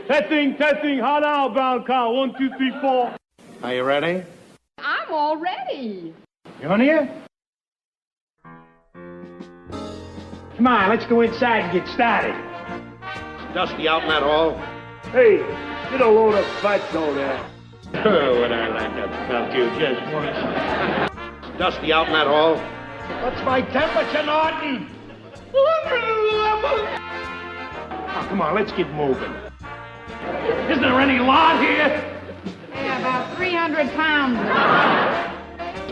Testing, hot outbound car, 1, 2, 3, 4. Are you ready? I'm all ready. You on here? Come on, let's go inside and get started. Dusty out in that hall? Hey, get a load of butts over there. Oh, would I like to fuck you just once. Dusty out in that hall? What's my temperature, Norton? Oh, come on, let's get moving. Isn't there any lawn here? Yeah, about 300 pounds.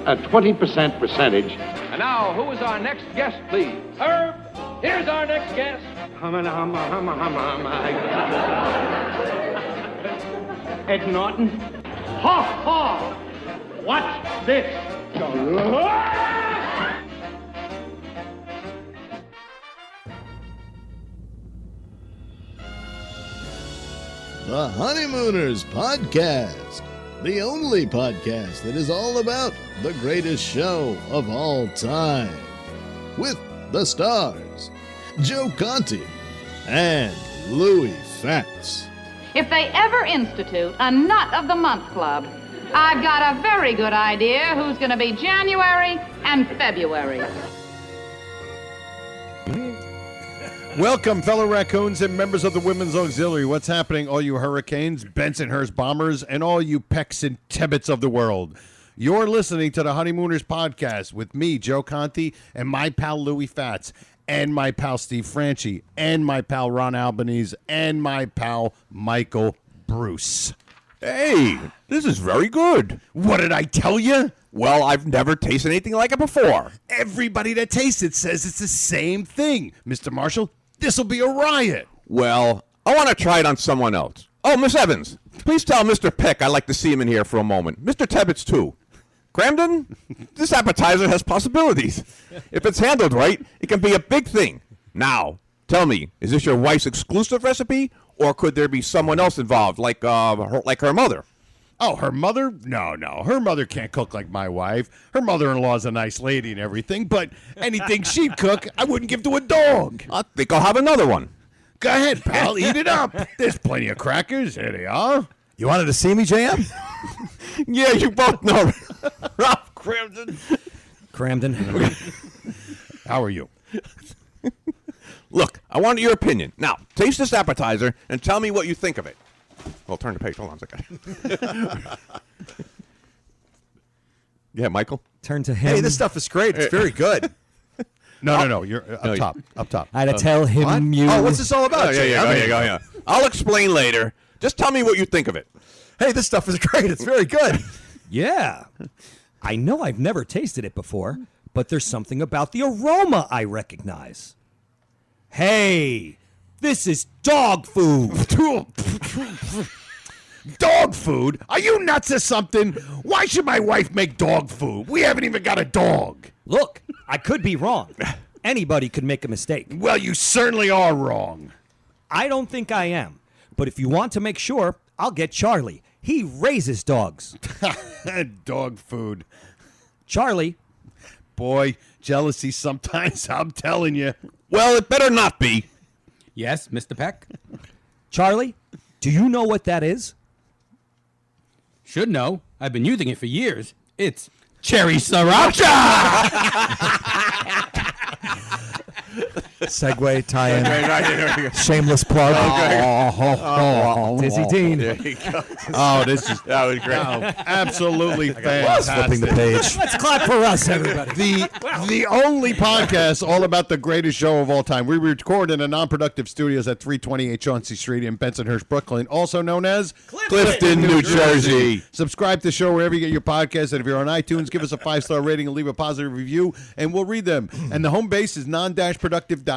A 20% percentage. And now, who is our next guest, please? Herb, here's our next guest. Ed Norton. Ha ha! Watch this. The Honeymooners Podcast, the only podcast that is all about the greatest show of all time. With the stars, Joe Conti and Louis Fatts. If they ever institute a Nut of the Month Club, I've got a very good idea who's going to be January and February. Welcome, fellow raccoons and members of the Women's Auxiliary. What's happening, all you Hurricanes, Bensonhurst Bombers, and all you Pecks and Tibbets of the world? You're listening to the Honeymooners Podcast with me, Joe Conti, and my pal Louis Fatts, and my pal Steve Franchi, and my pal Ron Albanese, and my pal Michael Bruce. Hey, this is very good. What did I tell you? Well, I've never tasted anything like it before. Everybody that tastes it says it's the same thing. Mr. Marshall, this'll be a riot. Well, I want to try it on someone else. Oh, Miss Evans, please tell Mr. Peck I'd like to see him in here for a moment. Mr. Tebbets, too. Cramden, this appetizer has possibilities. If it's handled right, it can be a big thing. Now, tell me, is this your wife's exclusive recipe, or could there be someone else involved, like her mother? Oh, her mother? No. Her mother can't cook like my wife. Her mother-in-law's a nice lady and everything, but anything she'd cook, I wouldn't give to a dog. I think I'll have another one. Go ahead, pal. Eat it up. There's plenty of crackers. Here they are. You wanted to see me, JM? Yeah, you both know. Ralph Cramden. How are you? Look, I want your opinion. Now, taste this appetizer and tell me what you think of it. Well, turn the page. Hold on a second. Yeah, Michael? Turn to him. Hey, this stuff is great. It's very good. No. You're up top. I had to tell him What? you. Oh, what's this all about? Yeah. I'll explain later. Just tell me what you think of it. Hey, this stuff is great. It's very good. Yeah. I know I've never tasted it before, but there's something about the aroma I recognize. Hey, this is dog food. Dog food? Are you nuts or something? Why should my wife make dog food? We haven't even got a dog. Look, I could be wrong. Anybody could make a mistake. Well, you certainly are wrong. I don't think I am. But if you want to make sure, I'll get Charlie. He raises dogs. Dog food. Charlie. Boy, jealousy sometimes, I'm telling you. Well, it better not be. Yes, Mr. Peck? Charlie, do you know what that is? Should know. I've been using it for years. It's cherry sriracha! Segue, tie-in, shameless plug. Dizzy Dean. There you go. That was great. Absolutely fantastic. Flipping the page. Let's clap for us, everybody. The only podcast all about the greatest show of all time. We record in a Non-Productive Studios at 328 Chauncey Street in Bensonhurst, Brooklyn, also known as Clifton, New Jersey. Subscribe to the show wherever you get your podcasts, and if you're on iTunes, give us a 5-star rating and leave a positive review, and we'll read them. And the home base is non-productive.com/honeymooners.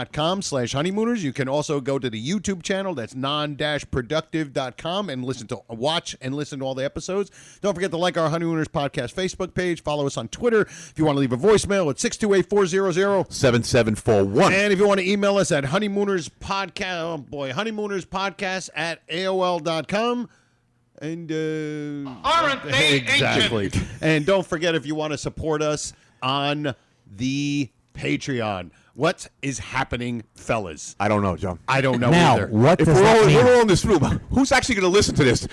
You can also go to the YouTube channel. That's non-productive.com and watch and listen to all the episodes. Don't forget to like our Honeymooners Podcast Facebook page. Follow us on Twitter. If you want to leave a voicemail, it's 628-400-7741. And if you want to email us at honeymoonerspodcast at AOL.com. And Aren't they exactly. And don't forget, if you want to support us on the Patreon, What is happening, fellas? I don't know, John. I don't know Now, either. what If does we're that all, mean? we're all in this room, who's actually going to listen to this?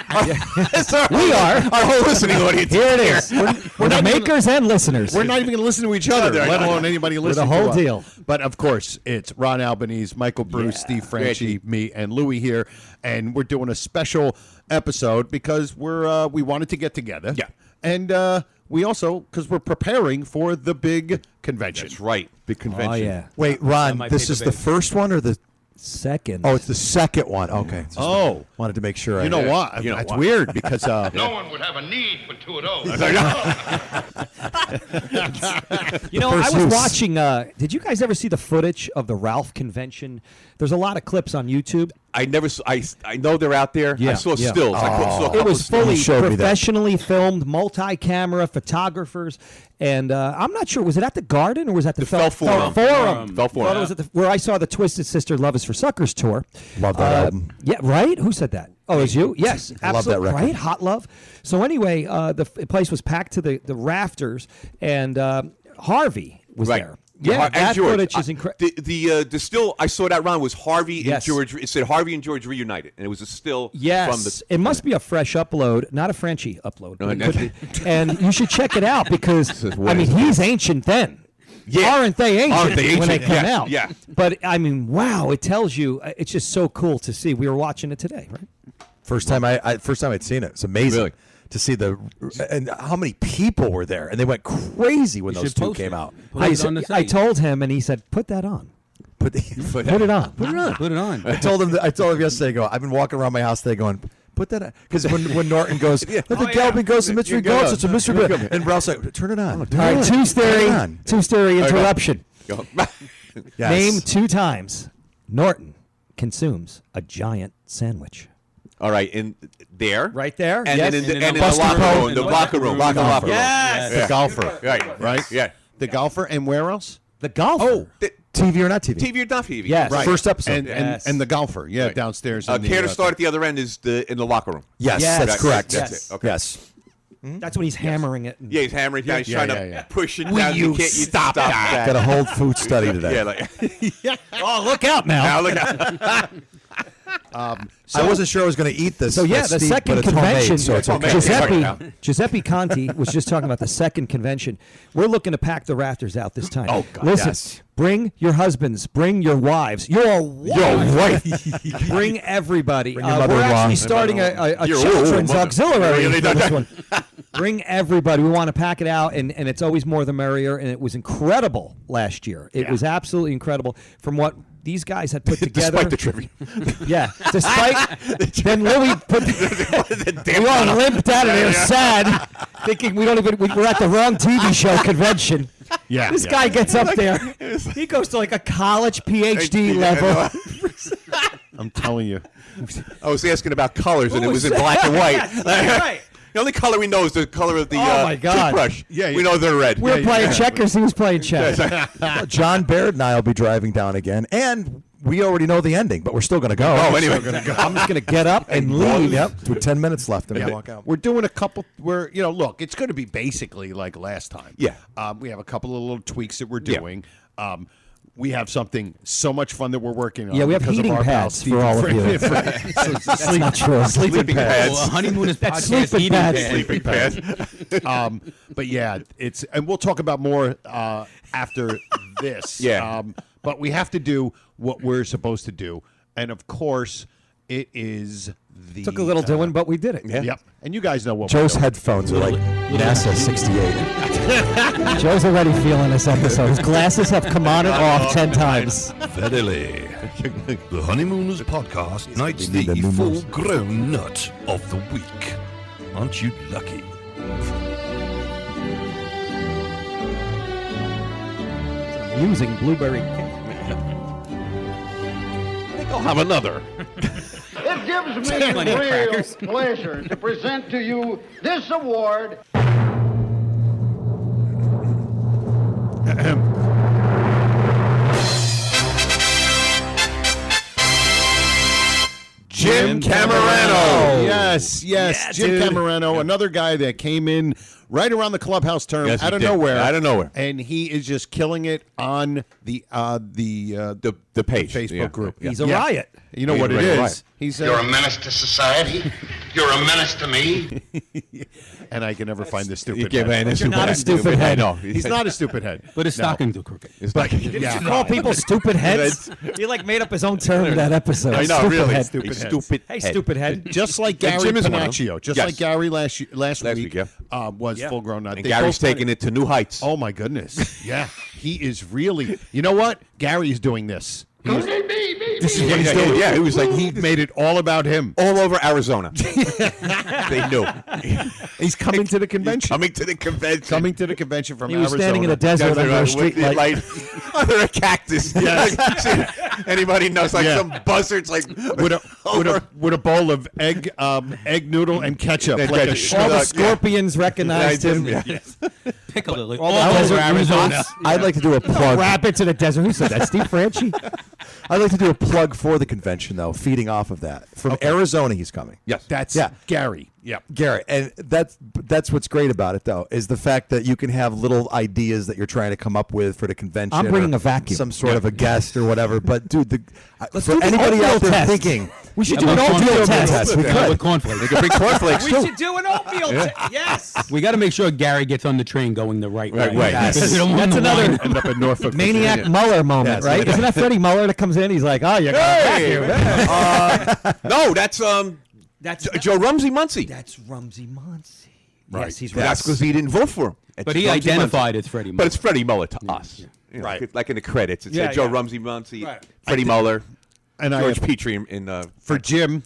We are. Our whole listening audience. Here it is. We're the not even- makers and listeners. We're not even going to listen to each other, let alone anybody listening the whole to us. deal. But of course, it's Ron Albanese, Michael Bruce, Steve Franchi, me, and Louie here, and we're doing a special episode because we wanted to get together. Yeah. And we also, because we're preparing for the big convention. That's right. Big convention. Oh, yeah. Wait, Ron, my this paper is the bag. first one or the... Second. Oh, it's the second one. Okay. Just Oh. wanted to make sure. You know what? You know That's what? weird because No one would have a need for two of those. You know, I first was use. watching. Did you guys ever see the footage of the Ralph convention? There's a lot of clips on YouTube. I never. I know they're out there. I Yeah, saw yeah. stills. I saw a It couple was of stills. fully showed me that. professionally filmed, multi-camera photographers, and I'm not sure. Was it at the Garden or was it at the Fell Forum. Forum. Fell Forum. Thought it was at where I saw the Twisted Sister "Love Is for Suckers" tour. Love that album. Yeah, right. Who said that? Oh, it was you? Yes, I love that absolutely. record. Right, Hot Love. So anyway, the place was packed to the rafters, and Harvey was Right. there. Yeah, and that George. footage is incredible. The still I saw that round was Harvey Yes. and George. It said Harvey and George reunited, and it was a still Yes, from the. it must be a fresh upload, not a Frenchie upload. No, It no. could be. And you should check it out because is I mean he's ancient then. Yeah. Aren't they ancient, Aren't they when they ancient? come Yeah, out? yeah. But I mean, wow! It tells you it's just so cool to see. We were watching it today, right? First time I'd seen it. It's amazing Really? to see and how many people were there, and they went crazy when those should two post came it. out. Post it on the I site. told him, and he said, "Put that on. Put Put it on. Put it on." Put it on. I told him yesterday. I've been walking around my house today going, put that on. Because when Norton goes, let the Galvin goes to mystery goats. It's a mystery goat. And Ralph's like, turn it on. All right, two-story interruption. Yes. Name 2 times Norton consumes a giant sandwich. All right, in there, Right there. and yes. then in the Busty locker Pope. room, the locker room, Locker room. Yes. the golfer. right, yeah. The golfer, and where else? The golfer. Oh, TV or not TV? TV or not TV? Yes. right. First episode. And, Yes. and the golfer, yeah, Right. downstairs. in the, Care to start at the other end is in the locker room. Yes, Yes. that's Yes. correct. That's it. Okay. Yes. That's when he's hammering it. Yeah, he's hammering down. He's Yeah, trying yeah. to push it Will down. you Can't stop that? Got a whole food study today. Yeah, like Oh, look out now. now look out. I wasn't sure I was going to eat this. So yeah, but the Steve, second but it's convention. homemade, so it's okay. Giuseppe Conti was just talking about the second convention. We're looking to pack the rafters out this time. Oh, God, Listen, yes. bring your husbands, bring your wives, your wife, bring everybody. Bring your We're mother-in-law. actually starting a Your children's mother. auxiliary Really? for this one. Bring everybody. We want to pack it out, and it's always more the merrier. And it was incredible last year. It was absolutely incredible from what these guys had put together. Despite the trivia. Yeah, despite then Louis put we all limped out of there sad, thinking we're at the wrong TV show convention. Yeah, This yeah. guy gets up there, he goes to like a college PhD level. I'm telling you. I was asking about colors, and it was in was black and white. Right. The only color we know is the color of the Oh, my God. toothbrush. Yeah, we know they're red. We were playing checkers. He was playing chess. John Baird and I will be driving down again, and we already know the ending, but we're still going to go. Oh, anyway. I'm just gonna get up and leave. Yep. With 10 minutes left, and we walk out. We're doing a couple. Look, it's going to be basically like last time. Yeah. We have a couple of little tweaks that we're doing. We have something so much fun that we're working on. Yeah, we have because of heating our pal pads Steve for all of you. Sleep, not true. Sleeping pads. Well, Honeymooners That's podcast sleeping eating pads. pad. Sleeping pads. but yeah, and we'll talk about more after this. Yeah. But we have to do what we're supposed to do, and of course, it is the Took a little doing, but we did it. Yep. And you guys know what Joe's we're doing. headphones are like NASA 68. Joe's already feeling this episode. His glasses have come on and off 10 times. Verily. The Honeymooners podcast knights They need the a new nose. full-grown nut of the week. Aren't you lucky? Using blueberry cake. I'll have another. It gives me Plenty of real crackers. pleasure to present to you this award. Jim Camerano. Yes, Jim dude. Camerano, another guy that came in right around the clubhouse term Yes, he out of did. nowhere. Out of nowhere. And he is just killing it on the page. Facebook Yeah. group. He's a riot. You know He's what a it regular is? riot. He's You're a menace to society. You're a menace to me. and I can never find the stupid Yeah, head. man, You're not a stupid head. No, He's not a stupid head. But his stockings are crooked. Yeah. Call people stupid heads. He like made up his own term in that episode. I know, Stupid really. head. Stupid head. Stupid Hey, head. stupid head. Just like Gary Jim is one of them. Panaccio, just Yes. like Gary last week, week yeah. was full grown. And Gary's taking it to new heights. Oh my goodness! Yeah, he is really. You know what? Gary's doing this. This is what he's doing. Yeah, it was like He made it all about him. all over Arizona. They knew. He's coming to the convention. Coming to the convention. Coming to the convention from He was Arizona. standing in a desert under a street light. Under a cactus. Anybody knows, like Yeah. some buzzards, like with a bowl of egg noodle and ketchup, And like a ketchup. All the Yeah. scorpions recognized him. Piccolo. All the desert Arizona. rabbits. I'd like to do a plug. Rabbits in the desert. Who said that? Steve Franchi? I'd like to do a plug for the convention, though, feeding off of that. From Arizona, he's coming. Yes. That's Yeah. Gary. Yeah. Gary, and that's what's great about it, though, is the fact that you can have little ideas that you're trying to come up with for the convention. I'm bringing or a vacuum. some sort of a guest or whatever. But dude, Let's for do the anybody oatmeal out there test. thinking, We should How do an about oatmeal cornflakes? test. We How about could. cornflakes? They could bring cornflakes We too. should do an oatmeal test. Yes. We got to make sure Gary gets on the train going the right way. way. Yes. Because we don't want That's him to another line End up in Norfolk, Maniac Virginia. Muller moment, Yes. right? Isn't that Freddie Muller that comes in? He's like, oh, you're going vacuum. No, that's That's Joe Rumsey Muncie. That's Rumsey Muncie. Right. Yes, he's That's right. because he didn't vote for him. It's But he Rumsey identified Muncie. as Freddie But Muller. it's Freddie Muller to us. You know, Right. Like in the credits, it Yeah, said Joe yeah. Rumsey Muncie, Right. Freddie Muller, And George I Petrie in for Jim,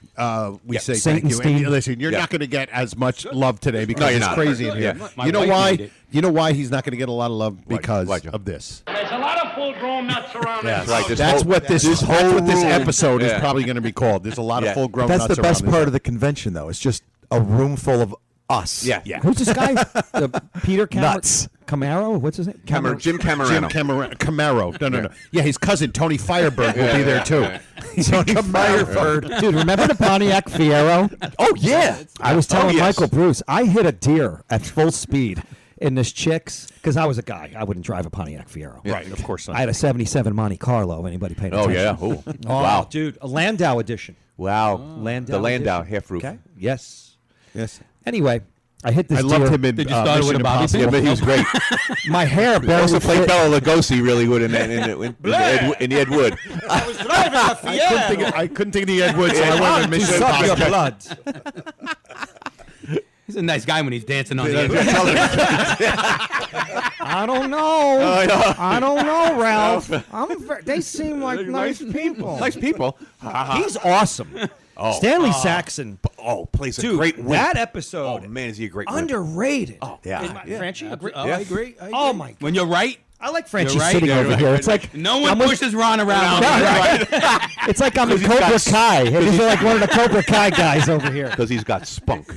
we say thank you. Satanstein. And listen, you're Yeah. not going to get as much love today because No, you're it's not. crazy in here. Yeah. My You know wife why? made it. You know why he's not going to get a lot of love Why, because Joe? of this. There's a lot of full-grown nuts around Yes. this Right, house. this That's whole- what this this that's whole what this room- episode is Yeah. probably going to be called. There's a lot Yeah. of full-grown that's nuts the around best this part house. of the convention, though. It's just a room full of us. Yeah. Who's this guy? Peter Nuts. Camaro? What's his name? Jim Camerano. Jim Camaro. No. Yeah, his cousin Tony Firebird will be there too. Tony Firebird. Dude, remember the Pontiac Fiero? Oh, yeah. I was telling yes. Michael Bruce, I hit a deer at full speed in this Chick's because I was a guy. I wouldn't drive a Pontiac Fiero. Right, of course not. I had a 77 Monte Carlo. Anybody paying Oh, attention? yeah. Ooh. Oh, Wow. dude, a Landau edition. Wow. Landau The Landau, edition. half roof. Okay. Yes. Yes. Anyway, I hit this I deer. loved him in Did you start Mission with a bobby Impossible. pin? Yeah, but he was great. My hair He barely also played fit. Bela Lugosi really good in the Ed Wood. I was driving a Fiero. I couldn't think of the Ed Wood, so I went with To Mission suck your Impossible. blood. He's a nice guy when he's dancing on the edge. I don't know. I don't know, Ralph. They seem like nice people. Nice people. He's awesome. Stanley Saxon. Oh, plays a Dude, great win. that episode. Oh, man, is he a great win. Underrated. Oh, yeah. Is my- Franchi, agree? Oh, I agree. Oh, my God. When you're right, I like Franchi You're right, sitting you're over right. here. It's like no one I'm with- pushes Ron around. No, Right. It's like I'm in Because he's Cobra got- Kai. He's like one of the Cobra Kai guys over here. Because he's got spunk.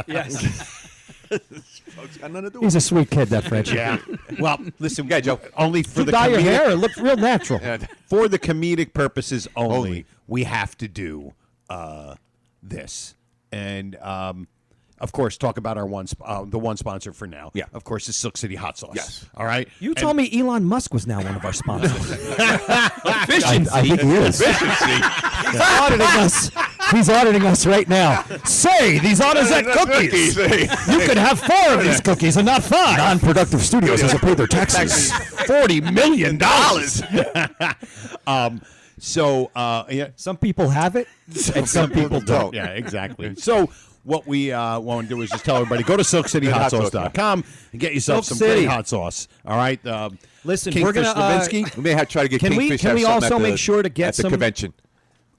Yes. It's got nothing to do He's a sweet kid, that Franchi. Yeah. Well, listen, Okay, Joe. only for You the dye your comedic- hair, it looks real natural. for the comedic purposes only, we have to do this, and of course, talk about our the one sponsor for now. Yeah. Of course, is Silk City Hot Sauce. Yes. All right. You told me Elon Musk was now one of our sponsors. Efficiency. I think he is. He's auditing us. He's auditing us right now. Say, these Autozette cookies. You could have 4 of these cookies and not 5. Non-Productive Studios has to pay their taxes. $40 million. So, yeah, Some people have it, and some people don't. Yeah, exactly. So what we want to do is just tell everybody, go to SilkCityHotSauce.com and get yourself Silk some City. great hot sauce. All right. Listen, Kingfish we're gonna. Levinsky. We may have try to get Can we- Kingfish. can have we something also at the- make sure to get at the some- convention?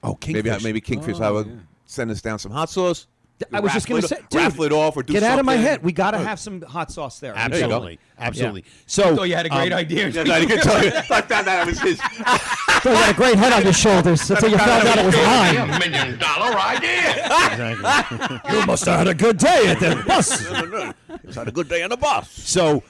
Oh, Kingfish. Maybe Kingfish. I would send us down some hot sauce. I was just going to say, dude, raffle it off or do get out of my something. head. We got to have some hot sauce there. Absolutely. Absolutely. I So thought you had a great idea. Yeah, no, you can tell you. I found out it was his. So you got a great head on your shoulders until you found out it was mine. $1 million idea. exactly. You must have had a good day at the bus. It's had a good day on the bus. So,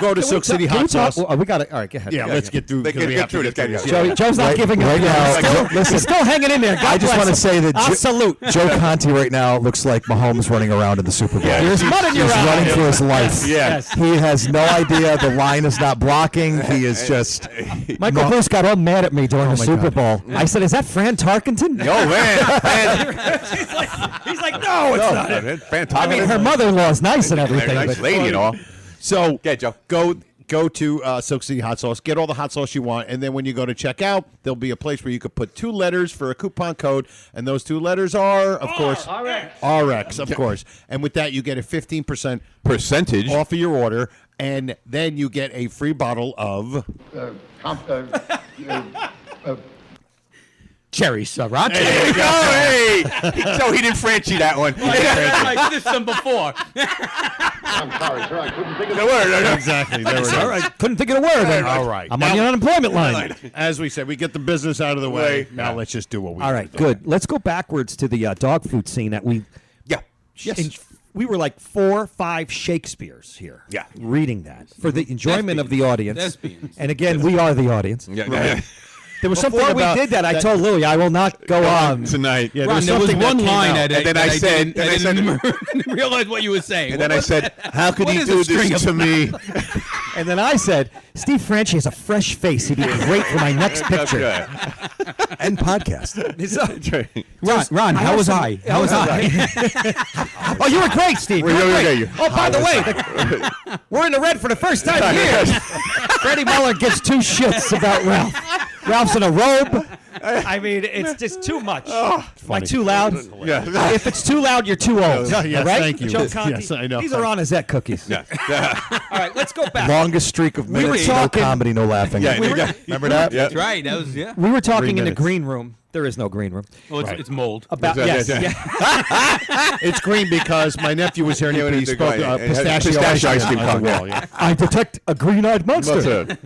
go to Silk City Hot Sauce. We got it. All right, go ahead. Yeah, let's get through. Get through this. Joe's not giving up. Right now, He's still hanging in there. God I just bless want to him. say that Salute. Joe Conti right now looks like Mahomes running around in the Super Bowl. There's mud in your He's eye. running for his life. Yes. He has no idea. The line is not blocking. He is just. Michael Bruce got all mad at me during the my Super God. Bowl. I said, "Is that Fran Tarkenton?" Oh man, He's like, "No, it's not." fantastic. I mean, her mother-in-law is nice and everything. nice but- lady and all. So, Joe. Go to Silk City Hot Sauce, get all the hot sauce you want, and then when you go to check out, there'll be a place where you could put 2 letters for a coupon code, and those 2 letters are, of course, RX, of course. And with that, you get a 15% Percentage off of your order, and then you get a free bottle of Cherry Sriracha. There you go. Hey, so he didn't Frenchie that one. I did some before. I'm sorry, sir. I couldn't think of The word. Exactly. There it is. All right, couldn't think of the word. All right. I'm on the unemployment line. As we said, we get the business out of the way. Now let's just do what we All do. right, good. Let's go backwards to the dog food scene that we. Yeah. Yes. We were like 4 or 5 Shakespeares here. Yeah. Reading that for the enjoyment of the audience. Thespians. And again, we are the audience. Yeah. There was Before something we about did that, I told Louie I will not go on. Tonight. Yeah, Ron, there was something that one came line out. that And then I said- I didn't realize what you were saying. And then I said, "How could What he is do a string this of- to me?" And then I said, Steve Franchi has a fresh face. He'd be great for my next picture. And podcast. Ron, how was I? How was I? Oh, you were great, Steve. You were great. Oh, by the way, we're in the red for the first time in years. Freddie Muller gives 2 shits about Ralph. Ralph's in a robe. I mean, it's just too much. Like too loud. Yeah. If it's too loud, you're too old. Yes, right? thank you. Joe Conti. Yes, I know. These are on Azette cookies. Yeah. All right, let's go back. Longest streak of minutes, no talking- comedy, no laughing. Yeah, Remember that? Yeah. That's right. That was We were talking 3 in the minutes. green room. There is no green room. Well, it's mold. About Yeah, yes, yeah, yeah. It's green because my nephew was here and Yeah, he the spoke guy- pistachio ice cream on the wall. Yeah. I detect a green-eyed monster.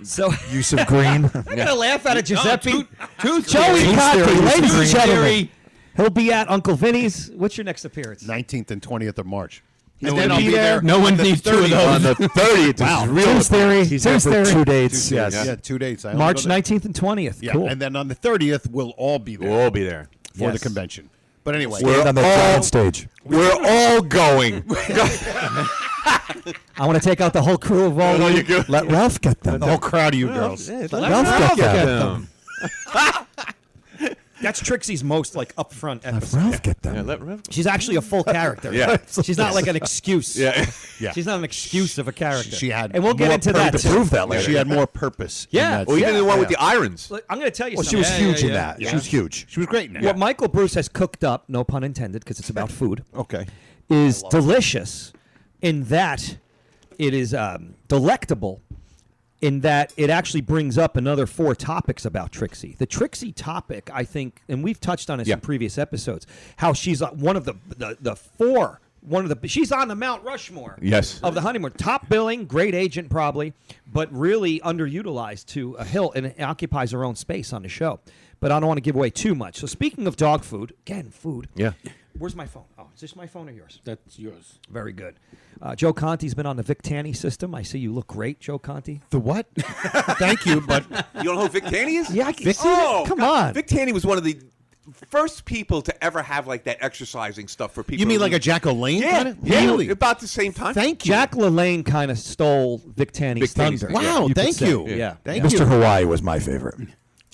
So Use of green. I'm gonna laugh at it, Giuseppe. Tooth Joey theory. Conti, theory. ladies and Tooth gentlemen. theory. He'll be at Uncle Vinny's. What's your next appearance? 19th and 20th of March. He's And gonna then I'll be be there. there. No one needs 2 of On those. the 30th. Wow. This is real. Tooth theory. He's there Tooth for theory. 2 dates. Yes. Yes. Yeah, 2 dates. I only March go there. 19th and 20th. Yeah, Cool. and then on the 30th, we'll all be there We'll all be there. for the Yes. convention. But anyway, Stand on the giant stage. We're all going. I want to take out the whole crew of all. you go. Let Ralph get them. the whole crowd of you girls. Let Ralph get them. That's Trixie's most like upfront Let episode. Ralph get them. Yeah, let Ralph. She's actually a full character. Yeah. She's not like an excuse. Yeah. Yeah. She's not an excuse of a character. She had and we'll get more into that purpose. too. Prove that later. She had more purpose. in Yeah. that Well, even scene. the one with the irons. Look, I'm going to tell you Well, she something. was huge in yeah. that. She was huge. She was great in that. What Michael Bruce has cooked up, no pun intended, because it's about food, Okay. is delicious in that it is delectable in that it actually brings up another 4 topics about Trixie. The Trixie topic, I think, and we've touched on this in previous episodes, how she's one of the 4, she's on the Mount Rushmore Yes. of the honeymoon. Top billing, great agent probably, but really underutilized to a hilt, and it occupies her own space on the show. But I don't want to give away too much. So speaking of dog food, again, food. Yeah. Where's my phone? Oh, is this my phone or yours? That's yours. Very good. Joe Conti's been on the Vic Tanny system. I see you look great, Joe Conti. The what? Thank you, but You don't know who Vic Tanny is? Yeah, I can see that. Come on. Vic Tanny was one of the first people to ever have like that exercising stuff for people. you mean who- like a Jack LaLanne? Yeah, kind of? yeah, Really? about the same time. Thank you. Jack LaLanne kind of stole Vic Tanny's Vic Tanny's thunder. thunder. Wow, could thank say. you. Yeah. Thank Mr. you. Hawaii was my favorite.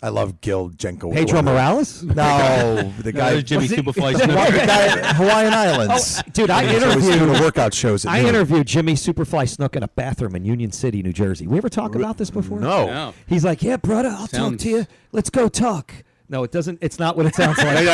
I love Gil Jenko. Pedro Morales? No, the guy. Jimmy Was he- Superfly the Snook. guy Hawaiian Islands. Oh, dude, I He's always interviewed- doing workout shows. At I noon. interviewed Jimmy Superfly Snook in a bathroom in Union City, New Jersey. We ever talk about this before? No. No. He's like, yeah, brother, I'll talk Sounds- to you. Let's go talk. No, it doesn't. It's not what it sounds like.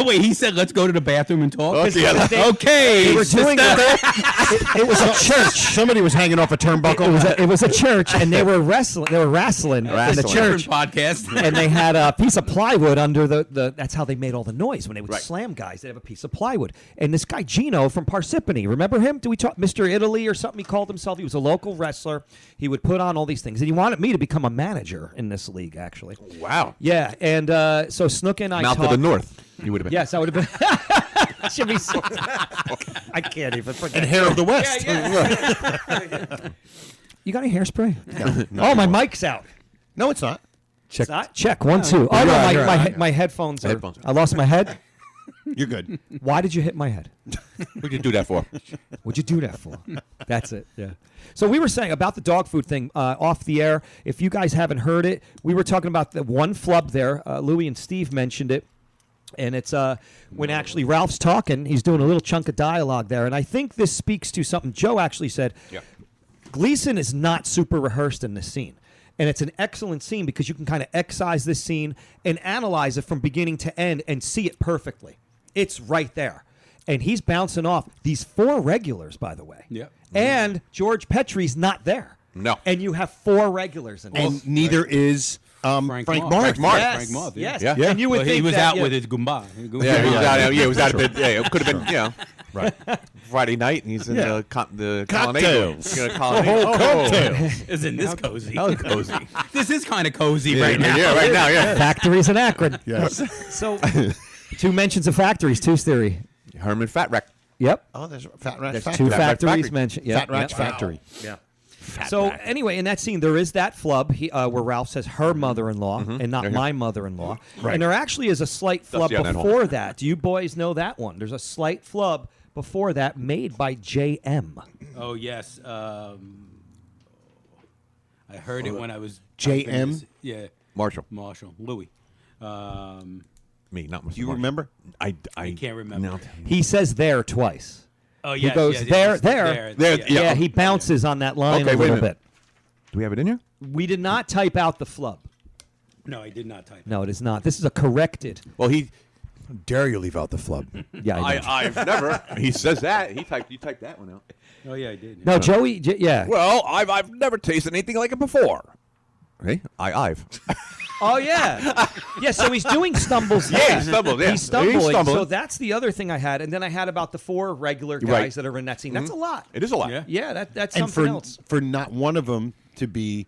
Wait, he said, let's go to the bathroom and talk? They- Okay. They were doing it was a church. Somebody was hanging off a turnbuckle. It was a church, and they were wrestling. They were wrestling in the Wrestling. church, podcast. and they had a piece of plywood under the. That's how they made all the noise when they would slam guys. They'd have a piece of plywood. And this guy Gino from Parsippany, remember him? Do we talk Mr. Italy or something? He called himself. He was a local wrestler. He would put on all these things, and he wanted me to become a manager in this league. Actually, Wow. yeah. And so Snook and I Mouth talked. of the North. You would have been. Yes, I would have been. Should be. I can't even forget. And Hair of the West. You got any hairspray? No. Oh, my mic's out. No, it's not. Check. It's not? Check. 1, 2. Oh, no, my headphones are. Headphones. I lost my head. You're good. Why did you hit my head? What'd you do that for? What'd you do that for? That's it. Yeah. So we were saying about the dog food thing off the air. If you guys haven't heard it, we were talking about the one flub there. Louie and Steve mentioned it. And it's when actually Ralph's talking, he's doing a little chunk of dialogue there. And I think this speaks to something Joe actually said. Yeah. Gleason is not super rehearsed in this scene. And it's an excellent scene because you can kind of excise this scene and analyze it from beginning to end and see it perfectly. It's right there. And he's bouncing off these 4 regulars, by the way. Yeah. And George Petrie's not there. No. And you have 4 regulars in And this. neither is Frank Frank Marth. Marth. Frank Marth. Yes. Frank Marth, Yes. Yeah. And you would Well, think he was that, out with his Goomba. Yeah, he was out a bit. Yeah, it could have been, Right. Friday night, and he's in Yeah. the Cocktails. colonnade. Cocktails. Isn't this cozy? How cozy. This is kind of cozy right now. Yeah, right now, yeah. Factories in Akron. Yes. So, 2 mentions of factories, 2 theory. Herman Fat Wreck. Yep. Oh, there's Fat Rat's There's Factory. 2 Fat Rat factories Factory. mentioned. Yep. Fat Rat's Yep. Factory. Yeah. So anyway, in that scene, there is that flub where Ralph says her mother-in-law and not my mother-in-law. Right. And there actually is a slight flub Dusty on that before that. Do you boys know that one? There's a slight flub before that made by J.M. Oh, yes. I heard it when I was... J.M.? Yeah. Marshall. Louis. Me, not Mr. Do you Marshall. remember? I can't remember. No. He says there twice. Oh, He yes, goes yes, there, yes, there. There, yeah. Yeah, he bounces on that line Okay, a wait a little minute. bit. Do we have it in here? We did not type out the flub. No, I did not type. No, it is not. This is a corrected. Well, he. How dare you leave out the flub? Yeah, I know. I've never. He says that. You typed that one out. Oh, yeah, I did. No, Joey, yeah. Well, I've never tasted anything like it before. Okay, I've. Oh, yeah. Yeah, so he's doing stumbles. Yeah, he stumbled, yeah. He's stumbling. He's stumbling. So that's the other thing I had. And then I had about the 4 regular guys Right. that are in that scene. That's a lot. It is a lot. Yeah. Yeah, that's And something else. for not one of them to be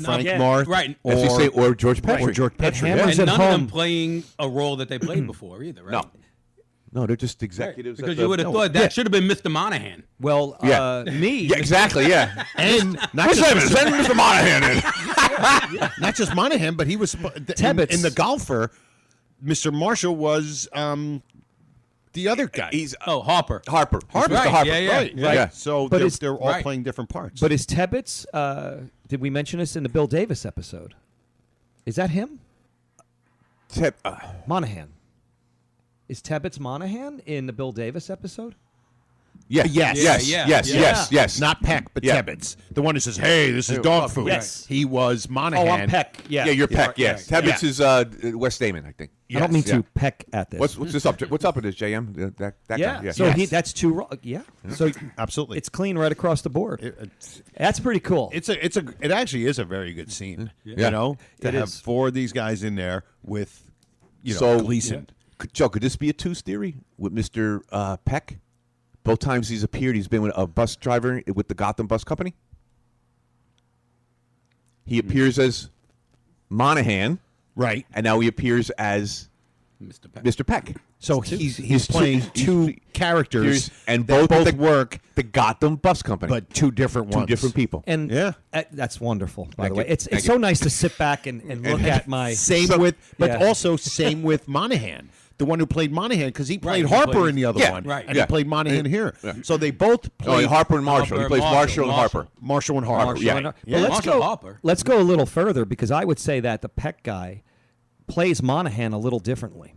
Frank yeah. Marth Right. As you say, or George Petrie. or George Petrie. Hammers And at none of home. them playing a role that they played before either, right? No. No, they're just Right. executives. Because at you the- would have thought that should have been Mr. Monahan. Well, Yeah. me. Yeah, exactly. Yeah. And not Chris just, Evans, send Mr. Monahan in. not just Monahan, but he was Tebbets. in the golfer. Mr. Marshall was the other guy. He's Harper. Harper. Right, Mr. Harper. yeah, yeah. right. Yeah. So But they're all right. playing different parts. But is Tebbets, did we mention this in the Bill Davis episode? Is that him? Monahan. Is Tebbets Monahan in the Bill Davis episode? Yeah. Yes. Yes. Yeah, Yes. yeah. Yes. Yes. not Peck, but Yeah. Tebbets. The one who says, "Hey, this is dog food." Yes. He was Monahan. Oh, I'm Peck. Yeah. Yeah, you're Peck. Yeah. Yes. Tebbets is West Damon, I think. I don't mean Yeah. to peck at this. What's this up? What's up with this, JM? That yeah. guy. So that's 2 wrong. Yeah. So Absolutely. it's clean right across the board. It's That's pretty cool. it actually is a very good scene. Yeah. You know, to It have is. 4 of these guys in there with, Gleason. Joe, could this be a twos theory with Mr. Peck? Both times he's appeared, he's been with a bus driver with the Gotham Bus Company. He appears as Monahan, Right. and now he appears as Mr. Peck. Mr. Peck. So he's He's playing two- 2 characters and that both both work, The Gotham Bus Company, but 2 different two ones. different people. And Yeah. that's wonderful, by Thank the way. you. It's Thank so you. nice to sit back and look at my. Same So- with, but Yeah. also same with Monahan, the one who played Monahan, because he played he Harper played- in the other Yeah, one, right. and Yeah. he played Monahan here. Yeah. So they both Oh, played Harper and Marshall. Harper He plays and Marshall and Marshall. Harper. Marshall and Harper. Marshall yeah. and- Yeah. But Marshall Harper. let's go a little further because I would say that the Peck guy plays Monahan a little differently.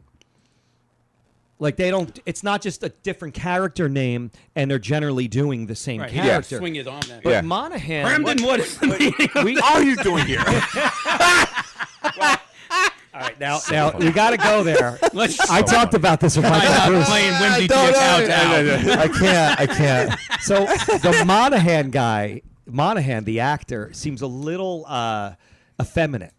Like they don't. It's not just a different character name, and they're generally doing the same Right. character. Swing his arm down. But Yeah. Monahan. Hamden, what is the meaning of we, What are you doing here? all right, now you got to go there. Let's I talked about this with my not Bruce. playing Whimsy to your couch out. I can't. So the Monahan guy, the actor, seems a little effeminate.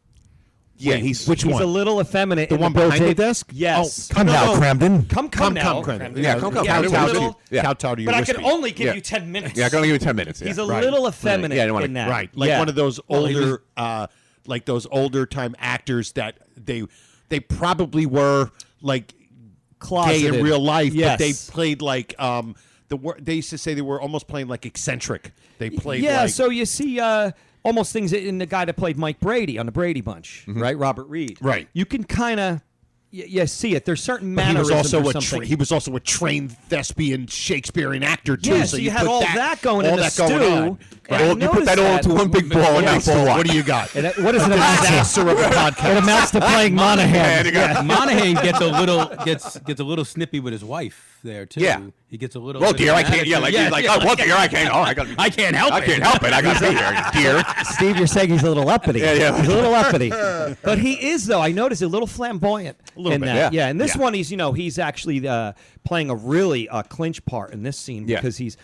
Yeah, he's Which He's one? a little effeminate. The in one Bill behind the Davis- desk? Yes. Oh, Come now, Cramden. Come now. Cramden. Yeah, come. Yeah, he's a Kowtow little- to you. Kowtow to your But I whiskey. can only give Yeah. you 10 minutes. Yeah, I can only give you 10 minutes. He's yeah. a Right. little effeminate Yeah, I don't wanna- in that. Right, like Yeah. one of those Well, he older, like those older time actors that they probably were like gay in real life, Yes. but they played like they used to say they were almost playing like eccentric. They played like, so you see almost things in the guy that played Mike Brady on the Brady Bunch, right? Robert Reed. Right. You can kind of see it. There's certain but he was mannerisms also or a something. he was also a trained thespian Shakespearean actor too. Yeah, so you had put all that going in all the that stew. going on. And I You put noticed that all into one big ball and Yeah, that's the one. what do you got? And what does it amount to? Disaster of a podcast. It amounts to playing Monahan. Monahan gets a little snippy with his wife there too. Yeah. He gets a little. Well, bit dear, of I can't. Yeah, like, he's like, oh, well, dear, I can't. Oh, I can't help I it. can't help it. I got to be here, dear. Steve, you're saying he's a little uppity. Yeah. He's a little uppity. But he is, though. I noticed a little flamboyant in bit. that. Yeah. And this one, he's actually playing a really clinch part in this scene because he's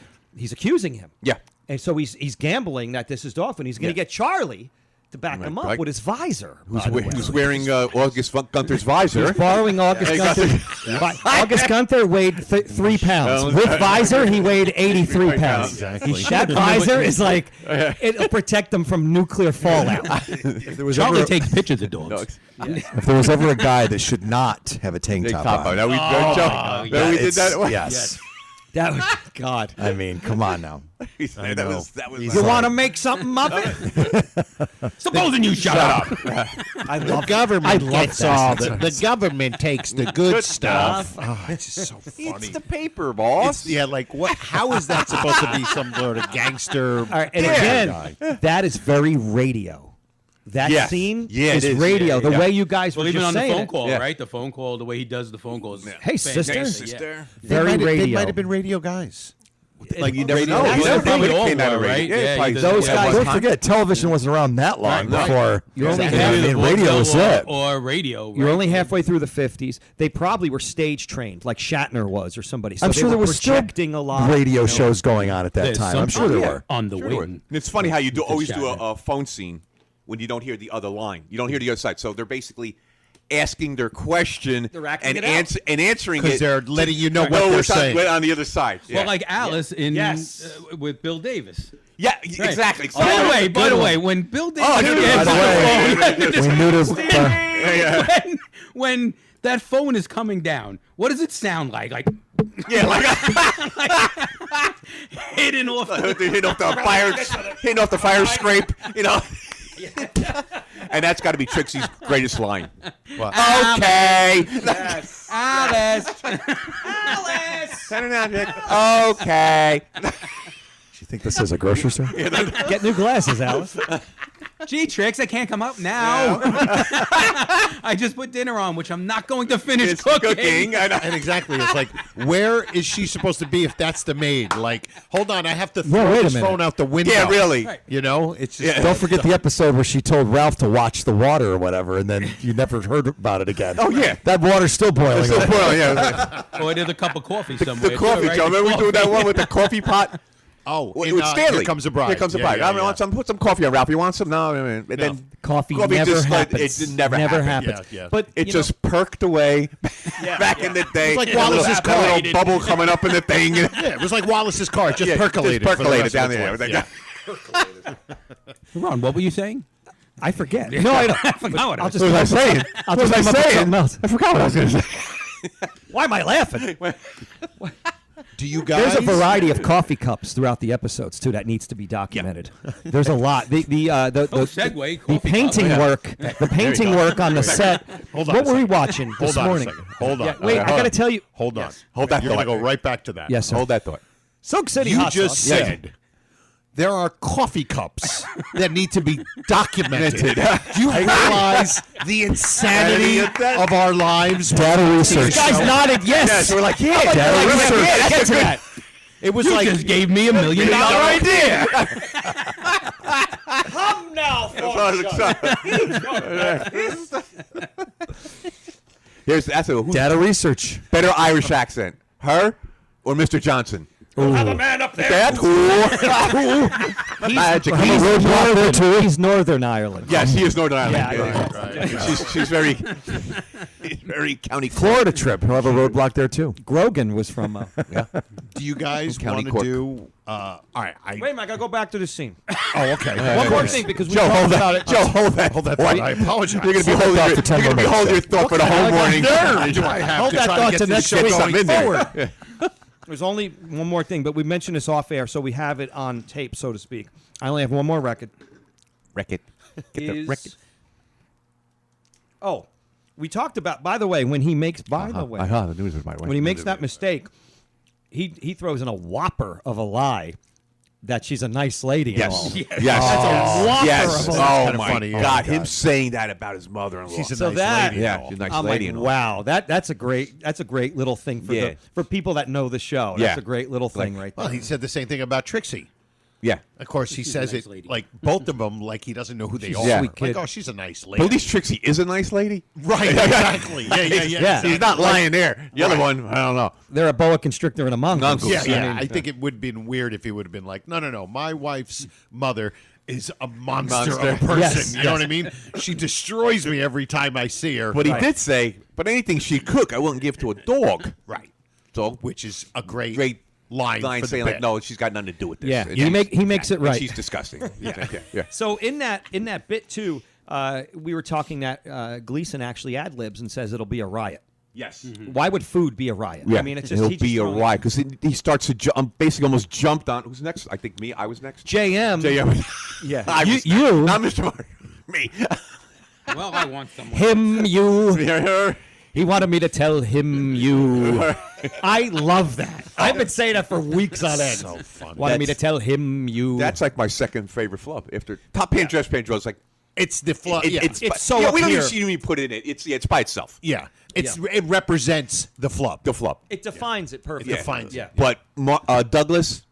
accusing him. Yeah. And so he's gambling that this is off, and he's going to get Charlie to back him up right. with his visor. Who's wearing August Gunther's visor? He's borrowing August Gunther. August Gunther weighed 3 pounds. With visor, he weighed 83 pounds. Exactly. That visor is like, it'll protect him from nuclear fallout. If there was Charlie ever, takes pictures of dogs. if there was ever a guy that should not have a tank top on, Now we did that. Yes. That was, God. I mean, come on now. That was You want to make something of it? Supposing you shut up. The government gets all the government takes the good stuff. Oh, it's just so funny. It's the paper, boss. Like what? How is that supposed to be some sort of gangster? All right, and again, that is very radio. That Yes. scene Yeah, is it is. radio. Yeah, The way you guys Well, were even just on the saying phone it. call, Yeah. right? The phone call, the way he does the phone calls. Hey, sister. Fantastic, yeah. Very They radio. might have been radio guys. Like you never radio- know. That's You the never thing. know. They all Came out of were, radio. right? Yeah, Yeah, probably he does- Those yeah, guys- Don't forget, television wasn't around that long Right. before. You're only Exactly. half- Either I mean, radio was vaudeville it. or radio. You're right? only halfway through the 50s. They probably were stage trained, like Shatner was or somebody. So I'm they sure were there was still projecting a lot. radio shows going on at that There's time. I'm some- sure there yeah, were. on the wing. And it's funny how you always do Shatner. a phone scene when you don't hear the other line. You don't hear the other side. So they're basically asking their question They're acting and, it out. and answering it. Because they're letting you know what No, they're what's on- saying. on the other side. Yeah. Well, like Alice in Yes. with Bill Davis. Yeah, Right. exactly. By the way, when Bill Davis Oh, gets by on the the phone, We knew to. when that phone is coming down, what does it sound like? Like Yeah, like hitting off. hitting off the fire scrape, you know. And that's got to be Trixie's greatest line. Okay. Alice. Okay. You think this is a grocery store? Get new glasses, Alice. Gee, Trix, I can't come up now. I just put dinner on, which I'm not going to finish It's cooking. I know. And exactly, it's like, where is she supposed to be if that's the maid? Like, hold on, I have to Yeah, throw wait a this minute. phone out the window. Yeah, really. Right. You know, it's just Don't forget the episode where she told Ralph to watch the water or whatever, and then you never heard about it again. Oh, yeah. That water's still boiling. So, well, yeah. Or there's a cup of coffee somewhere. The coffee, too, right? Joe. Remember we do that one with the coffee pot? Oh, With in, Stanley. Here Comes a Bride. Here comes a bride. Yeah, I want some. Put some coffee on, Ralph. You want some? No. And then Coffee never just happens. It never happens. Yeah. But It you know, just perked away back in the day. It was like That Wallace's little- car. that little bubble coming up in the thing. Yeah, it was like Wallace's car. It just Yeah, percolated. just for the percolated rest of down its there. life. Yeah. Ron, what were you saying? I forget. No, I don't. I forgot what I I'll was just What was I saying? I'll What was just I come up with saying? something else. I forgot what I was going to say. Why am I laughing? Do you guys? There's a variety of coffee cups throughout the episodes too that needs to be documented. There's a lot. The segue, the coffee painting cup. work, the painting work on the set. Hold on What a were we second. watching Hold this on morning? a second. Hold on. Yeah, wait, I got to tell you. Hold on. Hold that You're going to thought. go right back to that. Yes, sir. Hold that thought. Silk City You hot just sauce. said there are coffee cups that need to be documented. Do you realize the insanity of our lives? Data research. These guys nodded yes. Yes, we're like, yeah, Data research. Get to that. It was You like just gave me $1 million idea. Come now, That's who's Data research. better Irish accent, her or Mr. Johnson? Have a man up there. That magic. He's Northern Ireland. Yes, he is Northern Ireland. Yeah, Yeah. She's very, very county. Florida trip. He'll have a roadblock there too. Grogan was from. Yeah. Do you guys County want to Cork. do? All right. Wait a minute, I gotta go back to the scene. Oh, okay. One more thing, because we Joe, talked hold about that. it. Joe, hold that. Hold that Boy, thought. I apologize. You're going to be holding thought your, for 10 you're gonna be more holding your minutes. thought for the whole morning. Do I have Hold to that try thought to to get this next shit week. going Get something in forward? there. There's only one more thing, but we mentioned this off air, so we have it on tape, so to speak. I only have one more record. Record. Get the record. Oh, we talked about. By the way, when he makes. the news was my When he makes that mistake, he throws in a whopper of a lie that she's a nice lady. Yes. And all. Yes. That's a whopper Yes. of a Oh, kinda my funny, yeah. God. Oh, Him God. saying that about his mother-in-law. She's a So nice that- lady. Yeah, and all. she's a nice I'm lady. like, and all. wow, that's a great little thing for Yeah. for people that know the show. Yeah. That's a great little thing right there. Well, he said the same thing about Trixie. Yeah. Of course, he says it like both of them, like he doesn't know who they are. a sweet Like, kid. oh, she's a nice But lady. at least Trixie is a nice lady. Right, exactly. Yeah. Yeah. He's not lying there. The other one, I don't know. They're a boa constrictor and a mongoose. Mongoose. Yeah, I mean, I think it would have been weird if he would have been like, no. My wife's mother is a monster of a person. Yes, You know what I mean? She destroys me every time I see her. But he did say, but anything she cook, I wouldn't give to a dog. Right. So, Which is a great line for the saying, bit. like, no, she's got nothing to do with this. Yeah, And he makes it and right. she's disgusting. Yeah. So in that bit too, we were talking that Gleason actually ad libs and says it'll be a riot. Yes. Why would food be a riot? Yeah. I mean, it's just He'll he be just a throwing- riot because he starts to basically almost jumped on. Who's next? I think me. I was next. JM. Yeah. Yeah, you. you. Not Mr. Martin. Me. Well, I want someone. Him, you. Her. He wanted me to tell him you. I love that. I've been saying that for weeks on end. So funny. Wanted me to tell him you. That's like my second favorite flub after Top Pan Dress Pan Drill. It's like It's the fluff. it's so yeah, up we don't here. even put it in it. It's by itself. Yeah. It represents the flub. The flub. It defines it perfectly. defines it. Yeah. But Douglas,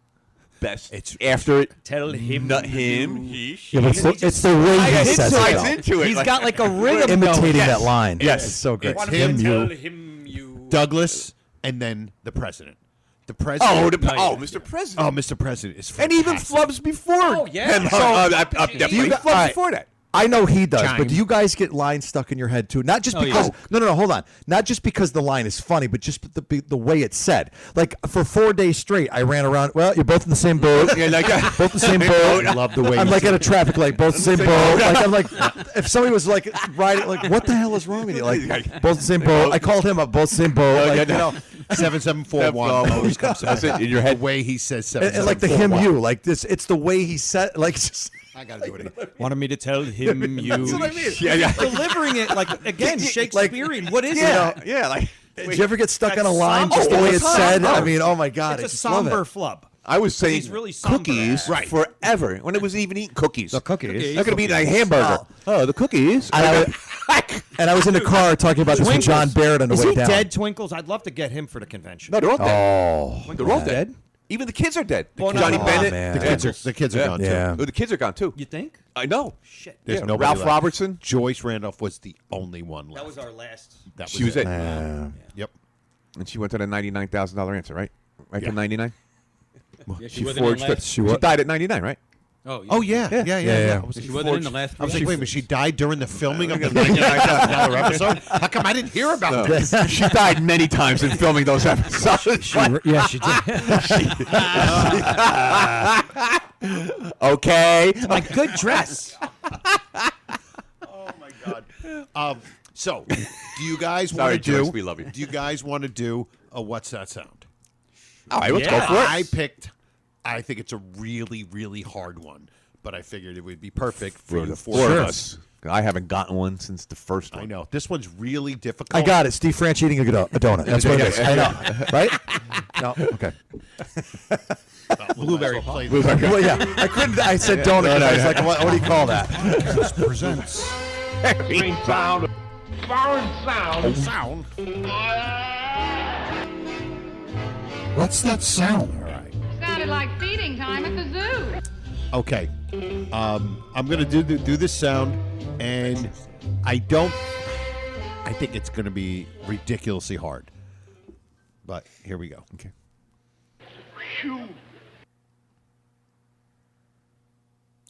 best. It's after it. Tell him. Not him. you. He. Yeah, but it's the way he says Ties it. into it. He's like- got like a rhythm Imitating going. that line. Yes. It's so great. It's Wanted me to him, tell him you. Douglas, and then the president. The president. Mr. President. Oh, Mr. President is And fantastic. even flubs before. Oh, yeah. him. So- Definitely got- flubs all right. before that. I know he does, Chime. but do you guys get lines stuck in your head too? Not just because no, hold on. Not just because the line is funny, but just the way it's said. Like for 4 days straight, I ran around. Well, you're both in the same boat. Yeah, like both the same boat. I love the way I'm you like say at a it. traffic light, both the same boat. Like I'm like, if somebody was like riding, like, what the hell is wrong with you? Like both the same boat. I called him up, both the same boat. Like, you know, 7741 always comes to That's it, in your head. The way he says and like the him 7741. you, like this. It's the way he said, like just. I gotta do it. Wanted me to tell him you. That's what I mean. Yeah. Delivering it like again Shakespearean. What is it? Yeah. Like. Did you ever get stuck on a That's line somber just the way all the it's time. said? Oh. I mean, oh my God, I It's a just love somber it. flub. I was saying He's really somber. cookies Right. forever when it was even eating cookies. The cookies. Not gonna be like hamburger. Oh, the cookies. And I was in the car talking about this with John Barrett on the Is way he down. dead, Twinkles? I'd love to get him for the convention. No, they're all dead. Oh, They're all dead. Even the kids are dead. Well, no, Johnny no. Bennett. man. The kids are gone too. Yeah. Oh, the kids are gone too. You think? I know. Shit. There's Yeah, nobody Ralph left. Robertson. Joyce Randolph was the only one left. That was our last. That She was it. Yep. And she went to the $99,000 answer, right? Right Yeah. to 99. Yeah, She wasn't in forged the it. last- She died at 99, right? Oh, yeah. Oh yeah. Yeah. She wasn't in the last. I was like, three. wait a minute, she died during the filming of the $99,000 episode? How come I didn't hear about this? She died many times in filming those episodes. Yeah, she did. Okay. My good dress. Oh my God. So, do you guys Sorry, want to do? Joyce, we love you. Do you guys want to do a what's that sound? All right, let's go for it. I picked. I think it's a really, really hard one, but I figured it would be perfect for the four of us. I haven't gotten one since the first one. I know this one's really difficult. I got it. Steve Franch eating a donut. That's what it is. I know, right? No, okay. Blueberry pie. Well, yeah, I couldn't. I said donut. 'Cause I was like, what do you call that? This presents Strange sound. Foreign sound. sound. What's that sound? All right. Sounded like feeding time at the zoo. Okay. I'm gonna do this sound, and I think it's gonna be ridiculously hard. But here we go. Okay.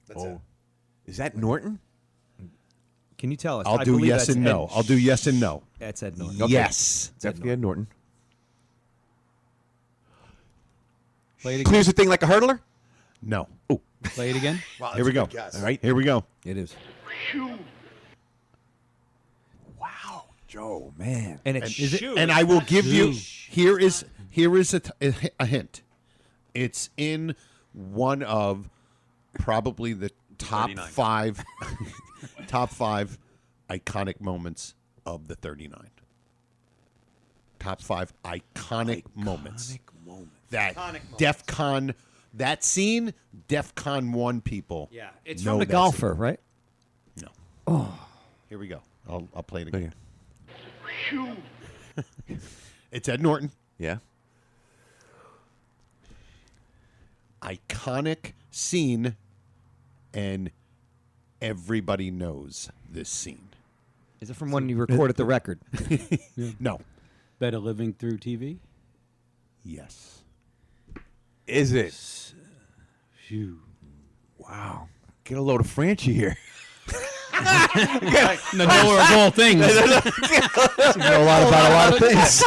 That's it. Is that Norton? Can you tell us? I'll I do believe yes that's and no. I'll do yes and no. That's Ed Norton. Yes. Definitely Ed Norton. Play it again. Clears the thing like a hurdler? No. Oh. Play it again. Wow, Here we go. Guess. All right. Here we go. It is. Wow. Joe, man. And it's And I will give you. Here is a hint. It's in one of probably the top 5 top 5 iconic moments of the 39. Top 5 iconic moments. That DEF CON, that scene, DEF CON 1 people. Yeah, it's know from the that golfer, scene. right? No. Oh, Here we go. I'll play it again. It's Ed Norton. Yeah. Iconic scene, and everybody knows this scene. is it from when you recorded the record? No. Better living through TV. Yes. Is it? Phew. Wow. Get a load of Franchi here. The knower of all things. You know a lot about a lot of things.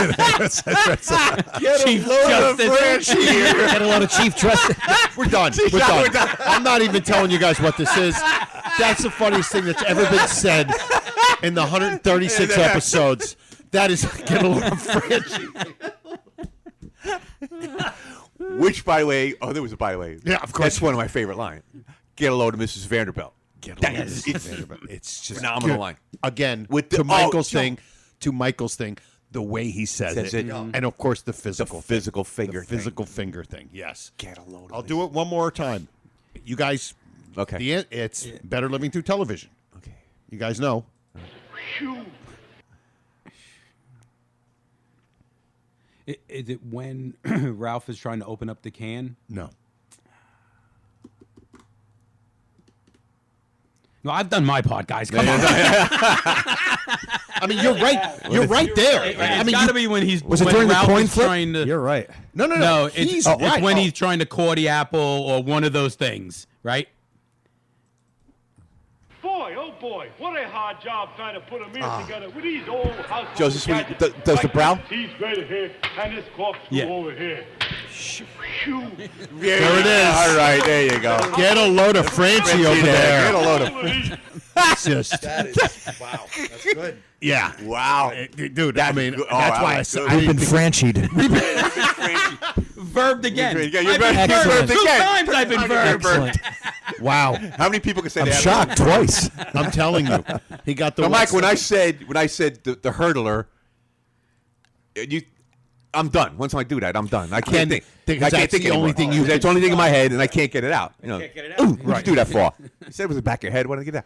Chief Justice. Get a lot of Chief Justice. We're done. We're done. I'm not even telling you guys what this is. That's the funniest thing that's ever been said in the 136 episodes. That is get a load of Franchi. Which, by the way, there was a by the way. Yeah, of course. That's one of my favorite lines. Get a load of Mrs. Vanderbilt. It's just phenomenal good. line. Again, With to the- Michael's Joe. thing, the way he says it, and of course the physical, physical finger the physical finger thing. Yes, Get a load of I'll do it one more time. You guys, Okay. It's Better Living Through Television. Okay. You guys know. Is it when Ralph is trying to open up the can? No. No, I've done my part, guys. Come on. I mean, you're right. You're right there. I It's mean, got to be when he's Was it when during the Ralph coin is flip? trying to, You're right. no. No, He's it's right. when he's trying to core the apple or one of those things, right? Boy, oh boy, what a hard job trying to put a meal together with these old household Joe, is this what you- gadgets does the like brow? this teeth right here and this corkscrew Yeah. over here. There it is. All right, there you go. Get a load of Franchi over there. Get a load of. It's just, That is wow. That's good. yeah. Wow. Dude, I mean, good. Oh, that's I why I like said good. I We've been didn't think- Franchied. Verbed again. Yeah, you're I've been very- verbed. verbed Two again. times I've been verbed. Excellent. Wow. How many people can say I'm that? shocked twice. I'm telling you. He got the Now, Mike, one- when I said the hurdler, I'm done. Once I do that, I'm done. I can't think. because I can't that's think the only anymore. thing you That's the only thing in my head, and I can't get it out. You know, Can't get it out. Ooh, what'd you do that for? You said it was the back of your head. Why did I get that?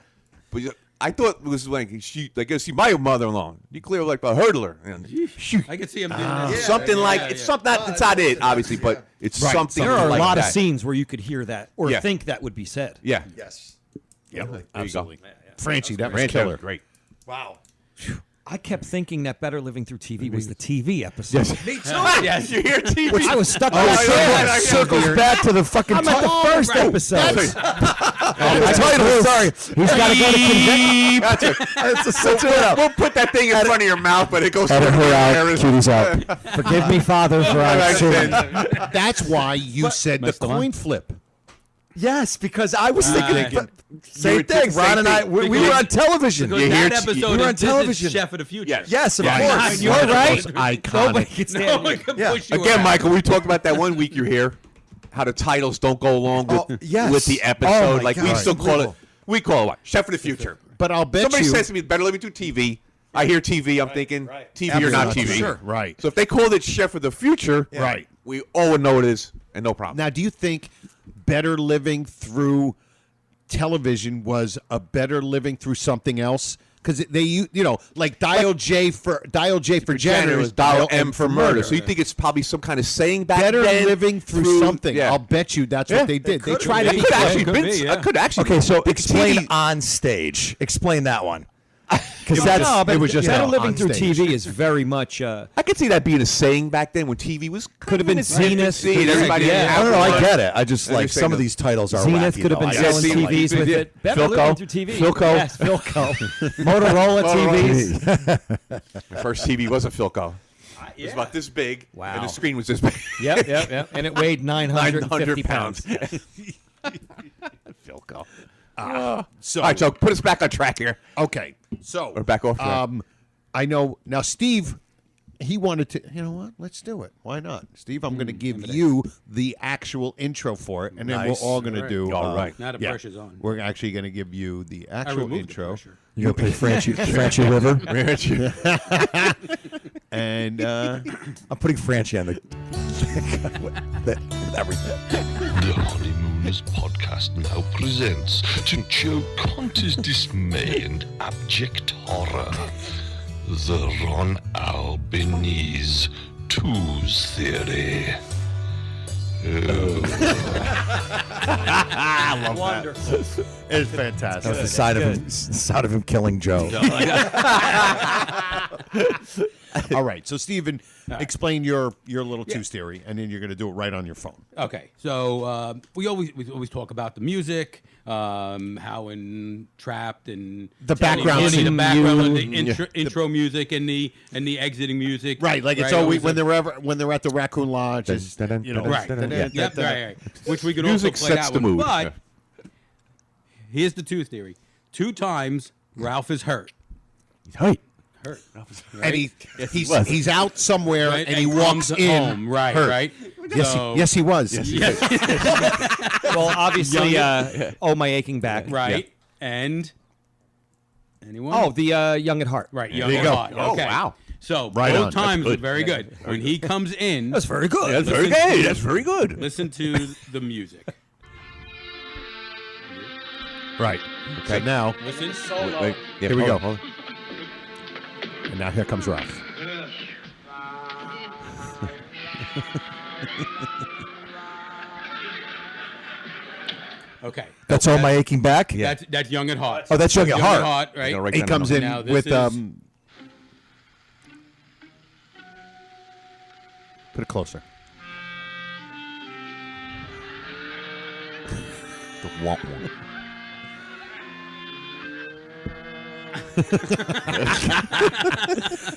But I thought it was like see my mother-in-law. You clear like a hurdler. I can see him doing that. Something like it's something. It's not it, obviously, but it's Right. something. There are a like lot of that. scenes where you could hear that or Yeah. think that would be said. Yeah. Yes. Yep, There absolutely. you go. Franchi, that was Ranch killer. Great. Wow. I kept thinking that Better Living Through TV was the TV episode. Me too. Yes. You hear TV? I was stuck Oh, on so that circles back to the fucking I'm at the first episode. the title. Sorry. He's got to go to convention. It's a We'll put that thing in front of your mouth, but it goes Edit through her the out. air. Cuties out. Forgive me, Father, for our sin. That's why you said the Messed them up. coin flip. Yes, because I was thinking same were thing. thinking Ron same and I, thing. we were on television. Because that episode we were on is This television. is Chef of the Future. Yes, of Yeah, course. it's You're one of the right. most iconic. No one can Yeah. push you Again, around. Michael, we talked about that one week you're here, how the titles don't go along with, yes. with the Oh, episode. my Like we God. still call it, we call it what? Chef of the Future. But I'll bet Somebody you. says to me, "Better Living Through TV." I hear TV, I'm thinking TV or not Absolutely. TV. Sure. Right. So if they called it Chef of the Future, Right. we all would know what it is, and no problem. Now, do you think Better Living Through Television was a better living through something else? Because they, like Dial J for janitor is Dial M for murder. So you think it's probably some kind of saying back Better then living through something. Yeah. I'll bet you that's what they did. They tried to It be could actually Could been. be, yeah. It could actually. Okay, so be. explain TV on stage. Explain that one. Because it was just Better on Living Through stage. TV is very much. I could see that being a saying back then when TV was Could have been Zenith. Everybody, Yeah. I don't know. I get it. I just like saying some of the- these titles are Zenith wacky, could have though. been I selling see, TVs with it. Better Philco. Living Through TV. Philco. Yes, Philco. Motorola TVs. The first TV was a Philco. It was about this big, Wow. and the screen was this big. Yep. And it weighed 950 pounds. Philco. So, All right, so put us back on track here. okay. So, Or back off track. I know now, Steve. He wanted to. You know what? Let's do it. Why not, Steve? I'm going to give you the actual intro for it, and then Nice. we're all going to do. All right. Now the pressure's on. We're actually going to give you the actual removed the intro. pressure. You gonna play Franchi River? And I'm putting Franchi on the everything. The Honeymooners podcast now presents, to Joe Conte's dismay and abject horror, the Ron Albanese Twos Theory. I love Wonderful. that. It's fantastic. That was the sound of him killing Joe. All right, so Stephen, explain your little twos theory, and then you're going to do it right on your phone. Okay, so we always talk about the music, how in Trapped and The background the scene. background, the intro music and the exiting music. Right, like it's always when they're at the Raccoon Lodge, it's, you know, Right. Yep, right. Which we could Music also play sets that the one. mood. But here's the two theory. 2 times Ralph is hurt. He's hurt. Hurt. and he's out somewhere, Right, and he walks comes in home. Right, hurt. right. Yes, So- yes, he was. Well, obviously, Oh My Aching Back. Right. And anyone? Oh, the Young at Heart. Right, Young you at go. Heart. Oh, Okay. wow. So Right both on. times That's are good. very good. When he comes in, That's very good. That's very Listen good. to- That's very good. listen to the music. Right. Okay. So now, Listen. Wait, yeah, Here we hold go. on, hold on. and now here comes Ralph. Okay. That's all my aching back. That's Young at Heart. Oh, that's Young at Heart. Right. Right He down comes the in Now, this with is- Put it closer. The womp womp.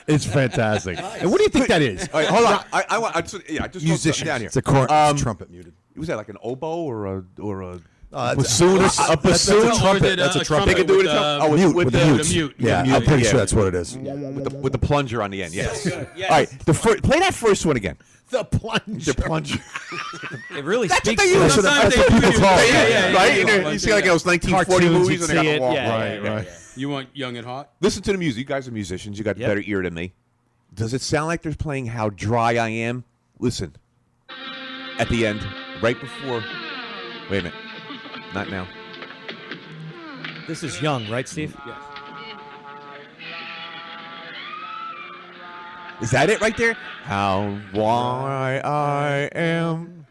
It's fantastic. And what do you think that is? All right, hold on. I just wrote something Musicians. down here. It's a trumpet muted. Was that like an oboe or a Bassoon. a bassoon? Or is trumpet. it That's a trumpet. They can do it with, itself. Oh, Mute with with the the the mutes. mute. Yeah, The I'm mute. pretty Yeah. sure that's what it is. with the plunger on the end. Yes. All right. Play that first one again. The plunger. The plunger. It really That's what speaks they to use. the That's what people call it. Yeah, Right? yeah. You see like those 1940 Cartoons, movies you'd and they see got it, the walk. yeah. Right. You want Young at Heart? Listen to the music. You guys are musicians. You got Yep. better ear than me. Does it sound like they're playing How Dry I Am? Listen. At the end, right before. Wait a minute. Not now. This is Young, right, Steve? Yes. Is that it right there? How dry I am.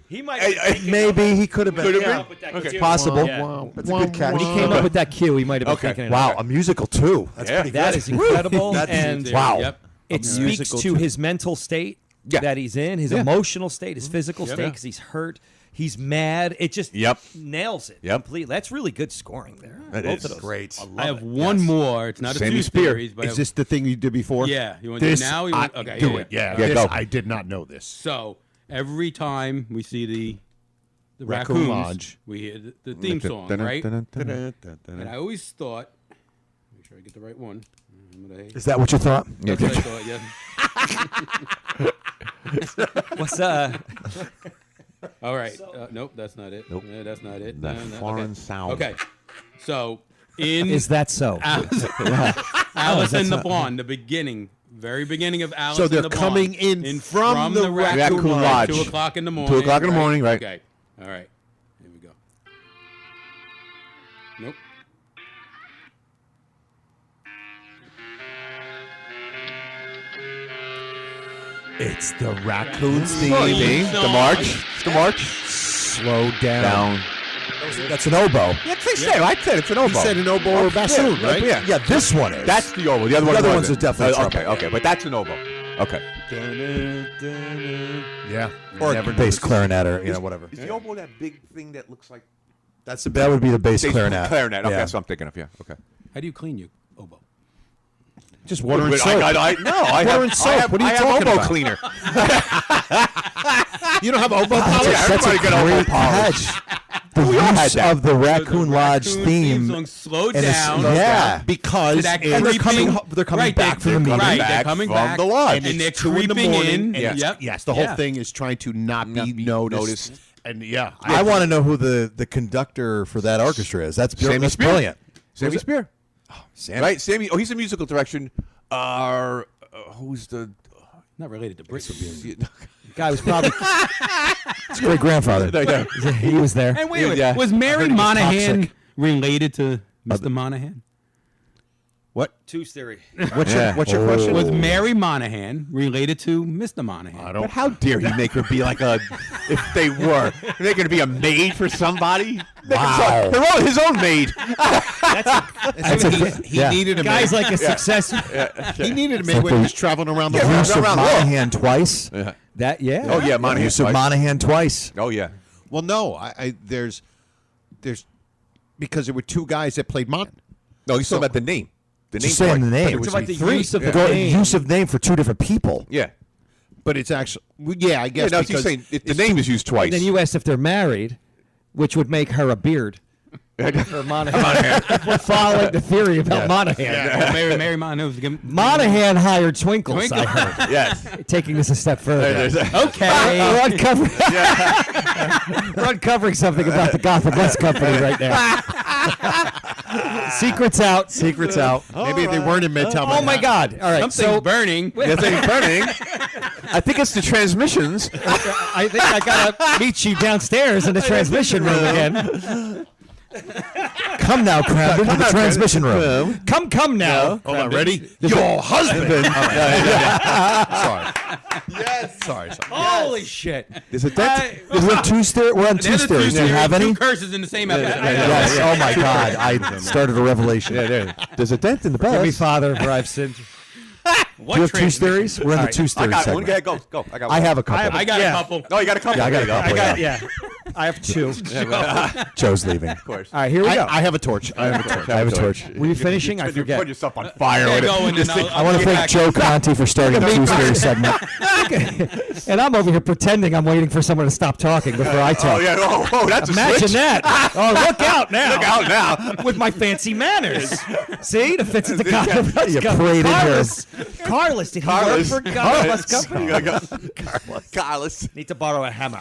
He might. Maybe he could have been. Could've Yeah. been. Okay. Possible. Yeah. That's a good catch. When he came up with that cue, he might have been Okay. thinking. Wow, a musical too. That's Yeah. pretty That good. is incredible, That's- and wow. Yep. it speaks musical to too. his mental state Yeah. that he's in, his emotional state, his physical state, Yeah. because he's hurt, he's mad. It just nails it completely. That's really good scoring there. That Both is. of those. Great. I have one more. It's not a Sammy two Spear. series, but I Is have- this the thing you did before? Yeah. You want to do This, it now? Okay. do it. Yeah. Yeah, this, go. I did not know this. So every time we see the Raccoon raccoons, Lodge. we hear the theme song, right? And Right. I always thought, make sure I get the right one. Is that what you thought? That's what I thought, yeah. What's All right. Nope, that's not it. Nope. Yeah, that's not it. That No, no, foreign okay. sound. Okay. So in Is that so? Alice in the Pond, the beginning, very beginning of Alice So in they're the Pond. coming in from the Raccoon Lodge. 2 o'clock in the morning. 2 o'clock in the morning, right. Okay. All right. Here we go. Nope. It's the Raccoon's The theme. march. The march. Slow down. Down. That's an oboe. Yeah, I said it's an oboe. He said an oboe or bassoon, right? Yeah, this one is. That's the oboe. The other one's definitely trumpet. Okay, but that's an oboe. Okay. Yeah. Or bass clarinet or whatever. Is the oboe that big thing that looks like? That would be the bass clarinet. Clarinet. Okay, Yeah. that's what I'm thinking of. Yeah. Okay. How do you clean your oboe? Just water and soap. No, Water and soap. What are you talking oboe about? cleaner. You don't have oboe polish? That's a great catch. The use of the Raccoon Lodge theme. Slow and down. Yeah, because that and they're coming right, back from the meeting. Right, they're coming from back the lodge. and they're It's 2 in the creeping morning. in. And Yep. yes, the whole thing is trying to not be noticed. And yeah, I want to know who the conductor for that orchestra is. That's Sammy Spear. brilliant. Sammy Spear. Sammy. Right, Sammy. Oh, he's a musical direction. Who's the? Not related to Brits. Guy was probably It's great grandfather. he was there. And wait, Yeah. was Mary he was Monahan toxic. related to Mr. Monahan? what? Tooth theory. What's your question? Was Mary Monahan related to Mr. Monahan? I But don't. how dare he make her be like a? If they were, they're going to be a maid for somebody. Wow. They're all his own maid. He needed a Guy's man. like a success. He needed a man when he was traveling around the The world. use of around the world. Monahan twice. Yeah. That Oh yeah, The Monahan. use of twice. Monahan twice. Oh yeah. Well, no, there's because there were 2 guys that played Mon. No, he's talking about the name. The name. Just saying part. the name. It was about the three. use of the Go- name. use of name for 2 different people. Yeah. But it's actually I Yeah. guess No, he's because saying the name is used twice. Then you asked if they're married, which would make her a beard. For Monahan. If we're following the theory about Monahan. Mary Monahan was giving- Monahan hired Twinkles, I Twinkles. heard. Yes. Taking this a step further. Okay. We're uncovering something about the Gotham Bus Company right now. Secrets out. Secrets out. maybe they weren't in Midtown. Oh my God! All right, Something's so burning. That's burning. I think it's the transmissions. I think I gotta meet you downstairs in the transmission room again. Come now, Crabbe, into the transmission room. Come now. Hold on, ready? Your husband. Sorry. Yes. Sorry. Holy shit! Is it that? We're on 2 stairs. We're on 2 There's stairs. Do you have any? 2 curses in the same episode. Yes. Oh my God! I started a revelation. There's a dent in the Give me bus. father, for I've sinned. Do you have 2 theories? We're in the 2 I theories got one. segment. Go. I got I one. have a couple. I got Yeah. a couple. No, you got a couple. Yeah, I got a There you couple. go. Yeah, I have 2. Joe's leaving. Of course. All right, here we go. I have a torch. I have a torch. Were you finishing? I You forget. put yourself on fire Yeah, with go it. and then I want to thank Joe Conti for starting the 2 theories segment. And I'm over here pretending I'm waiting for someone to stop talking before I Oh talk. yeah. Oh, that's a Imagine switch. that. Oh, look out now. Look out now. With my fancy manners. See? The fits at the Gotham Bus You Company. prayed in here. Carlos, did he Carlos. work for Gotham Bus Company? Carlos. Need to borrow a hammer.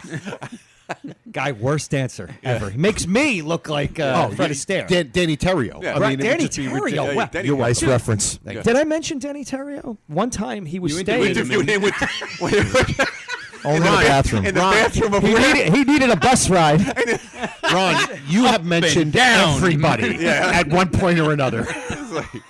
Guy, worst dancer ever. He makes me look like Fred Astaire. Danny Terrio. Yeah. Right, it would Danny just be Terrio. ridiculous. Wow. Danny Your wife's Terrio. reference. Did I mention Danny Terrio? One time he was You staying. interviewed Interviewed him with Only in the bathroom. in the bathroom of He needed a bus ride. Ron, you have mentioned down. everybody at one point or another.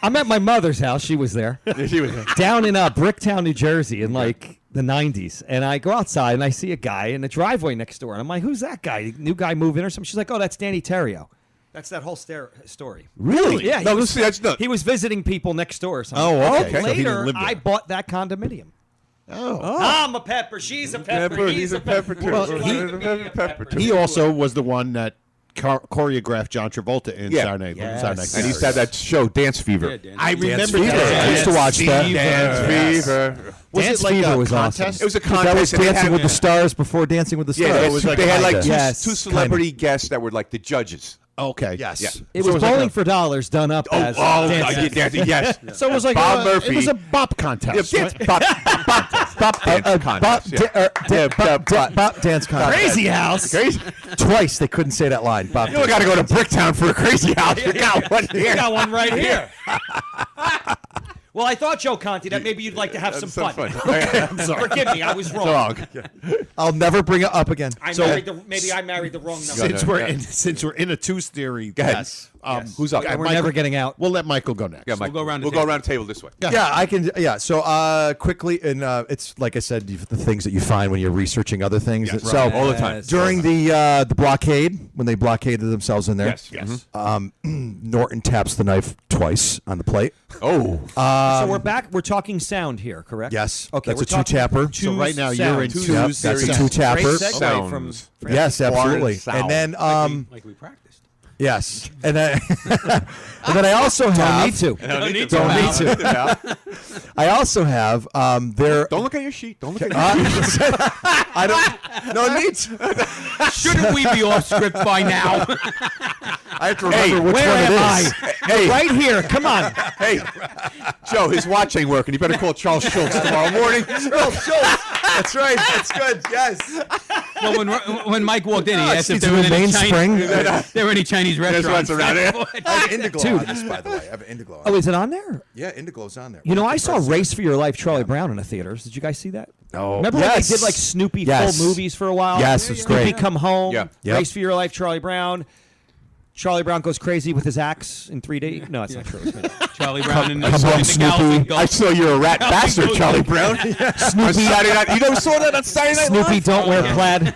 I'm at my mother's house. She was there. She was Down in Bricktown, New Jersey in like the 90s. And I go outside and I see a guy in the driveway next door. And I'm like, who's that guy? New guy moving or something? She's like, oh, that's Danny Terrio. That's that whole story. Really? Yeah. No, see, that's not. He was visiting people next door or something. Oh, okay. So he didn't Later, live there. I bought that condominium. Oh. I'm a pepper. She's a pepper. He's a pepper. too. Well, Pepper too. He also was the one that choreographed John Travolta in Saturday Night Yes. Night And he Fever. said that show Dance Fever. Yeah, Dan. I remember Fever. that. I used to watch that. Dance Fever. Was Dance it like Fever a was awesome. contest? It was a That was contest. and they Dancing had- with the Stars before Dancing with the Stars. Yeah, it was like they had like kinda. Yes, two celebrity guests that were like the judges. Okay. Yes. Yeah. It So was like Bowling a- for Dollars done up as dancing. dancing, yes. So it was like Bob a, Murphy. It was a bop contest. Dance, right? bop dance contest. Bop dance contest. Crazy House. Crazy. Twice they couldn't say that line. Bop You don't got to go to Bricktown for a crazy house. You got one You here. got one right here. Well, I thought, Joe Conti, that maybe you'd like to have some fun. I'm sorry. Forgive me, I was wrong. I'll never bring it up again. Maybe I married the wrong number. Since we're in a twos theory, ahead. yes. Who's up? And we're never getting out. We'll let Michael go next. Yeah, Mike. We'll go around the We'll go around the table this way. Yeah, I can. Yeah, so quickly, and it's like I said, the things that you find when you're researching other things. Yes, So right. All the time. during the blockade, when they blockaded themselves in there, Yes. Norton taps the knife twice on the plate. Oh. So we're back. We're talking sound here, correct? Yes. Okay. That's we're a two-tapper. talking So right now you're in sound. two Yep, that's a series. two-tapper. Great segue Sounds. from Yes, absolutely. Foreign And then Like we practiced. yes, and then and then I also have. need to. Don't need Don't need to. to. I also have there. Don't look at your sheet. Don't look at your sheet. I don't. No need. to. Shouldn't we be off script by now? I have to remember which where one it am is. Hey, Right here. Come on. hey, Joe, his watch ain't working. You better call Charles Schultz tomorrow morning. Charles Schultz. That's right. That's good. Yes. Well, when Mike walked in, he asked if It's there were in any mainspring. there were any Chinese restaurants around here. I have Indiglo on this, by the way. I have Indiglo. Oh, is it on there? Yeah, Indiglow's on there. You know, I saw Race for Your Life, Charlie Brown in the theaters. Did you guys see that? No. Remember when Yes. they did like Snoopy Yes. full movies for a while? Yes, it's Snoopy great. Come Home. Yeah. Yep. Race for Your Life, Charlie Brown. Charlie Brown goes crazy with his axe in 3D. No, it's not true. Charlie Brown and Come on, the gals and Snoopy. I saw you're a rat bastard, Charlie Brown. On Saturday night. You never saw that on Saturday Night Snoopy Live? don't wear plaid.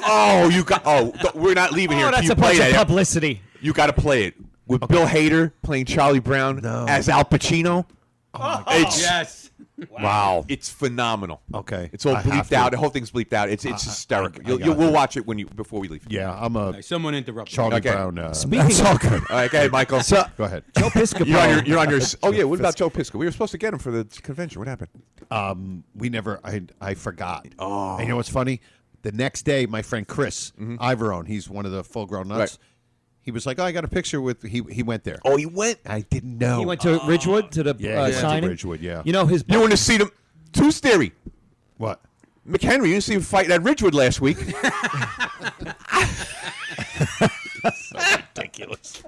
Oh, you got. Oh, we're not leaving here. Oh, that's You a play bunch of that. publicity. You got to play it with Bill Hader playing Charlie Brown as Al Pacino. It's Yes. wow. It's phenomenal. Okay. It's all I have bleeped to. out. The whole thing's bleeped out. It's hysterical. I got We'll it. watch it before we leave. Yeah, I'm a Someone interrupt. Charlie Okay. Brown. Speaking That's all good. All right, go ahead, Michael. Go ahead. Joe Piscopo. You're on your. Oh yeah. What about Joe Pisco? We were supposed to get him for the convention. What happened? We never. I forgot. Oh. And you know what's funny? The next day, my friend Chris Ivorone, he's one of the full-grown nuts. Right. He was like, "Oh, I got a picture with." He went there. Oh, he went. I didn't know. He went to Ridgewood to the Yeah, he went to signing. Ridgewood, yeah. You know his. You want to see them? Two's theory. What? McHenry, you didn't see him fight at Ridgewood last week. Ridiculous.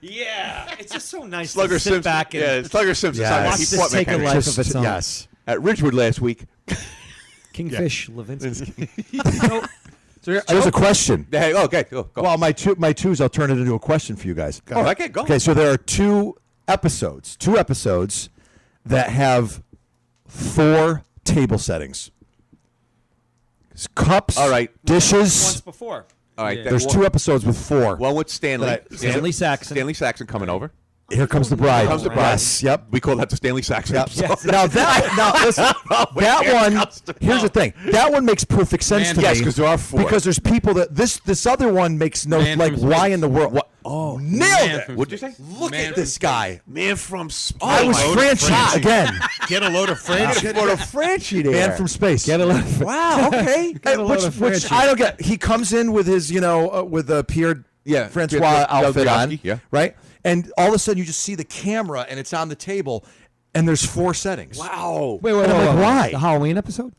Yeah, it's just so nice Slugger to sit Simpson. back and Yeah, Slugger Simpson. Yes. watch He this fought take a McHenry. life of its own. Yes. At Ridgewood last week. Kingfish Levinsky. So here's a question. Hey, okay, go. Well, my twos, I'll turn it into a question for you guys. Oh, okay, go. Okay, so there are two episodes that have 4 table settings. It's cups, All right. dishes. before. All right. There's 2 episodes with 4. One with Stanley. Stanley Saxon. Stanley Saxon coming over. Here comes the bride. Here comes the bride. Yes. Yep. We call that the Stanley Saxon Yep. episode. Now listen, that one. Here's the thing. That one makes perfect sense to me. Yes, 'cause there are 4. Because there's people that this other one makes no Man like. from Why Space. in the world? What? Oh, Nailed Man it. from What'd you say? Look Man at from this guy. Man from Space. I was Franchi again. Get a load of French. Get a Franchi there. Man from space. Get a load. Wow, okay. a load of Which Franchi. I don't get. He comes in with his, with the Pierre Yeah, Francois Pierre outfit on, Delgioski, yeah. right? And all of a sudden, you just see the camera, and it's on the table, and there's 4 settings. Wow. Wait, And I'm like, why? The Halloween episode?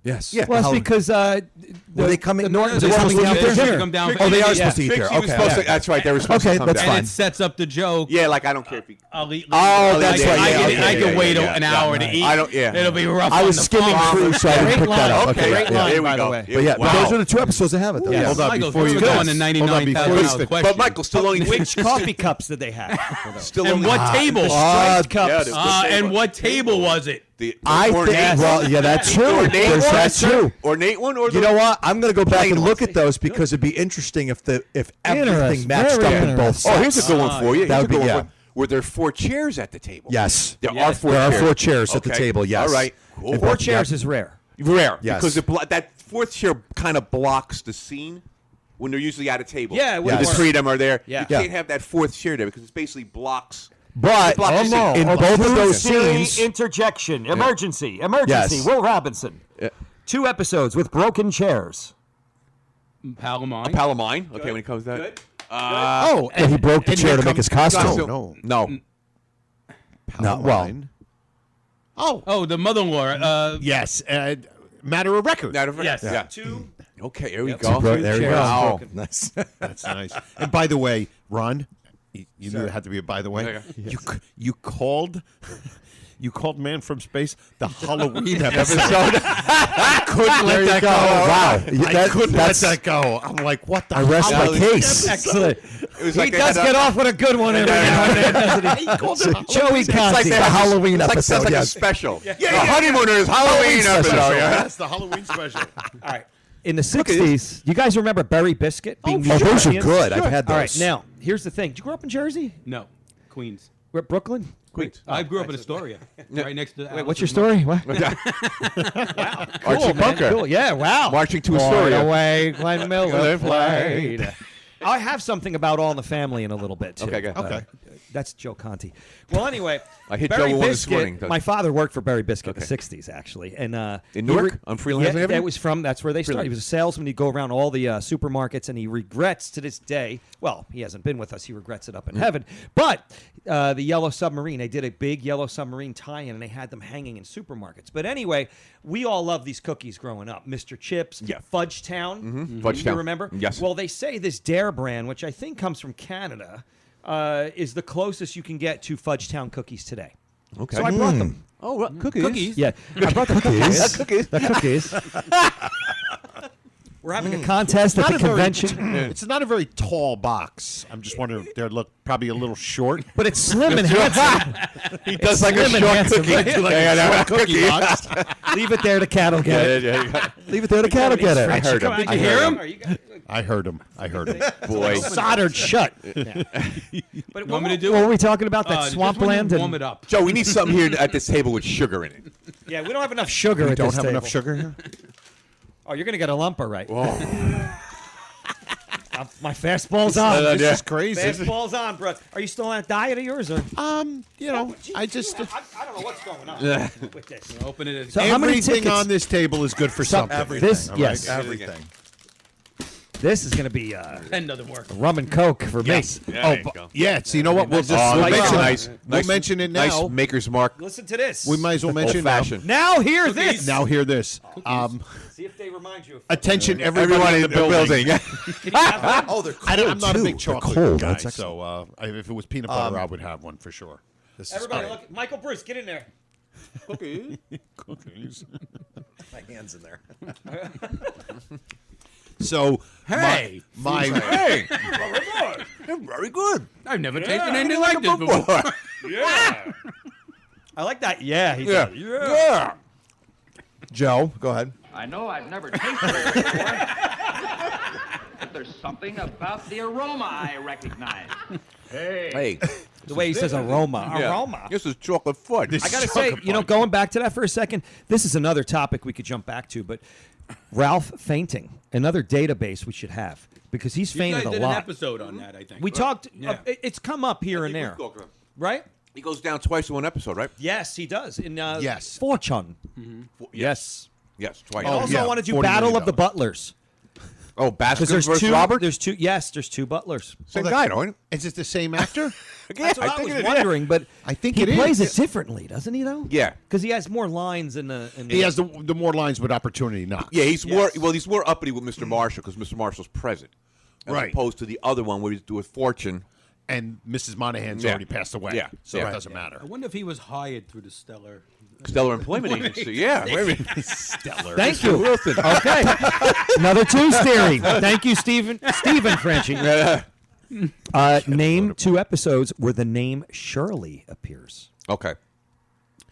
Yes. Yeah. Well, it's because Were they coming? the Nortons they're are supposed coming to out eat there. there? They come down for Oh, they are dinner. supposed to eat there. Trixie was Okay. supposed to, that's right. They were supposed Okay, to come that's down. fine. And it sets up the joke. Yeah, like I don't care if he. I'll eat. Oh, that's right. I Yeah, can, okay, I can yeah, wait yeah, an hour to eat. I don't. Yeah. It'll be rough. I on was the skimming farm. through, so I didn't Great pick that line. up. Okay. Okay. Great yeah. line, Here we by the go. way. But yeah, but Wow. those are the 2 episodes that have it. Though. Yeah. Hold on, Michael, before you we're go. going to Hold on, before you $99,000 question. But Michael still only. Which coffee cups did they have? Still And only. what table? Striped cups. Yeah, the And table. what table was it? The I ornate think. Well, yeah, that's true. Ornate There's one? that too. Ornate one or You know what? I'm going to go back Plain and look one. at those because it'd be interesting if everything Interesting. matched up Very in both sides. Oh, here's a good one for you. That Here's a would be- good one yeah. for you. Were there 4 chairs at the table? Yes. There Yes. are 4 There are chairs. 4 chairs at the Okay. table, yes. All right. Cool. And 4 both- chairs yeah. is rare. Rare. Yes. Because that 4th chair kind of blocks the scene when they're usually at a table. Yeah, it wouldn't The work. 3 of them are there. Yeah. You Yeah. can't have that 4th chair there because it basically blocks. But Block the scene. in both of those scenes, Interjection. Emergency. Yes. Will Robinson. 2 episodes with broken chairs. Palamine. Palamine. Okay, when he comes down. Oh, and he broke the chair to make his costume. No. No, well, Palamine. Oh, Oh, the mother-in-law. yes. Matter of record. Yes. Yeah. 2. Okay, here we so go. there you go. Wow. Nice. That's nice. And by the way, Ron, you knew it had to be a by the way. Okay. You called You called Man from Space the Halloween episode. I couldn't There let you that go. go. Wow. I couldn't let that go. I'm like, what the I rest my case. Excellent. It was He like they does had get off with a good one every now and then, doesn't he? Joey It's like Conti. they had Halloween it's episode, Like, sounds like yes. a special. The Honeymooners Halloween special. episode. Yeah. That's the Halloween special. All right. In the 60s, you guys remember Berry Biscuit being Oh, those are champions? good. I've had those. All right, now, here's the thing. Did you grow up in Jersey? No, Queens. We're at Brooklyn? Queens. I grew up in Astoria, right next to. Wait, what's your story? What? Archie Bunker. Cool. Yeah, wow. Marching to Astoria. Away, Glenn Miller played. I have something about All in the Family in a little bit, too. Okay, good. Okay. That's Joe Conti. Well, anyway, I hit Berry Joe with one this Biscuit, morning. my father worked for Berry Biscuit in the 60s, actually. And In Newark? On Freeland Yeah, Avenue? that was from, that's where they started. He was a salesman. He'd go around all the supermarkets, and he regrets to this day, well, he hasn't been with us. He regrets it up in heaven. But the Yellow Submarine, they did a big Yellow Submarine tie-in, and they had them hanging in supermarkets. But anyway, we all loved these cookies growing up. Mr. Chips, Fudge Town. Fudge You Town. remember? Yes. Well, they say this Dare brand, which I think comes from Canada, is the closest you can get to Fudgetown cookies today. Okay. So I brought them. Oh, what? Cookies. Yeah, I brought the cookies. Cookies. The cookies. We're having a contest at the convention. It's not a very tall box. I'm just wondering if they look probably a little short. But it's slim and handsome. He does like a slim and short handsome, cookie. right? Yeah, Cookie box. Leave it there to cattle get it. yeah. Leave it there to cattle get it. I heard him. Did you hear him? I heard him. Boy. Soldered shut. But Want me to do what it? were we talking about? That Just swampland? warm it up. Joe, we need something here at this table with sugar in it. Yeah, we don't have enough sugar We at don't this have table. enough sugar here. Oh, you're going to get a lumper, right? Oh. My fastball's on. This is crazy. Fastball's on, bro. Are you still on a diet of yours? Or? You know, I just I don't know what's going on with this. Open it. So how many everything tickets? on this table is good for something. This, all right? yes. Everything. This is going to be Pen doesn't work. rum and coke for Yes. me. Yeah, there you go. Yeah. So you know what? We'll just Oh, we'll that's mention, nice. we'll mention it now. Nice Maker's Mark. Listen to this. We might as well mention Old now. fashioned. Now hear this. Now hear this. See if they remind you of Attention, everybody Everyone in the building. Oh, they're cold I'm not too. a big They're chocolate cold. guy, That's excellent. so if it was peanut butter, I would have one for sure. This is Everybody, great. look. Michael Bruce, get in there. Cookies. My hands in there. So Hey. my Hey, very good. I've never tasted anything like this before. I like that. Yeah, he Yeah. does. Yeah. Joe, go ahead. I know I've never tasted it before, but there's something about the aroma I recognize. Hey. The way he says aroma. Yeah. Aroma. This is chocolate fudge. I got to say, going back to that for a second, this is another topic we could jump back to, but Ralph fainting, another database we should have, because he's You fainted guys a did lot. an episode on that, I think. We talked, Yeah. it's come up here and there, right? He goes down twice in one episode, right? Yes, he does. In Yes. Fortune. Yes. Yes, twice. I also yeah, want to do $40 Battle million. of the Butlers. Oh, Because Baskin there's versus two, Robert? there's two butlers. Same guy, don't Is it the same actor? That's what I think was it is. wondering, but I think he it plays is. it differently, doesn't he? Though. Yeah. Because he has more lines in the. He has the more lines with opportunity knocks. Yeah, he's more uppity with Mr. Marshall because Mr. Marshall's present, as Right. opposed to the other one where he's doing Fortune. And Mrs. Monahan's Yeah. already passed away. Yeah. So Yeah. it doesn't matter. I wonder if he was hired through the Stellar. Stellar Employment Agency. Yeah. Stellar. Thank you. Okay. Another Tues theory. Thank you, Stephen Franchi. Name two episodes where the name Shirley appears. Okay.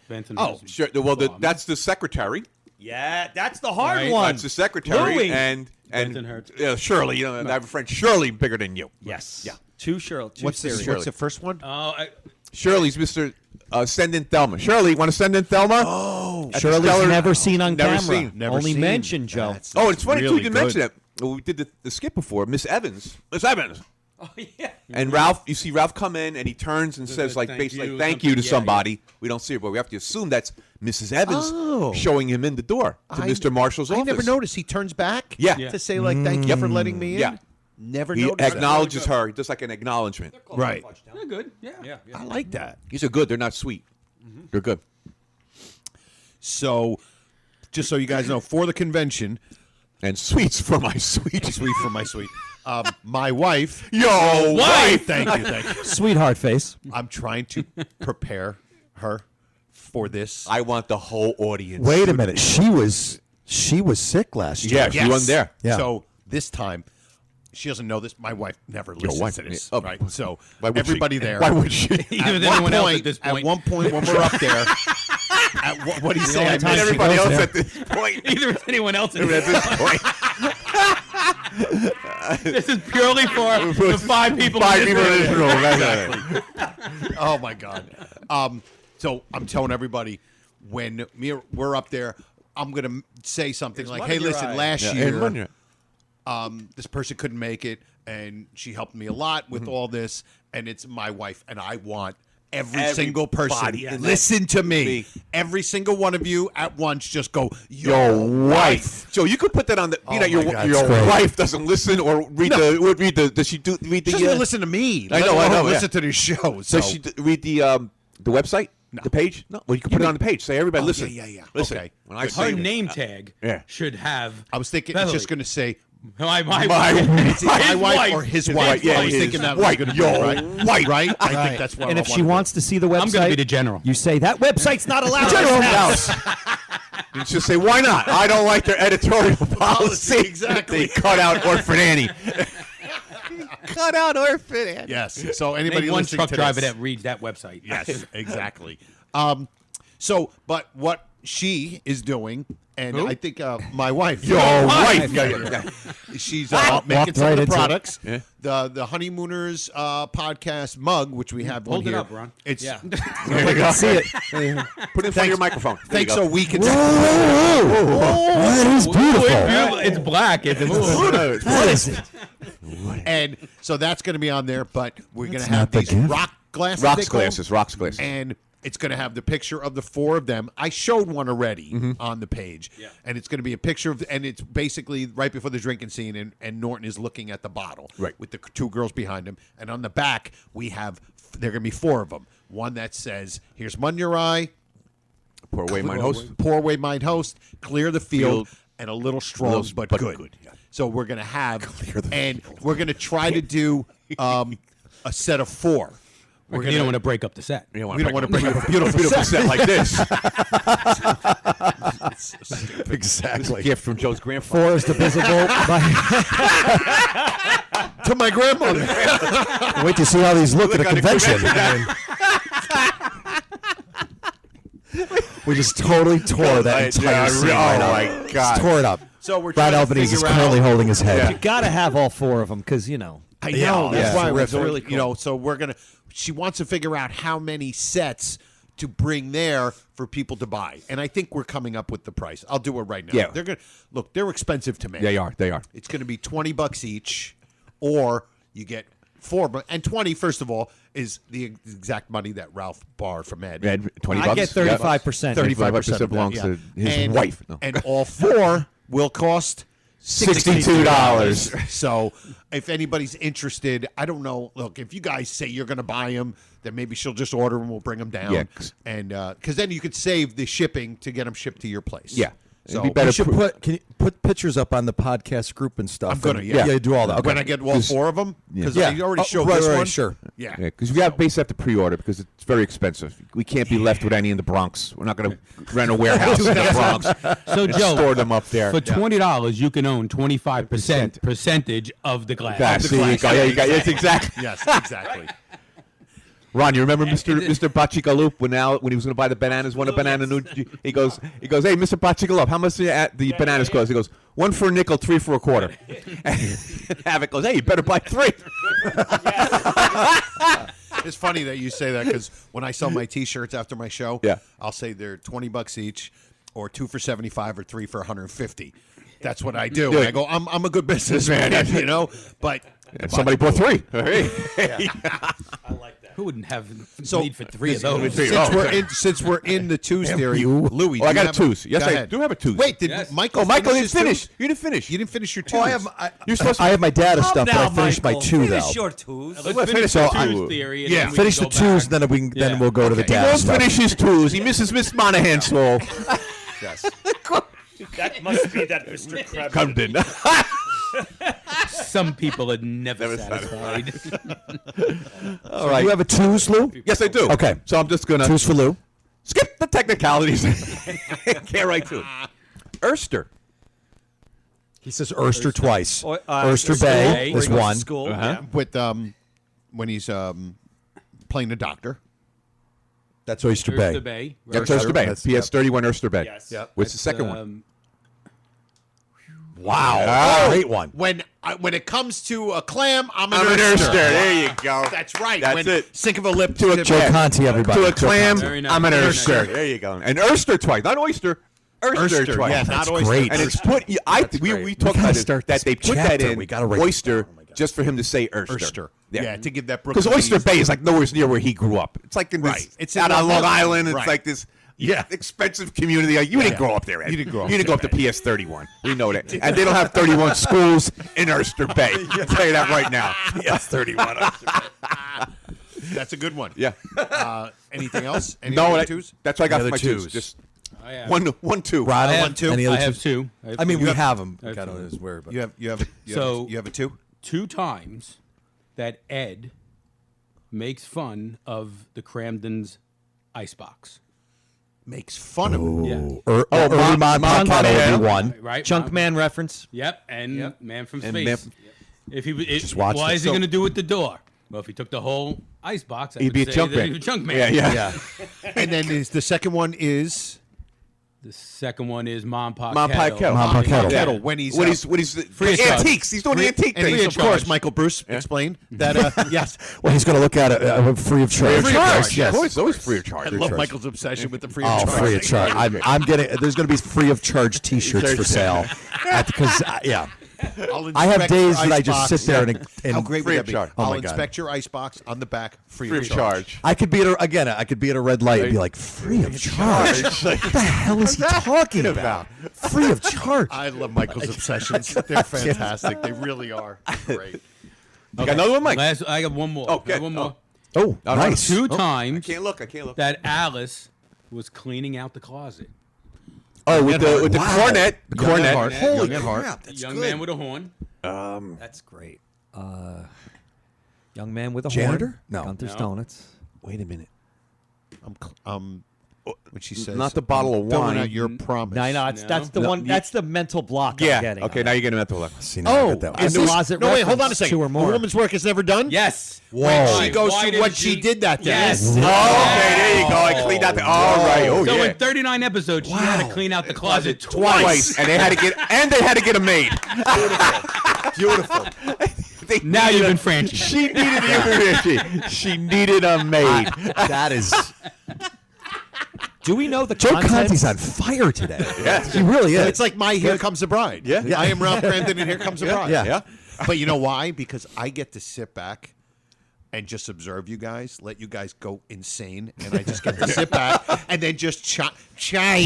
Benson Oh, sure. Well, that's the secretary. Yeah, that's the hard Right. one. That's the secretary. Louis. And Benson Hertz. Shirley. You know, I have a friend Shirley bigger than you. Yes. Yeah. Two Shirley. Two What's theories. the first one? Oh, Shirley's Mr. Send in Thelma. Shirley, want to send in Thelma? Oh, Shirley's Stellar- never seen on Never camera. seen. Never Only seen. mentioned, Joe. That's It's funny too. really You good. mentioned it. Well, we did the skit before. Miss Evans. Oh, yeah. And Ralph, you see Ralph come in and he turns and says like thank basically you, thank you to something. Yeah, somebody. We don't see her, but we have to assume that's Mrs. Evans Oh. showing him in the door to Mr. Marshall's I office. never noticed. He turns back Yeah. to say, like, thank you for letting me in. Yeah. Never He noticed that. acknowledges her. He does like an acknowledgement. Right. they're good. Yeah. I like that. These are good. They're not sweet. They're good. So, just so you guys know, for the convention, And sweets for my sweet. sweet for my sweet, my wife. Yo, wife. Thank you. Sweetheart face. I'm trying to prepare her for this. I want the whole audience. Wait a minute. She was sick last year. Yeah, she wasn't there. Yeah. So this time, she doesn't know this. My wife never listens wife- to this, oh, right? So why would everybody she? there. Why would she? Either with anyone else at this point. At one point when we're up there, what do you say? I And missed everybody it. else at this point. Either with anyone else at At this point. This is purely for the 5 people. Five in people in this this room. room. Exactly. Oh my God. So I'm telling everybody when we're up there, I'm gonna say something like, "Hey, listen, last year, this person couldn't make it, and she helped me a lot with all this, and it's my wife, and I want every single person listen to me. Every single one of you at once, just go, your wife. So you could put that on the. You know, your great. wife doesn't listen or read the. Does she read the? She doesn't listen to me. I know. Listen to the show. So Does she read the website? No. The page? No. Well, you can put it on the page. Say, everybody, listen. Yeah. Listen. Okay. When I Her say name tag should have. I was thinking Beverly. it's just going to say My my wife or his wife. Yeah, I was thinking that was wife. going to be Your right. wife. Right? I think that's what And I if she wanna wants to see the website, I'm going to be the general. you say that website's not allowed. General House. You just say, why not? I don't like their editorial policy. Exactly. They cut out Orphan Annie. Cut out Orphan Annie. Yes. So anybody Name one listening truck to driver this, that reads that website. yes, exactly. But what she is doing, and I think my wife, Your wife. she's Walked making some right of the into it. products. Yeah. The Honeymooners podcast mug, which we have Hold one it here. up, Ron. It's Yeah. There you go. See it. Put it in front of your microphone. There you thanks go. so we can. That is beautiful. It's black. That is And so that's going to be on there, but we're going to That's have not the these gift. rock glasses. Rocks they call them. glasses. Rocks glasses. And it's going to have the picture of the four of them. I showed one already on the page. Yeah. And it's going to be a picture of, and it's basically right before the drinking scene, and Norton is looking at the bottle. Right. With the two girls behind him. And on the back, there are going to be four of them. One that says, here's one in your eye. Pour away mine host. Pour away mine host. Clear the field. And a little strong, but good. Yeah. So we're going to have, and we're going to try to do a set of four. You don't want to break up the set. We don't want to bring up a beautiful set like this. exactly. Gift from Joe's grandfather. Four is divisible by. to my grandmother. Wait to see how these look at a Look at a convention. We just totally tore that entire scene right up. my God. Just tore it up. So we're Brad trying to Albanese is figure currently out- holding his head. You got to have all four of them because I know. Yeah, That's why terrific. it's really cool. So we're gonna. She wants to figure out how many sets to bring there for people to buy, and I think we're coming up with the price. I'll do it right now. Yeah. They're gonna look. They're expensive to make. They are. It's going to be $20 each, or you get four. And 20, first of all, is the exact money that Ralph borrowed from Ed. Ed, $20. I get 35%. 35% belongs to his wife. No. And all four will cost $62. So if anybody's interested, I don't know. Look, if you guys say you're going to buy them, then maybe she'll just order them. We'll bring them down. Yeah. And because then you could save the shipping to get them shipped to your place. Yeah. So It'd be better You should can you put pictures up on the podcast group and stuff. I'm gonna. and- Yeah, do all that. Okay. When I get all four of them, because Yeah. I already Oh, showed right, this right, one. sure. Yeah. Because we basically have to pre-order because it's very expensive. We can't be left with any in the Bronx. We're not going to rent a warehouse in the Bronx. So and Joe, store them up there. For $20, you can own 25% percentage of the glass. That's there you go. Yeah, you got it's exactly. Yes, exactly. Ron, you remember Mr. Bachigalup when he was going to buy the bananas? One a banana new. He goes, hey, Mr. Bachigalup, how much the bananas cost? He goes, one for a nickel, three for a quarter. And Havoc goes, hey, you better buy three. It's funny that you say that because when I sell my T-shirts after my show, I'll say they're $20 each, or 2 for $75, or 3 for $150. That's what I do. And I go, I'm a good businessman, you know. But somebody bought three. I like that. Who wouldn't have need for three of those? Since we're in the twos theory, Louis. I got a twos. Yes, I do have a twos. Wait, did Michael? Oh, Michael didn't his finish. twos? You didn't finish. You didn't finish your twos. You're supposed to. I have my data stuff, but I finished my two though. Your twos. Let's finish the our twos theory. And Yeah. then we Finish can the go twos, back. then we'll go to the He data won't stuff. finish his twos. He misses Miss Monahan's soul. Yes. That must be that Mr. Krabs. Camden. Some people are never satisfied. All right. You have a twos, Lou? Yes, I do. Okay. So I'm just going to. Twos for Lou. Skip the technicalities. Get right to it. Oyster. He says Oyster twice. Oyster Oyster Bay is one. School. Yeah, with when he's playing the doctor. That's Oyster Oyster Bay. Bay. That's Oyster Bay. That's- PS31 Oyster Bay. Yes. Yep. What's the second one? Wow. Great one. When it comes to a clam, I'm an an oyster. oyster. There you go. That's right. That's when it. Sink of a lip To a Joe Conti, everybody. To a Joe clam, Conti. Very nice. I'm an Very oyster. nice. There you go. And oyster twice, not oyster. Oyster twice. Yeah, That's not oyster. great. And it's put. We talked gotta about it, start that this they put chapter. that in We gotta write- oyster just for him to say oyster. Oyster. Yeah, to give that Because Brooklyn Oyster Bay is like nowhere near where he grew up. It's like in this, Right. It's out in on Long Long Island. It's Right. like this expensive community. Like, you didn't grow up there, Ed. You didn't grow up You didn't go up to there, PS31. We know that. And they don't have 31 schools in Oyster Bay. I'll tell you that right now. PS31 Oyster Bay. That's a good one. Yeah. Anything else? Any No, other that- twos? that's what I got Any for my other twos. twos? Just I have, one, two. Rod, I have, one, two. Any I other have twos? two. I mean, we have- have them. I have God two. knows where, but You have a two times that Ed makes fun of the Cramden's icebox. Makes fun of him. Yeah. early Mod Podcast would be one. Right? Junkman reference. Yep, and Man from And Space. Man- If he Just watched why it. is he So- going to do with the door? Well, if he took the whole icebox, I He'd would be a say junk that man. he was a junk man. Yeah. And then the second one is The second one is Mom Pa Mom Pie Kettle. Mom Pa Kettle. Kettle. Yeah. When he's When he's Free of charge. antiques. He's doing the antique and thing. he's, of course, Michael Bruce explained that. Yes, Well, he's going to look at it free of charge. Free of charge. Yes. Of course, it's always free of I charge. love Michael's obsession with the free of Oh, charge. free of charge. I'm getting. There's going to be free of charge T-shirts for sale. Because yeah, I have inspect days your that I just icebox. sit there and How great free would of that be? charge. Oh, I'll my God. inspect your icebox on the back, free Free of charge. I could be at I could be at a red light and be like, free of charge. What the hell is he talking about? Free of charge. I love Michael's obsessions. They're fantastic. They really are great. You got another one, Mike? I got one more. Okay. I got one more. Oh, nice. Two I times can't look. that Alice was cleaning out the closet. Oh, with the Wow. cornet. The Young and cornet. Hart. Holy Young and Hart. crap, that's Young good. man with a horn. That's great. Young man with a Janitor? horn. No. Gunther's No. Donuts. Wait a minute. When she says, Not the bottle of filling wine. out your promise. No, that's the No, one. That's the mental block I'm Yeah. getting. Okay, now you're getting mental left. See, now I Oh, got that one. is the this, closet no, wait, hold on a reference, second. two or more. A woman's work is never done? Yes. Whoa. She goes Why through didn't what she did that day. Yes. Oh, okay, there you go. I cleaned out the. All right. Oh, So yeah. in 39 episodes, she had to clean out the closet Twice, and they had to get a maid. Beautiful. Now you've been frantic. She needed a maid. That is. Do we know the Joe contents? Conti's on fire today. Yes. He really is. It's like my Here Comes the Bride. Yeah. I am Ralph Cramden and Here Comes the Bride. Yeah. But you know why? Because I get to sit back and just observe you guys, let you guys go insane, and I just get to sit back and then just chime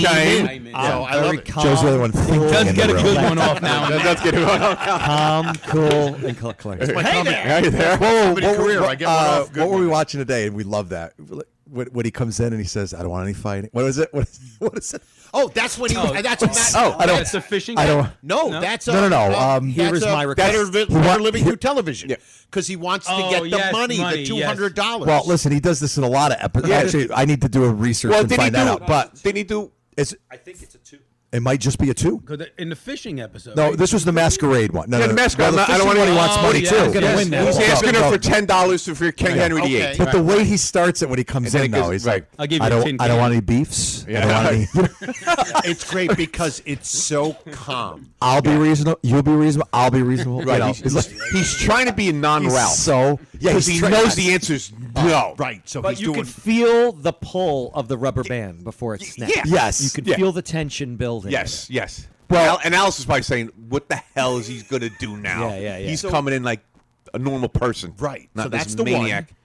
in. in. So I love it. Joe's the other one thinking. Does in get the a room. good one off now. Let's get it on. Calm, cool, and collected. Hey there. Are you there? Whoa, Comedy career, I get one off. Good what were we one. watching today? And we love that. When he comes in and he says, "I don't want any fighting." What is it? What is it? Oh, that's when he. That's what Matt. Oh, I don't. That's the fishing. I don't. No, that's No, no, no. Here is my request. Better living through television. Because he wants to get the yes, money, money, the yes. $200. Well, listen, he does this in a lot of episodes. Yeah. Actually, I need to do a research Well, and did he find that do? out. But Did he do? it's. I think it's a 2. It might just be a 2. Because in the fishing episode. No, right? this was the masquerade one. No, Yeah, no, the no. masquerade. Well, the I don't want fishing any- one, he wants Oh, money yeah, too. I'm gonna win now. He's Okay. asking her for $10 for King Henry Okay. VIII. But the way he starts it when he comes And in, then it though, goes- he's right. like, I'll give you I a don't, tin I don't can. want any beefs. I Yeah. don't want any. It's great because it's so calm. I'll be reasonable. You'll be reasonable. I'll be reasonable. Right. You know, He's trying to be a non-Ralph. so yeah, Because he knows the answer's no. Right. So But he's you doing. can feel the pull of the rubber band before it snaps. yeah. Yes. You can Yeah. feel the tension building. Yes, yes. Well- and Alice is probably saying, "What the hell is he going to do now?" Yeah, yeah, yeah. He's So- coming in like a normal person, Right. Not So this that's the maniac. one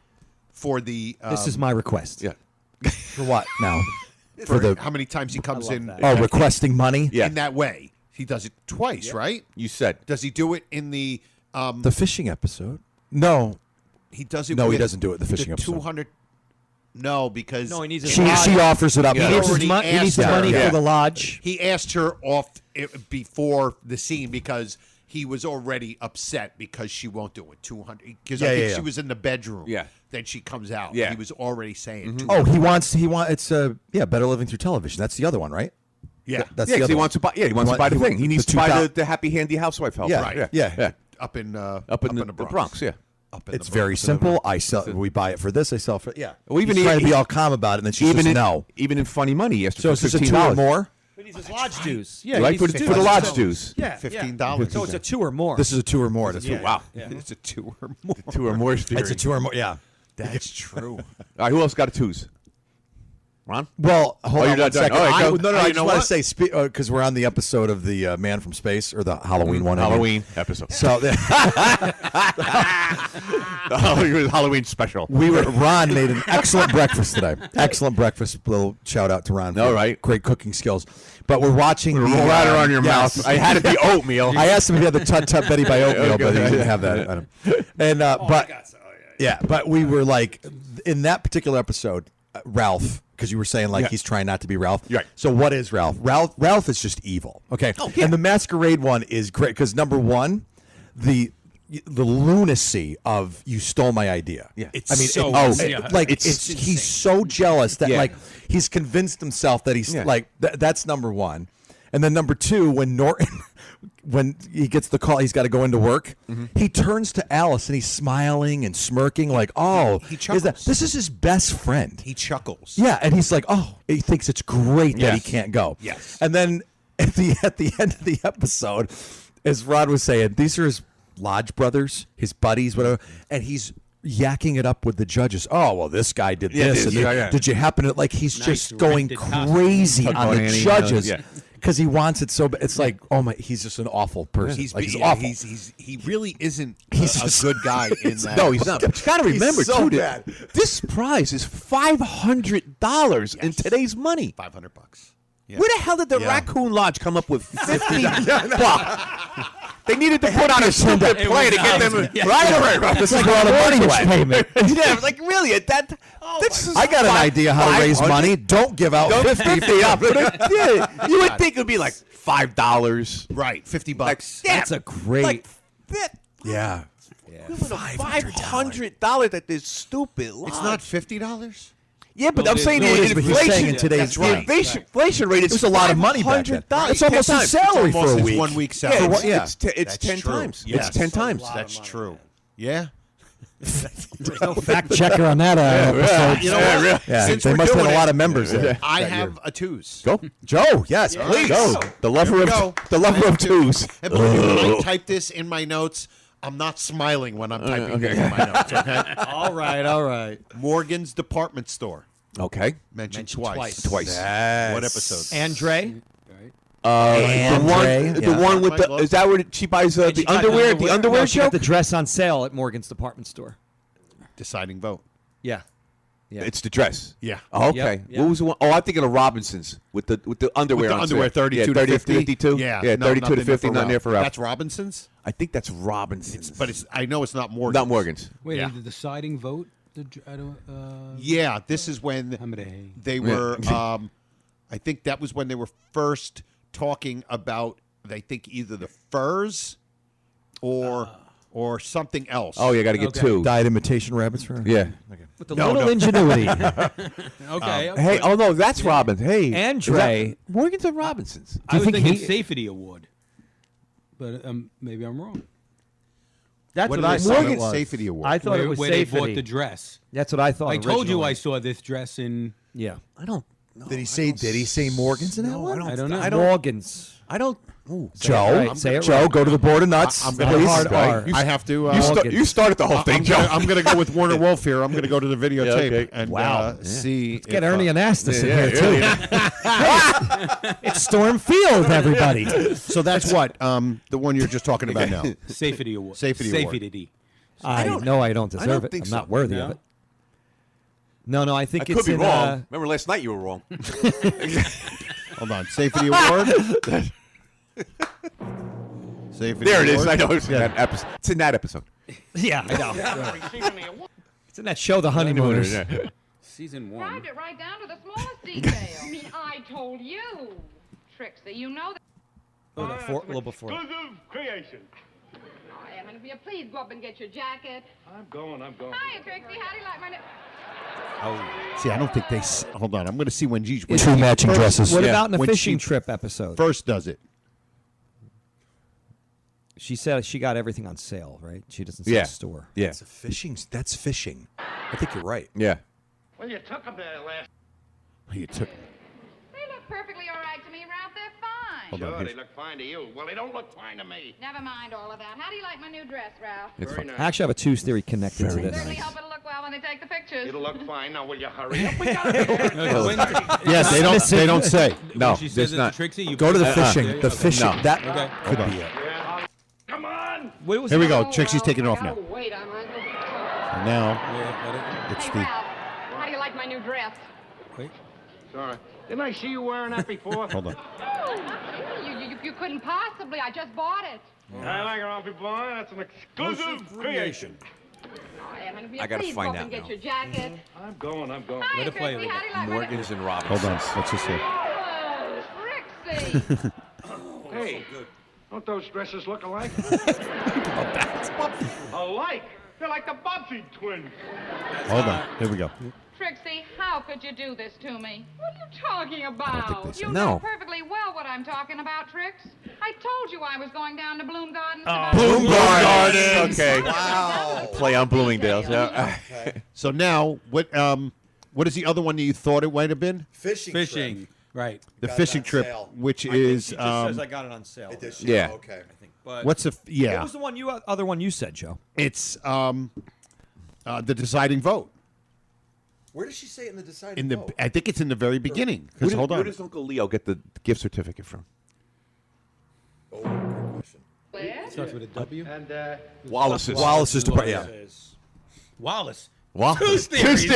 for the. This is my request. Yeah. For what now? for the how many times he comes in. that. Oh, requesting money. Yeah. In that way, he does it twice, right? You said. Does he do it in the? The fishing episode. No, He does it. No, he with doesn't do it in the fishing episode. 200. No, because No, he needs his she lodge. offers it up. He Yeah. needs his Already money. He needs the asked money her. for Yeah. the lodge. he asked her off before the scene because he was already upset because she won't do it. 200. Because I Yeah, think yeah, she yeah. was in the bedroom. Yeah. then she comes out. Yeah. He was already saying. to Oh, her. he wants it's Better Living Through Television. That's the other one, right? Yeah. That's Yeah, the 'cause other he one. wants to buy. Yeah, he wants to buy the thing. He needs to buy 2000 the happy handy housewife helper. Yeah, Right. yeah. Up in the Bronx. Yeah. Up in It's the very Bronx. simple. I sell. We buy it for this. I sell for Well, even He's trying to be he- all calm about it, and then she's Even just in, no. even in funny money, yesterday. So is this a 2 or more? But he's his lodge dues. Yeah, right for the lodge dues. Yeah, $15. So it's a 2 or more. This is a 2 or more. That's Wow. It's a 2 or more. 2 or more theory. It's a 2 or more. Yeah. That's true. All right, who else got a twos? Ron? Well, hold you're on not one done. second. All right, go. No, You I know just want to what? say, because we're on the episode of the Man from Space, or the Halloween one. Halloween episode. So The Halloween special. Ron made an excellent breakfast today. Excellent breakfast. Little shout out to Ron. For All right. Great cooking skills. But we're watching the Water on your yes. mouth. I had it be oatmeal. I asked him if he had the Tut Tut Betty by oatmeal, but he didn't have that. on him. And but we were like in that particular episode, Ralph, because you were saying like he's trying not to be Ralph. Right. So what is Ralph? Ralph is just evil. Okay. Oh, yeah. And the Masquerade one is great because number one, the lunacy of you stole my idea. Yeah. I mean, so he's so jealous that like he's convinced himself that he's Yeah. like that's number one, and then number two when Norton. When he gets the call, he's got to go into work. He turns to Alice and he's smiling and smirking, like, "Oh, He chuckles. this is his best friend." He chuckles. Yeah, and he's like, "Oh," he thinks it's great that he Yes. can't go. Yes. And then at the end of the episode, as Rod was saying, these are his lodge brothers, his buddies, whatever, and he's yakking it up with the judges. Oh, well, this guy did this. And did you happen to like? He's just going rented costume. crazy on the Annie, judges. yeah. Because he wants it so bad. It's like, oh my, he's just an awful person. He's, like, he's yeah, awful. he really isn't He's a just- good guy in that. No, he's not. But you got to He's remember, so too, bad. that this prize is $500 in today's money. $500. Yeah. Where the hell did the Raccoon Lodge come up with 50 bucks? They needed to put on a stupid play to get them right. This is where all the money went. Yeah, like really, that's I got an idea how to raise money. Don't give out 50. Yeah, you would think it would be like $5. Right, $50. Like, That's a great. like that. Yeah. $500 at this stupid lodge. It's not $50. Yeah, but No, I'm saying it is, the but he's saying inflation in today's the right. inflation rate is It was a lot of money back then. $500. It's almost his salary for a It's week. 1 week Yeah, salary. it's 10 true. times. Yes. It's 10 times. That's true. Yeah. There's no fact checker on that episode. You know what? Yeah, Since they we're must have doing had a it, lot of members there. I have a twos. Go. Joe, yes, please. Go. The lover Here we of go. the lover of twos. And believe me, when I type this in my notes, I'm not smiling when I'm typing this in my notes, okay? All right. Morgan's Department Store. Okay. Mentioned twice. Twice. What episode? Andre. The one with the is that where she buys the underwear? The underwear No, she got joke. the dress on sale at Morgan's department store. Deciding vote. Yeah. It's the dress. Yeah. Oh, okay. Yep. What was the one? Oh, I'm thinking of Robinson's with the underwear. With the on underwear, sale. 32 to 50. 52. Yeah. Yeah, no, 32 nothing to 50. Not there for Ralph. That's Robinson's? I think that's Robinson's. But I know it's not Morgan's. Not Morgan's. Wait, Yeah. the deciding vote? Yeah, this is when they were, I think that was when they were first talking about, I think, either the furs or something else. Oh, you got to get two. Dyed imitation rabbits for Yeah. With a little ingenuity. Okay. Hey, oh no, that's Robbins. Hey, Andre. Morgan's or Robinson's? I was think thinking he- Safety Award, but maybe I'm wrong. That's What what, did I they thought say? it was. Safety Award. I thought it was where they safety. bought the dress. That's what I thought. I told you originally. I saw this dress in. Yeah. I don't. know. Did he say Morgan's in that one? I don't know. I don't. Morgan's. I don't. Ooh. Joe, right, say it Joe, right. go to the board of nuts. I'm please. going to hard R. I have to. You started the whole thing, Joe. I'm going to go with Warner Wolf here. I'm going to go to the videotape okay. and Wow. see. Let's get Ernie Anastas in here, yeah. too. It's Storm Field, everybody. So that's what the one you're just talking about now. Safety Award. Safety Award. Safety. I know I don't deserve it. think I'm so. not worthy of it. No, I think I it's could be in, wrong. Remember last night you were wrong. Hold on. Safety Award. Safety There it is. Award. I know. It's in that episode. It's in that episode. Yeah, I know. It's in that show, The Honeymooners. Season 1. Bribed it right down to the smallest detail. I mean, I told you. Trixie, you know that. A little before. Exclusive creation. And honey, will you please go up and get your jacket? I'm going. Hiya, Trixie. How do you like my new... See, I don't think they. Hold on, I'm going to see when Gigi. Two matching dresses. What about in the When fishing she trip episode? First does it. She said she got everything on sale, right? She doesn't say Yeah. store. Yeah. That's fishing. I think you're right. Yeah. Well, you took him there last. You took. They look perfectly all right to me, Ralph. They're fine. Hold on, Sure, here's- they look fine to you. Well, they don't look fine to me. Never mind all of that. How do you like my new dress, Ralph? It's Very fine. nice. I actually have a twos theory connected to Very this. Certainly hope it'll look well when they take the pictures. It'll look fine. Now, will you hurry up? We gotta Yes, they don't say. No, When she says there's it not. to Trixie, you Go to the put- fishing. The fishing. No. That Okay. could be it. Come on. What was Here we it? go. Trixie's taking it off now. Wait, I'm on. And now it's Hey, the. Ralph, how do you like my new dress? Sorry. Didn't I see you wearing that before? Hold on. Oh, you couldn't possibly. I just bought it. I like it, Ralphie boy. That's an exclusive creation. I gotta please find go up out and get now. your jacket. I'm going. Hiya, Let it play a Trixie. little How do you like my new... Morgans and Robbins. Hold on. Let's just see. Oh, Trixie. Hey, don't those dresses look alike? Alike. They're like the Bobbsey twins. Hold on. Here we go. Trixie, how could you do this to me? What are you talking about? think they You said- know No. perfectly well what I'm talking about, Trix. I told you I was going down to Bloom Gardens. Bloom Gardens. Okay. Wow. Play on Bloomingdale's. Yeah. So now, what is the other one that you thought it might have been? Fishing. Right. The fishing trip, which is She just says I got it on sale. Yeah. Okay. But what's the What yeah? was the one other one you said, Joe? It's the deciding vote. Where does she say it in the deciding In the vote? I think it's in the very beginning. Where 'Cause hold where on. does Uncle Leo get the gift certificate from? Oh, good question. Starts with a W. And Wallace's. Wallace's department. Yeah. Wallace. Wallace. Two theories.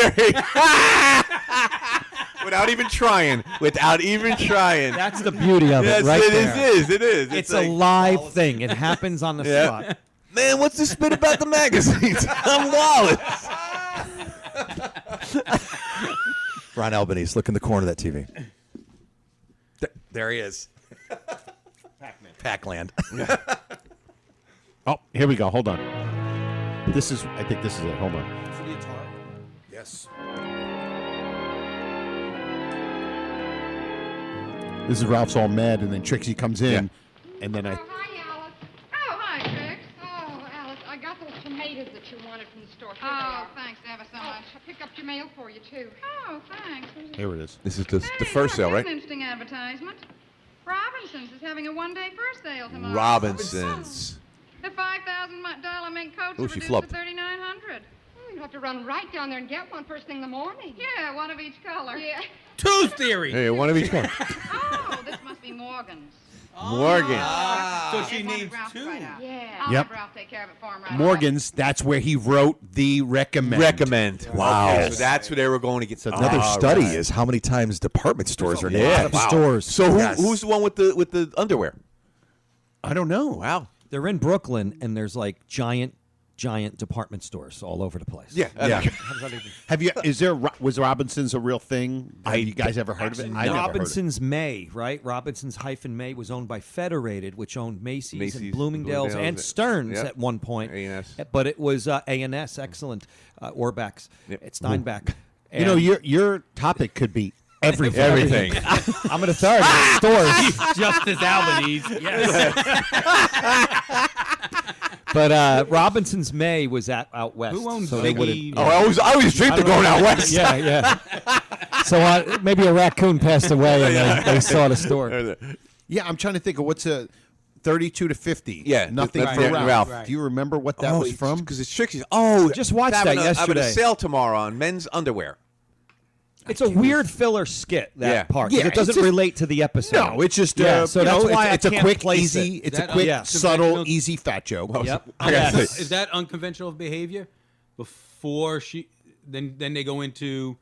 Without even trying. Without even trying. That's the beauty of it, Yes, right it there. is. It is. It's like, a live thing. It happens on the Yeah. spot. Man, what's this bit about the magazines? I'm Wallace. Ron Albanese, look in the corner of that TV. There he is. Pac-Land. Oh, here we go. Hold on. I think this is it. Hold on. Yes. This is Ralph's all mad, and then Trixie comes in, and then I. Hi, Alice. Oh, hi, Trix. Oh, Alice, I got those tomatoes that you wanted from the store. Oh, thanks ever so much. I picked up your mail for you, too. Oh, thanks. Here it is. This is the first sale, right? That's an interesting advertisement. Robinson's is having a one-day first sale tomorrow. Robinson's. The $5,000 mink coats Oh, are she reduced flubbed. to $3,900. You'll have to run right down there and get one first thing in the morning. Yeah, one of each color. Yeah. Two theory. Hey, one of each one. Oh, this must be Morgan's. Morgan. So she needs two. Yeah. I'll Yep. have Ralph take care of it for him right Morgan's. That's where he wrote the recommend. Wow. Okay, so that's where they were going to get. So another study is how many times department stores are named. Yeah, after wow. stores. So Yes. who's the one with the underwear? I don't know. Wow. They're in Brooklyn, and there's like giant department stores all over the place. Yeah. Yeah. Have you? Was Robinson's a real thing? Have you guys ever heard of it? I never heard of it. Robinson's May, right? Robinson's-May was owned by Federated, which owned Macy's and Macy's, Bloomingdale's and Bloomingdale's, Stearns yep. at one point. A&S. But it was A&S, excellent. Orbach's, Yep. it's Steinbach. You know, And- your topic could be everything. Everything. I'm an authority. Stores. Justice Albanese. Yes. But Robinson's May was out west. Who owns so they Ziggy? would've- Oh, I always dreamed of going out west. Yeah, yeah. So maybe a raccoon passed away and they saw the store. Yeah, I'm trying to think of what's a 32 to 50. Yeah, nothing that's for it, Ralph. Ralph. Right. Do you remember what that was from? Because it's Trixie's. Oh, Just watched having that having yesterday. a sale tomorrow on men's underwear. It's a weird filler skit, that Yeah. part. 'Cause Yeah, it doesn't it's just- relate to the episode. No, it's just Yeah, so that's why it's I a can't quick, place easy. it. It's That- a quick, yeah. subtle, Conventional- easy fat joke. Yep. I gotta Yes. say, Is that unconventional behavior? Before then they go into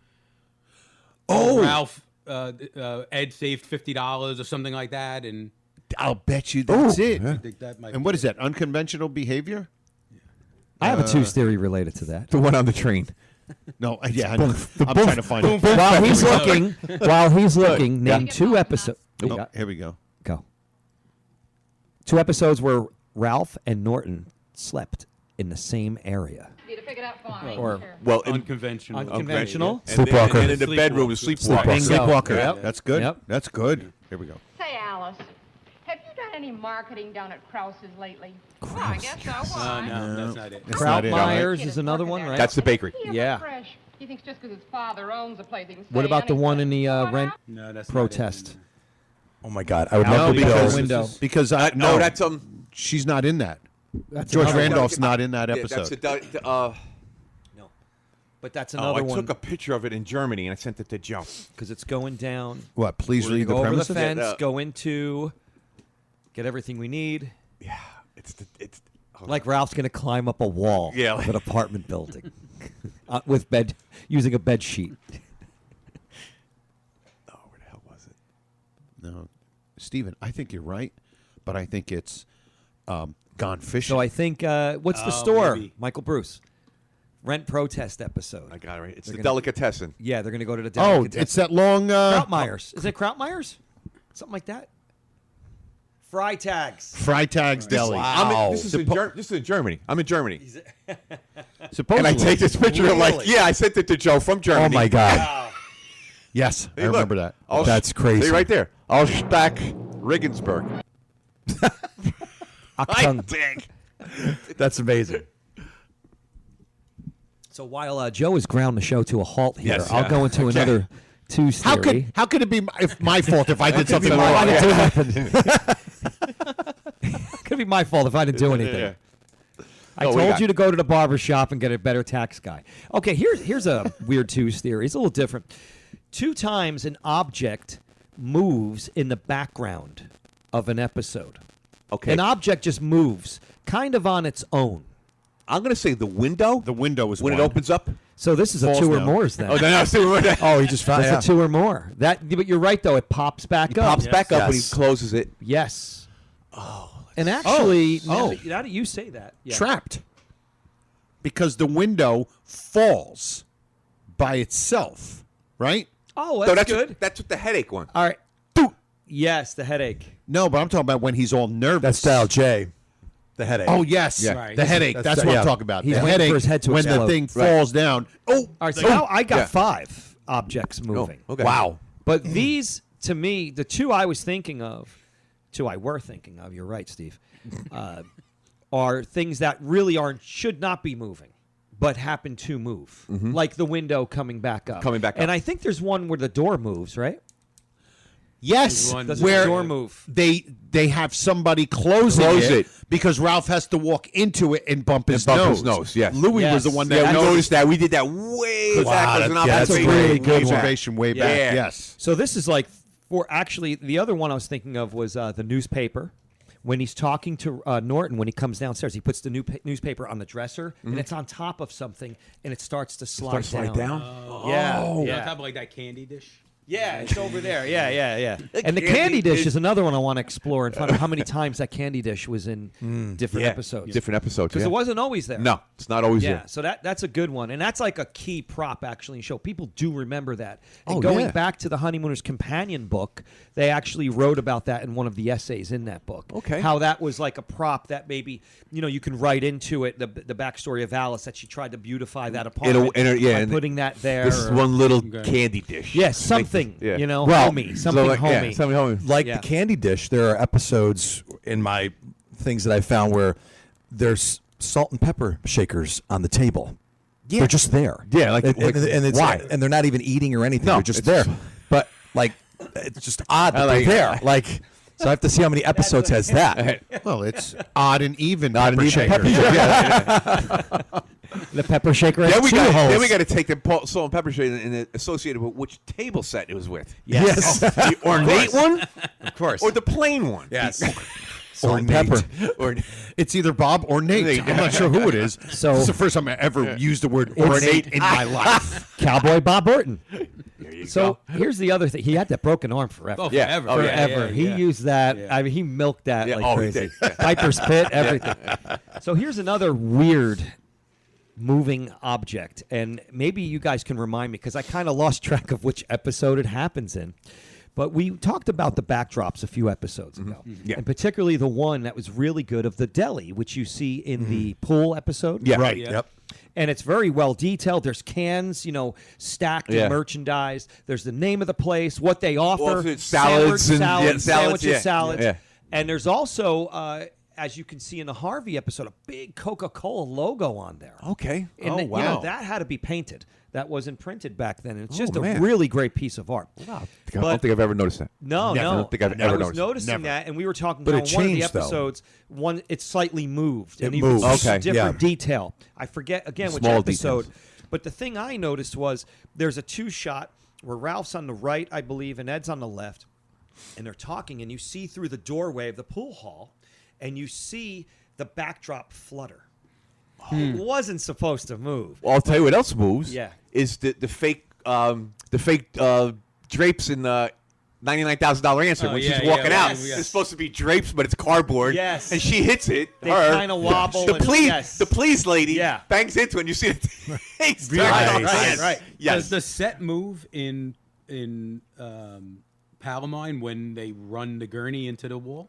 Ralph Ed saved $50 or something like that, and I'll bet you that's it. I think that might And what is that? Unconventional behavior? I have a twos theory related to that. the one on the train. No, yeah, I know. I'm trying to find it. While he's looking, name two episodes. Oh, here we go. Go. Two episodes where Ralph and Norton slept in the same area. Need to pick it up for me. Or Well, unconventional. Unconventional. Sleepwalker. And in the bedroom, the sleepwalker. Sleepwalker. Yep. That's good. Yep. That's good. Here we go. Say, Alice, have you done any marketing down at Krause's lately? Well, I guess so. Why? No, that's not it. That's not it. Krautmeyer's is another one, right? That's the bakery. He isn't Yeah. fresh. He thinks just because his father owns a place he can What stay about the one in the anytime. rent No, that's protest? Oh my God, I would No, love to be because- there. window. Because No, that's she's not in that. That's George another one. Randolph's not in that yeah, episode. No. But that's I another one took a picture of it in Germany and I sent it to Joe. because it's going down. What? Please We're gonna read the go over the premises. fence, Yeah, go into, get everything we need. Yeah, it's Like Ralph's going to climb up a wall Yeah, of an apartment building with using a bed sheet. Oh, where the hell was it? No, Stephen, I think you're right, but I think it's Gone Fishing. So I think what's the store? maybe. Michael Bruce. Rent protest episode. I got it right. It's They're the gonna- delicatessen. Yeah, they're going to go to the Oh, delicatessen. it's that long. Krautmeyer's. Is it Krautmeyer's? Something like that. Freitags. Freitags Deli. This is in Germany. I'm in Germany. Supposedly. And I take this picture of like, yeah, I sent it to Joe from Germany. Oh my God, Yes, Hey, I look. remember that. that's crazy. See right there. I'll stack Regensburg. Achtung. That's amazing. So while Joe is ground the show to a halt here, Yes, I'll yeah. go into Okay. another Tuesday. How could it be my fault if I did something I wrong? didn't do nothing. Could be my fault if I didn't do anything. Yeah. I No, we told got- you to go to the barber shop and get a better tax guy. Okay, here's a weird twos theory. It's a little different. 2 times an object moves in the background of an episode. Okay. An object just moves kind of on its own. I'm going to say the window. The window is when one. it opens up. So this is a Falls 2 or down. more's then. Oh, no, no. Oh, he just found That's a 2 or more. But you're right though. It pops back up. Pops back up when he Yes. closes it. Yes. Oh. And actually, now that you say that, yeah. Trapped. Because the window falls by itself, right? Oh, So that's that's good. What, that's what the headache one. All right. Yes, the headache. No, but I'm talking about when he's all nervous. That's Dial J, the headache. Oh, yes. Yeah. Right. The headache. That's what yeah. I'm talking about. He's the waiting for headache his head to when the explode. thing falls down. Oh, All right, so now I got Yeah. 5 objects moving. okay. Wow. But these, to me, the 2 I was thinking of, 2 I were thinking of, you're right, Steve, are things that really should not be moving, but happen to move. Like the window coming back up. Coming back up. And I think there's one where the door moves, right? yes. Does Where the door move? they have somebody closing Close it. because Ralph has to walk into it and bump his bump nose. his nose, yes. Louis Yes. was the one Yeah, that we noticed noticed that. We did that way back. that- As an yeah, that's a observation. really good one. observation way back. Yeah. Yes. So this is like, for actually, the other one I was thinking of was the newspaper. When he's talking to Norton, when he comes downstairs, he puts the newspaper on the dresser, and it's on top of something, and it starts to slide down. Yeah, On yeah. top of like that candy dish. Yeah, it's over there. Yeah. And the candy dish is another one I want to explore and find out how many times that candy dish was in different Yeah. episodes. Different episodes. Because Yeah. it wasn't always there. No, it's not always Yeah, there. so that's a good one. And that's like a key prop, actually, in the show. People do remember that. And Oh, going yeah. back to the Honeymooners companion book, they actually wrote about that in one of the essays in that book. Okay. How that was like a prop that maybe, you can write into it, the backstory of Alice, that she tried to beautify that apartment by and putting that there. This is or- one little candy dish. Yeah, something, Yeah. homey, something like, yeah, homey. something homey. Like Yeah. the candy dish, there are episodes in my things that I found where there's salt and pepper shakers on the table. Yeah. They're just there. Yeah, like- and it's why? and they're not even eating or anything. No, they're just it's there. just- But like, it's just odd that like they're it. there. Like, so I have to see how many episodes has that. Well, it's odd and even. Odd and pepper even shaker. pepper The pepper shaker has Then we 2 got holes. then we got to take the salt and pepper shake and associate it with which table set it was with. Yes. The ornate one, Of course. or the plain one. Yes. Or pepper. Or It's either Bob or Nate. I'm not sure who it is. So- This is the first time I ever used the word ornate in my life. Cowboy Bob Orton. there you So go. here's the other thing. He had that broken arm forever. Oh, Yeah. forever. Oh, yeah. Forever. Yeah, He yeah. used that. Yeah. I mean, he milked that Yeah. like Oh, he crazy. did. Yeah. Piper's Pit, everything. So here's another weird moving object, and maybe you guys can remind me because I kind of lost track of which episode it happens in. But we talked about the backdrops a few episodes ago, and particularly the one that was really good of the deli, which you see in the pool episode. Yeah. Right. Yeah. Yep. And it's very well detailed. There's cans, stacked Yeah. and merchandise. There's the name of the place, what they offer, Also, salads and- sandwiches, yeah. salads. Yeah. And there's also, as you can see in the Harvey episode, a big Coca-Cola logo on there. Okay. And Oh, wow. that had to be painted. That wasn't printed back then. It's Oh, just a man. really great piece of art. I don't think I've ever noticed that. No, I don't think I've I ever was noticed. noticing Never. that, and we were talking But about it one of the changed, though. episodes. One, it's slightly moved. It and you can moves. see Okay, different yeah. detail. I forget, again, which Small episode. details. But the thing I noticed was there's a two-shot where Ralph's on the right, I believe, and Ed's on the left. And they're talking, and you see through the doorway of the pool hall, and you see the backdrop flutter. It wasn't supposed to move. Well, I'll tell you what else moves. Yeah. Is the fake drapes in the $99,000 answer when she's walking out. yes. It's supposed to be drapes, but it's cardboard. Yes. And she hits it. They her, kinda wobble The and- please, yes. the please lady Yeah. bangs into it, and you see it. It's Right, yes. right. Yes. Does the set move in Palomine when they run the gurney into the wall?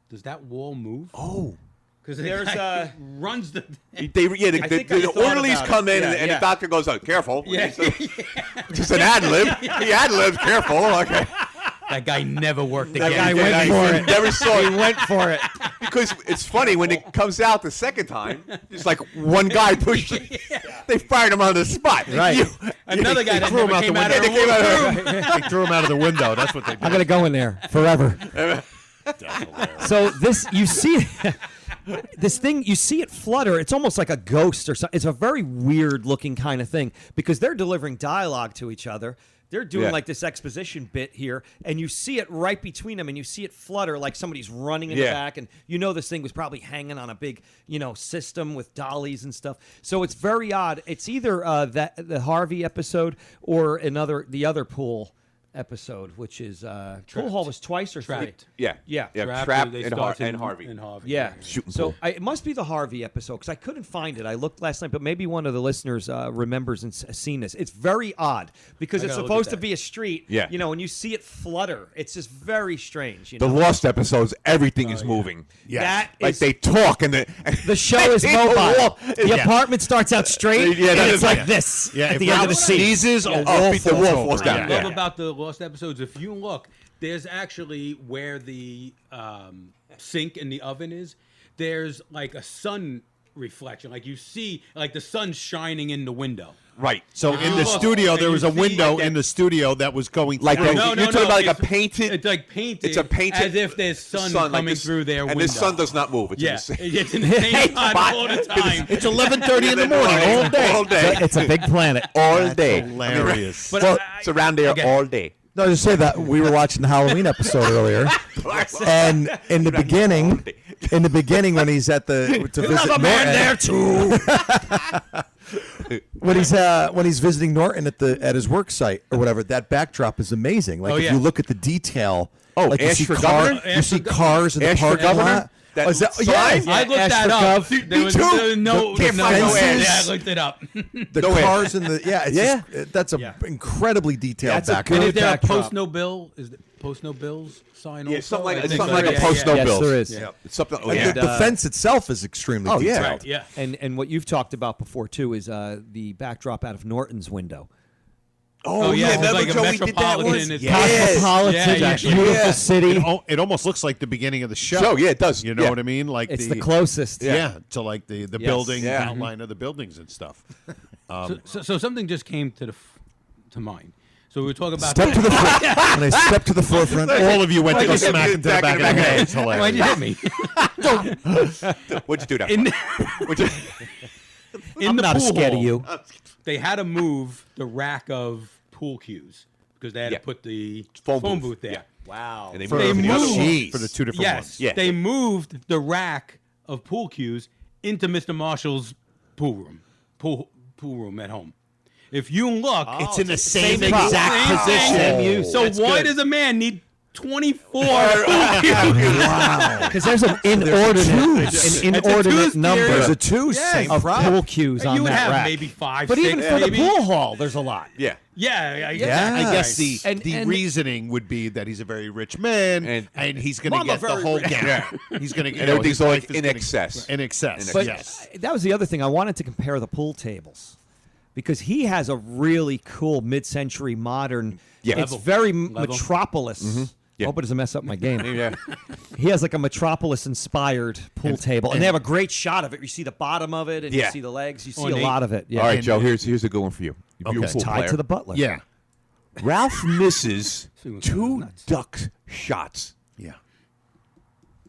Does that wall move? Oh. Because There's a runs the. The I think I the thought orderlies about it. come in, Yeah, and yeah. the doctor goes, "Oh, careful!" Yeah. Just an ad lib. He ad libs. Careful. Okay. That guy never worked That again. guy went for it. Never saw it. He went for it. Because it's funny when it comes out the second time, it's like one guy pushed it. They fired him on the spot. Right. Another guy that threw him never out came the out window. of the room. They threw him out of the window. That's what they did. I'm gonna go in there forever. So this, you see, this thing, you see it flutter. It's almost like a ghost or something. It's a very weird looking kind of thing because they're delivering dialogue to each other. They're doing Yeah. like this exposition bit here, and you see it right between them, and you see it flutter like somebody's running in the Yeah. back, and this thing was probably hanging on a big, system with dollies and stuff. So it's very odd. It's either the Harvey episode or the other pool episode, which is Pool Hall was twice or three. Trapped. Yeah. Yeah. Trapped they and, start and Harvey. And Harvey. Yeah. Shooting So pool. it must be the Harvey episode because I couldn't find it. I looked last night, but maybe one of the listeners remembers and seen this. It's very odd because I it's gotta look supposed at to that. be a street. Yeah. When you see it flutter, it's just very strange. The Lost episodes, everything is moving. Yes. That Like is- they talk and the show is The mobile. wall- The Yeah. apartment starts out straight, Yeah, and that it's is- like yeah. this Yeah, at if the end of the Ralph scene. sneezes, Yeah. the Oh, wall the falls wall over. falls down. What I love Yeah. about the Lost episodes, if you look, there's actually where the sink in the oven is. There's like a sun reflection, like you see, like the sun's shining in the window. Right. So in the look, studio, and there you was a see window like in the studio that was going Like through. that. You're talking about like a it's- painted. It's like painted. It's a painted. as if there's sun, like coming this- through their and window. the sun does not move. It's in Yeah, the same- it's in the same spot all the time. It's 11:30 in the morning all day. All day. It's a big planet. All day. Hilarious. But Well, It's around there again- all day. No, just say that we were watching the Halloween episode earlier, and in the beginning, when he's at the to visit Another man Norton, there too. when he's visiting Norton at his work site or whatever, that backdrop is amazing. Like Oh, if yeah. you look at the detail, Oh, like you Ash see for car- Governor? you Ash see for cars in the Ash for parking Governor? lot. That Oh, is that, sign? yeah, I looked Ash that for up. Gov. There was too. no The no fences. way. Yeah, I looked it up. the Go ahead. cars in the it's Yeah. just- that's a Yeah. incredibly detailed That's a backdrop. And good is there a backdrop. post no bill? Is the post no bills sign? Yeah, also? something like I think something so. like a Yeah, post yeah. no Yes, bills. there is. Yeah. It's something. Oh, And yeah. the fence itself is extremely Oh, yeah. detailed. Right, yeah. And what you've talked about before too is the backdrop out of Norton's window. Oh, yeah, it's remember like a Joe, we did that metropolitan. once? It's Yes. Cosmopolitan, Yeah, yeah, beautiful yeah. city. It almost looks like the beginning of the show. So, yeah, it does. You know Yeah. what I mean? Like It's the closest. Yeah, to like the building Yeah. outline of the buildings and stuff. So something just came to mind. So we were talking about Step to the when I step to the forefront. All of you went to go Why'd you smack hit into the back of the head. It's hilarious. Why'd you hit me? What'd you do now? In, What'd you- in I'm the not pool scared of hall, you. They had to move the rack of pool cues because they had Yeah. to put the Phone phone booth. booth there. Yeah. Wow. And they They moved the other moved- one. Jeez. For the two different Yes, ones. Yeah. they moved the rack of pool cues into Mr. Marshall's pool room at home. If you look, It's in the same prop. exact Same position. thing. So That's why good. does a man need 24. Wow. Because there's an inordinate number. There's a two, same of prop. pool cues on You would that have rack. maybe 5, But 6, even for maybe. the pool hall, there's a lot. Yeah. Yeah. I Yes. guess the reasoning would be that he's a very rich man and he's going to Mama get the very whole rich. gang. He's going to And everything's like in excess. In excess, But yes. that was the other thing. I wanted to compare the pool tables because he has a really cool mid-century modern. Yeah. It's Level. very Level. Metropolis. Yeah. I hope it doesn't mess up my game. Yeah. He has like a Metropolis-inspired pool table, and they have a great shot of it. You see the bottom of it, and you Yeah. see the legs. You see Ornate. a lot of it. Yeah. All right, Joe. Here's a good one for you. If you're a Okay. pool Tied player. to the butler. Yeah. Ralph misses See what's 2 nuts. duck shots, Yeah.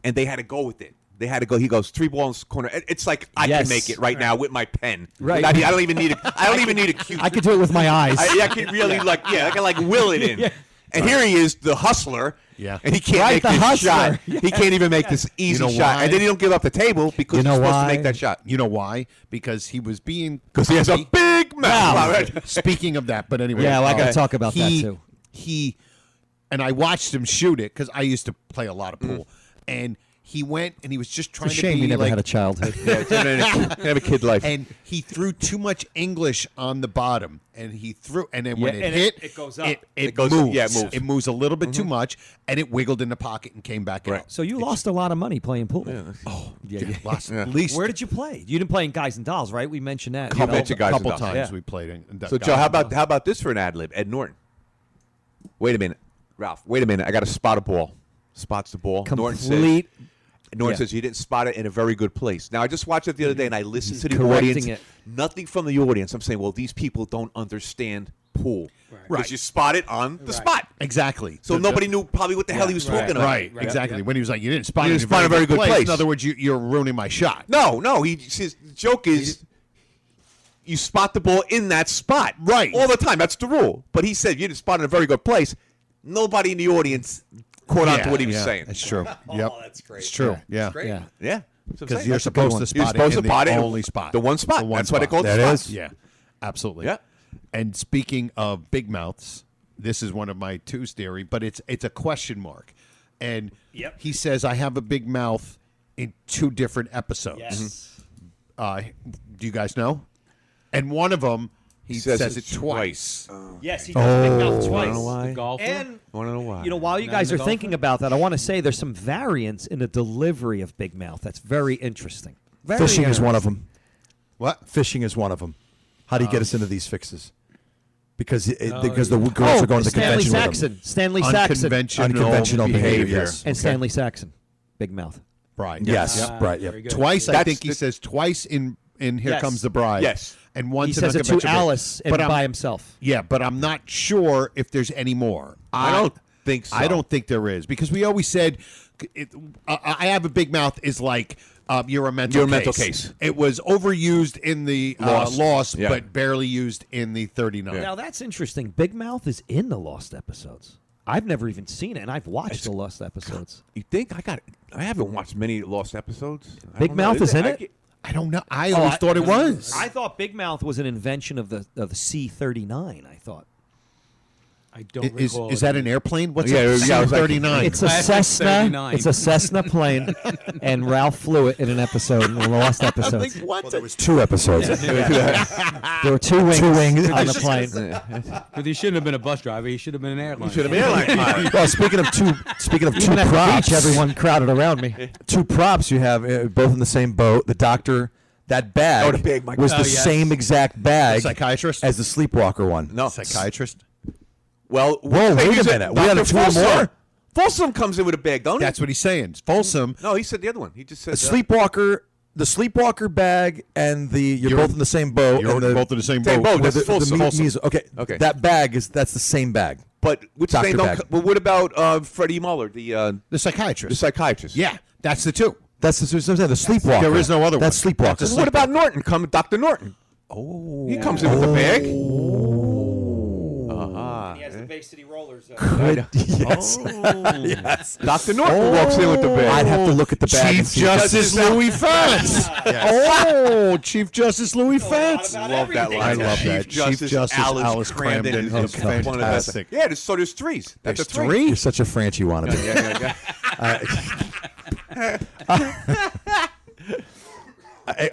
and they had to go with it. They had to go. He goes 3 balls corner. It's like I Yes. can make it right now with my pen. Right. I don't even need a. I don't even need a cue. I could do it with my eyes. I can really I can will it in. Yeah. And here he is, the hustler. Yeah. And he can't Right, make the this hustler. shot. He can't even make this easy know shot. why? And then he don't give up the table because You know he's supposed why? to make that shot. You know why? Because he was being Because he has a cocky. big mouth. Speaking of that, but anyway. Yeah, well, I got to talk about that he- too. He and I watched him shoot it because I used to play a lot of pool, and he went and he was just trying It's a to shame be you never like, had a childhood. Have a kid life. and he threw too much English on the bottom, and he threw, and then when Yeah, it and hit, it goes up. It goes- moves. yeah, it moves. It moves a little bit too much, and it wiggled in the pocket and came back out. So you lost a lot of money playing pool. Yeah, lost at least Where did you play? You didn't play in Guys and Dolls, right? We mentioned that. Couple- mentioned Guys a and couple Dolls. times Yeah. we played in. So Joe, how about this for an ad lib? Ed Norton. Wait a minute, Ralph. Wait a minute. I got to spot a ball. Spots the ball. Norton Complete. says you didn't spot it in a very good place. Now I just watched it the other day and I listened to the correcting audience. it. Nothing from the audience. I'm saying, well, these people don't understand pool. Right. Because you spot it on the spot. Exactly. So nobody knew probably what the hell he was talking about. Right, exactly. When he was like, "You didn't spot You it didn't in spot a very good place." In other words, you're ruining my shot. No. He says the joke is you spot the ball in that spot. Right. All the time. That's the rule. But he said you didn't spot it in a very good place. Nobody in the audience caught on to what he was saying. That's true. Yep. that's great. It's true. Yeah. Yeah. Yeah. Yeah. Because you're supposed to You're spot supposed it to in spot the it only spot. The one spot. The one That's what they spot. call the That spot. is. Yeah. Absolutely. Yeah. And speaking of big mouths, this is one of my twos theory, but it's a question mark. And he says, I have a big mouth in 2 different episodes. Yes. Do you guys know? And one of them, he says it twice. Yes, he does big mouth twice. I don't know why. The golfer. And I don't know why. you know, while you Not guys in are the thinking golfer? about that, I want to say there's some variance in the delivery of Big Mouth. That's very interesting. Very Fishing is one of interesting. them. What? Fishing is one of them. How do you get us into these fixes? Because the yeah. girls are going to the Stanley convention with Saxon. them. Stanley Saxon. Unconventional behavior. Yes. And Stanley Saxon. Big Mouth. Bride. Yes. Right. Very Yep. good. Twice, I That's think he the- says twice in Here Yes. Comes the Bride. Yes. And once He in says it to Unconventional Alice and But I'm- by himself. Yeah, but I'm not sure if there's any more. I don't think so. I don't think there is because we always said I have a big mouth is like you're a mental case. It was overused in the Lost, Yeah. but barely used in the 39. Now that's interesting. Big Mouth is in the Lost episodes. I've never even seen it, and I've watched the Lost episodes. You think I haven't watched many Lost episodes. Big Mouth is in it? I don't know. I always thought it was. I thought Big Mouth was an invention of the C-39. I thought. I don't Is recall. that an airplane? What's Yeah, a yeah, I was like- C-39? It's a Classic Cessna. 39. It's a Cessna plane, and Ralph flew it in an episode, in the Lost episodes. what? There was 2 episodes. There were two wings on the plane. But he shouldn't have been a bus driver. He should have been an airline. Should have been airline. Well, speaking of two Even at the props, beach, everyone crowded around me. 2 props you have both in the same boat. The doctor, that bag the bag, my was God. the Oh, yes. same exact bag Psychiatrist? as the sleepwalker one. No. Psychiatrist? Well, Whoa, wait a minute. We had Dr. 2 more. Folsom. Folsom comes in with a bag, don't he? That's what he's saying. Folsom. No, he said the other one. He just said The sleepwalker bag, and you're both in the same boat. You're and the, both in the same Same boat. boat. That's Folsom. Okay, Okay. That bag that's the same bag. But which Dr. thing bag. well, what about Freddie Muller, the psychiatrist? psychiatrist? Yeah, that's the 2. That's the sleepwalker. There is no other That's one. sleepwalker. Well, what about Norton? Dr. Norton. Oh, He comes in with the bag. Yeah. He has the Bay City Rollers. Yes. Yes. Dr. Norton walks in with the bag. I'd have to look at the bag. Chief Justice Louis Fentz. Oh, Chief Justice Louis Fentz. Love that line. I love that. Chief Justice Alice Cramden is is fantastic. Yeah, so there's threes. That's There's a three. three? You're such a French you want to be.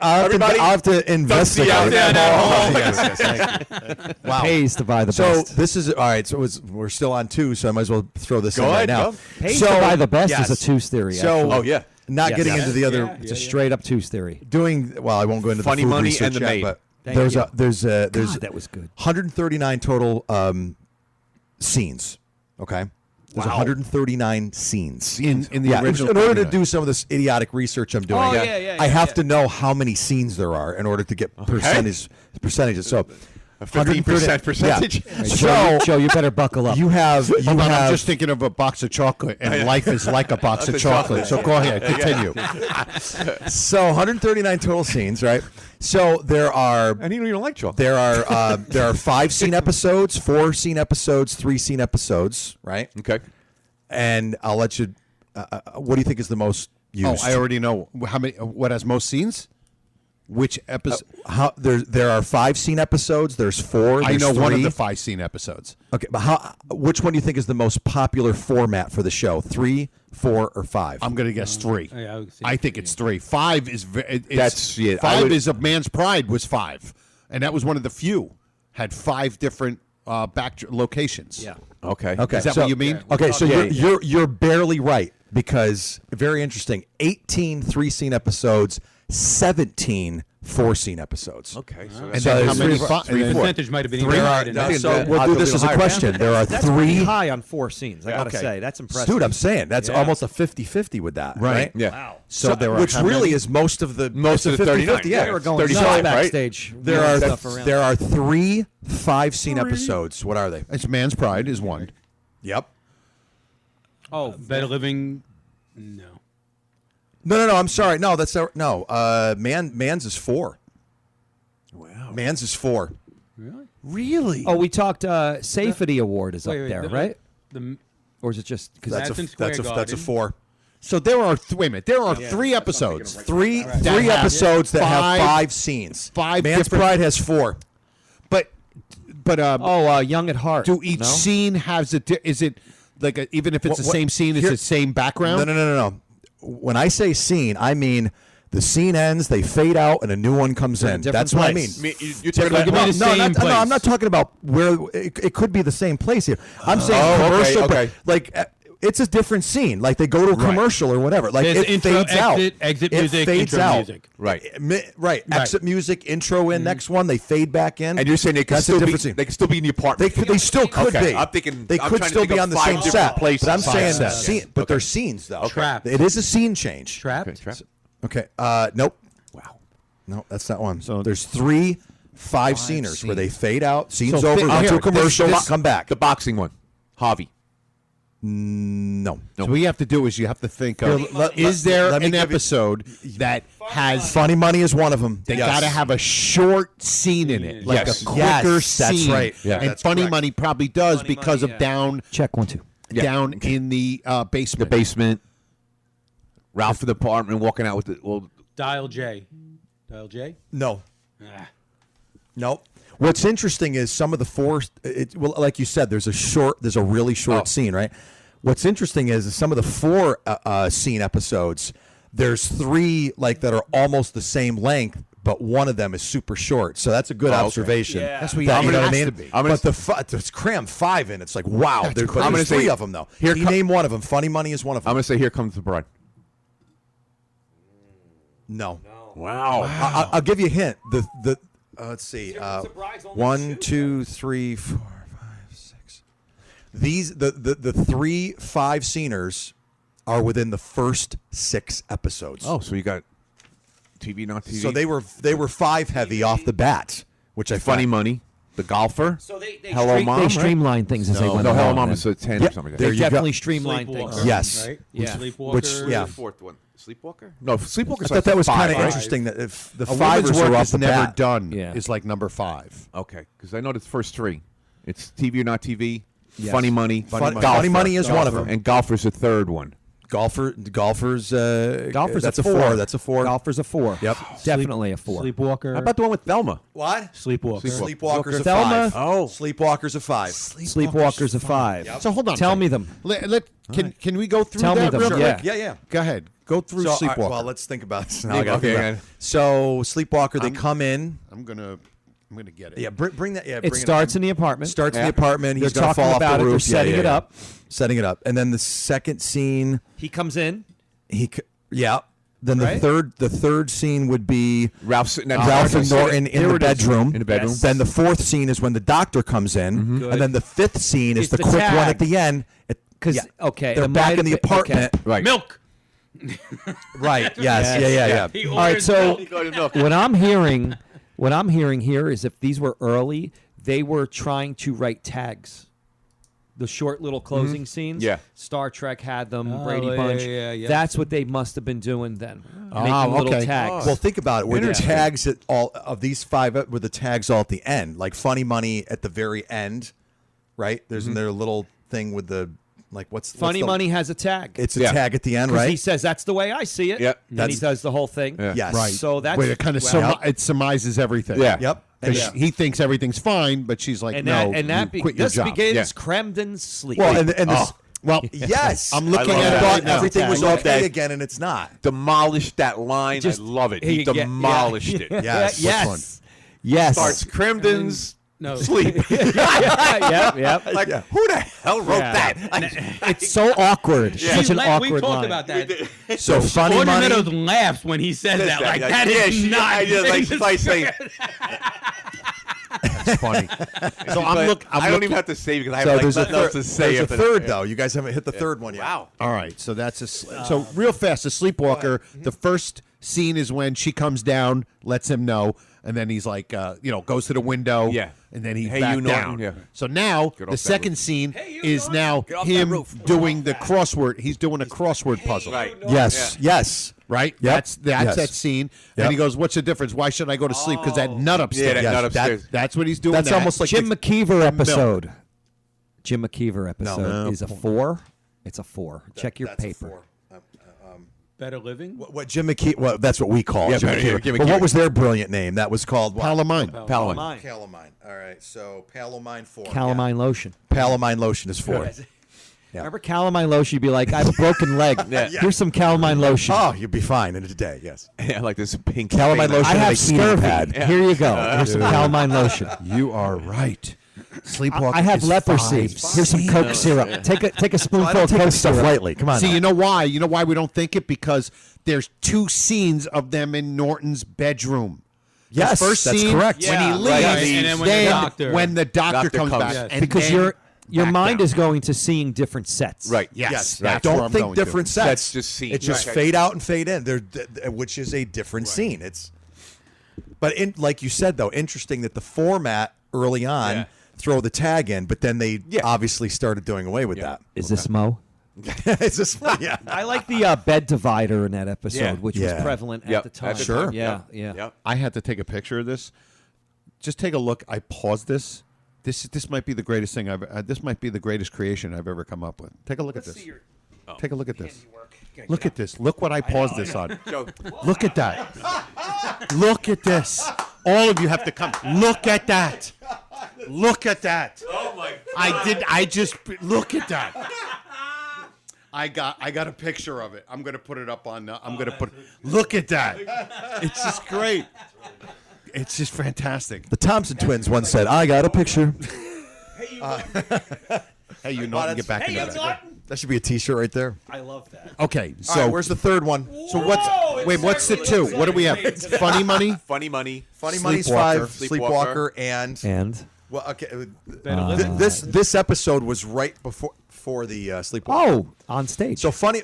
I'll have to investigate. Yes, thank you. Wow. Pays to buy the So best. this is all right. So we're still on 2, so I might as well throw this in right now. Pays to buy the best is a twos theory. So, actually. not Yes. getting Yes. into the other. It's a straight up twos theory. I won't go into Funny the food Money research and the yet, Maid. but Thank there's you. a there's God, that was good. 139 total scenes. Okay. There's 139 scenes in the yeah, original. in order to do some of this idiotic research I'm doing, I have to know how many scenes there are in order to get percentages. So 15% percentage. Yeah. Joe, you better buckle up. I'm just thinking of a box of chocolate, and life is like a box of chocolate. So go ahead, continue. So 139 total scenes, right? So there are. And you don't even like chocolate. There are 5 scene episodes, 4 scene episodes, 3 scene episodes, right? Okay. And I'll let you. What do you think is the most used? Oh, I already know how many. What has most scenes? Which episode? There are 5 scene episodes. There's 4. I know 3. one of the 5 scene episodes. Okay, but which one do you think is the most popular format for the show? 3, 4, or 5? I'm going to guess 3. I think it's 3. 5 is That's it. 5 is A Man's Pride was 5, and that was one of the few had 5 different back locations. Yeah. Okay. Okay. Is that so, what you mean? Okay, so you're barely right because very interesting. 18 3-scene episodes, 17 4-scene episodes. Okay. So And that's then how many? The percentage might have been even There are, higher than that. so we'll do this as a question. There are That's 3. pretty high on 4 scenes. I gotta Okay. say, that's impressive. Dude, I'm saying that's almost a 50-50 with that, right? Yeah. Wow. So there are which how really many? is most of the 39. Yeah, They were going 35, nuts right? backstage. there moving are stuff around. there are 3 5-scene episodes. What are they? It's Man's Pride is one. Yep. Oh, Better Living. No. No. I'm sorry. No, that's no. Man's is 4. Wow. Man's is 4. Really? Oh, we talked. Safety Award is up Wait, there, the- right? The, Or is it just because That's in Square that's a Garden. 4. So there are wait a minute. There are 3 episodes. Three That three have episodes that have 5 5 scenes. 5 Man's different- Pride has 4. But Young at Heart. do each No? scene has is it like even if it's the same scene, it's here- the same background? No. When I say scene, I mean the scene ends, they fade out, and a new one comes in. different That's what I mean. place. You're talking about the same place. I'm not talking about where it could be the same place here. I'm saying okay, commercial, but, okay. like it's a different scene. Like they go to a commercial or whatever. Like There's it intro, fades out. exit It music, fades intro out. music. right. Right. Exit music, intro in, next one, they fade back in. And you're saying they could That's a still be different scene. they could still be in the apartment. They still could Okay, be. I'm thinking- they I'm could trying to still think be of on the 5 same different set. places. But I'm 5 saying sets. scene, but they're scenes though. Trapped. It is a scene change. Trapped. Okay. Nope. Wow. No, that's not one. So there's 3 5-sceners where they fade out, scenes So over, fi- go to here, a commercial, this- come back. The boxing one. Harvey. No. So what you have to do is you have to think of Here, is there let me an give you- episode that has Funny Money is one of them. they Yes. got to have a short scene in it, like Yes. a quicker Yes, that's scene. right. Yeah, and that's Funny correct. Money probably does because of down Check 1, 2. down in the basement. The basement. Ralph for the apartment walking out with the Dial J. Dial J? No. Ah. Nope. What's interesting is some of the 4. Well, like you said, there's a really short scene, right? What's interesting is some of the 4 scene episodes. There's 3 that are almost the same length, but one of them is super short. So that's a good observation. Yeah. That's what you know what I has mean? to be. But it's crammed 5 in. It's like wow. That's There's crazy. I'm gonna 3 say- of them though. Here You name one of them. Funny Money is one of them. I'm going to say Here Comes the Bride. No. Wow. I'll give you a hint. The let's see. 1, 2, 3, 4, 5, 6. These the 3 5-sceners are within the first 6 episodes. Oh, so you got TV, not TV. So they were 5 heavy off the bat, which I Funny find. Money, The Golfer. So they Hello Mom. They right? streamline things as they went No, along. Hello Mom man. is a 10 Yeah, or something like there that. They you go. definitely streamline Sleepwalker, things. Yes. Right? Yeah. Sleepwalker. Which- yeah. The 4th one. Sleepwalker? No, Sleepwalker. I thought that was kind of right? interesting that if the A 5ers woman's are work off is the never bat. done Yeah. is like number 5. Okay, because I know the first 3. It's TV or not TV, Yes. Funny Money. Funny Money is one of them. And Golfer's the third one. Golfer's that's a 4. That's a 4. Golfer's a 4. Yep. Definitely a 4. Sleepwalker. How about the one with Thelma? What? Sleepwalker. Sleepwalker's a Thelma. 5. Oh, Sleepwalker's a 5. Sleepwalker's a 5. Yep. So hold on. Tell me them. Can we go through Tell me that them, real yeah. quick? Yeah. Go ahead. Go through So, Sleepwalker. well, let's think about this. Okay. So Sleepwalker, they come in. I'm gonna get it. Yeah, bring that. Yeah, It starts in the apartment. Starts in the apartment. He's They're gonna talking fall about off the it. roof. They're setting it up. Setting it up, and then the second scene. He comes in. Then the third scene would be Ralph and Norton in the bedroom. In the bedroom. Then the fourth scene is when the doctor comes in, and then the fifth scene is It's the the quick tag. one at the end. Because they're back in the apartment. Right. Milk. Right. Yes. Yeah. All right. So what I'm hearing here is if these were early, they were trying to write tags. The short little closing scenes. Yeah. Star Trek had them. Oh, Brady yeah, Bunch. yeah. That's what they must have been doing then. Oh, Making little okay. tags. Well, think about it. Were the Interesting. tags at all of these 5? Were the tags all at the end? Like Funny Money at the very end, right? There's their little thing with the what's Funny Money has a tag. It's a tag at the end, right? He says that's the way I see it. Yep. And then he does the whole thing. Yeah. Yes. Right. So that's Wait, it kind of it surmises everything. Yeah. Yep. Because he thinks everything's fine, but she's like, and no, that you quit your this job. begins Cremden's sleep. Well, and this, Well, yes, I'm looking I at it thought right now. everything was I love okay that. again, and it's not. Demolished that line. Just- I love it. Yeah, He yeah, demolished it. Yes. yes. Yes. Starts Cremden's No. sleep. Yep. Like, who the hell wrote Yeah. that? It's so awkward. Such an We awkward talked line. about that. So Funny Audrey Money. Meadows laughs when he says that. Like, that is she, not. I just, like, she's like saying, That's funny. So I don't looking- even have to say because I have So like there's a nothing else third. to say. There's a after third that. though. You guys haven't hit the third one yet. Wow. All right, so that's so real fast. The Sleepwalker. The first scene is when she comes down, lets him know, and then he's like, goes to the window. Yeah. And then he's Hey, back you, down. Norton, yeah. So now Get the off that second roof. scene is now off that him roof. doing the crossword. He's doing a crossword puzzle. Right. Yes. Yes. Right. Yep. That's Yes. that scene. Yep. And he goes, "What's the difference? Why should I go to sleep? Because that nut upstairs. Yeah, that nut upstairs. That's what he's doing. That's that. almost like Jim the- McKeever episode. Jim McKeever episode No. is a 4. It's a 4. Check your That's a paper. 4. Better living. What Jim McKee? Well, that's what we call Yeah, Jim Jim McKee. McKee. But what was their brilliant name? That was called what? Palomine. Palomine. Calamine. All right. So Palomine 4. Calamine lotion. Palomine lotion is 4. Remember calamine lotion? You'd be like, I have a broken leg. Here's some calamine lotion. Oh, you'd be fine in a day. Yes. Yeah, like this pink Calamine thing. lotion. I and have a heating scurvy. pad. Here you go. Here's some calamine lotion. You are right. Sleepwalker. I have is leprosy. 5. Here's some Coke syrup. Take a I spoonful don't of take Coke this stuff syrup. lightly. Come on. See, now. you know why? You know why we don't think it? Because there's 2 scenes of them in Norton's bedroom. Yes, the first that's scene correct. when he Yeah, leaves, right. And then when the doctor comes comes. back, Yes. and Because then your back mind down. is going to seeing different sets. Right. Yes, Right. that's where Don't I'm think going to. different sets. That's just scene. It's just Right. fade out and fade in. Which is a different scene. It's, but like you said though, interesting that the format early on throw the tag in, but then they obviously started doing away with that. Is this Mo? It's just I like the bed divider in that episode, Yeah. which Yeah. was prevalent Yep. at the time. At the Sure. time. Yeah. Yep. I had to take a picture of this. Just take a look. I paused this. This might be the greatest thing this might be the greatest creation I've ever come up with. Take a look at this. Take a look at this. Look at this. Look what I paused this on. Joe. Look at that. Look at this. All of you have to come. Look at that. Look at that. Oh my! I just look at that. I got a picture of it. I'm gonna put it up on. Look at that. It's just great. It's just fantastic. The Thompson twins once said, "I got a picture." Hey, you know, get back into that. That should be a T-shirt right there. I love that. Okay, All so right, where's the third one? so what's the 2? What do we have? Funny Money. Funny Money. Funny Money's Sleepwalker. 5. Sleepwalker and And well, okay. This episode was right before the Sleepwalker. oh, on stage. So Funny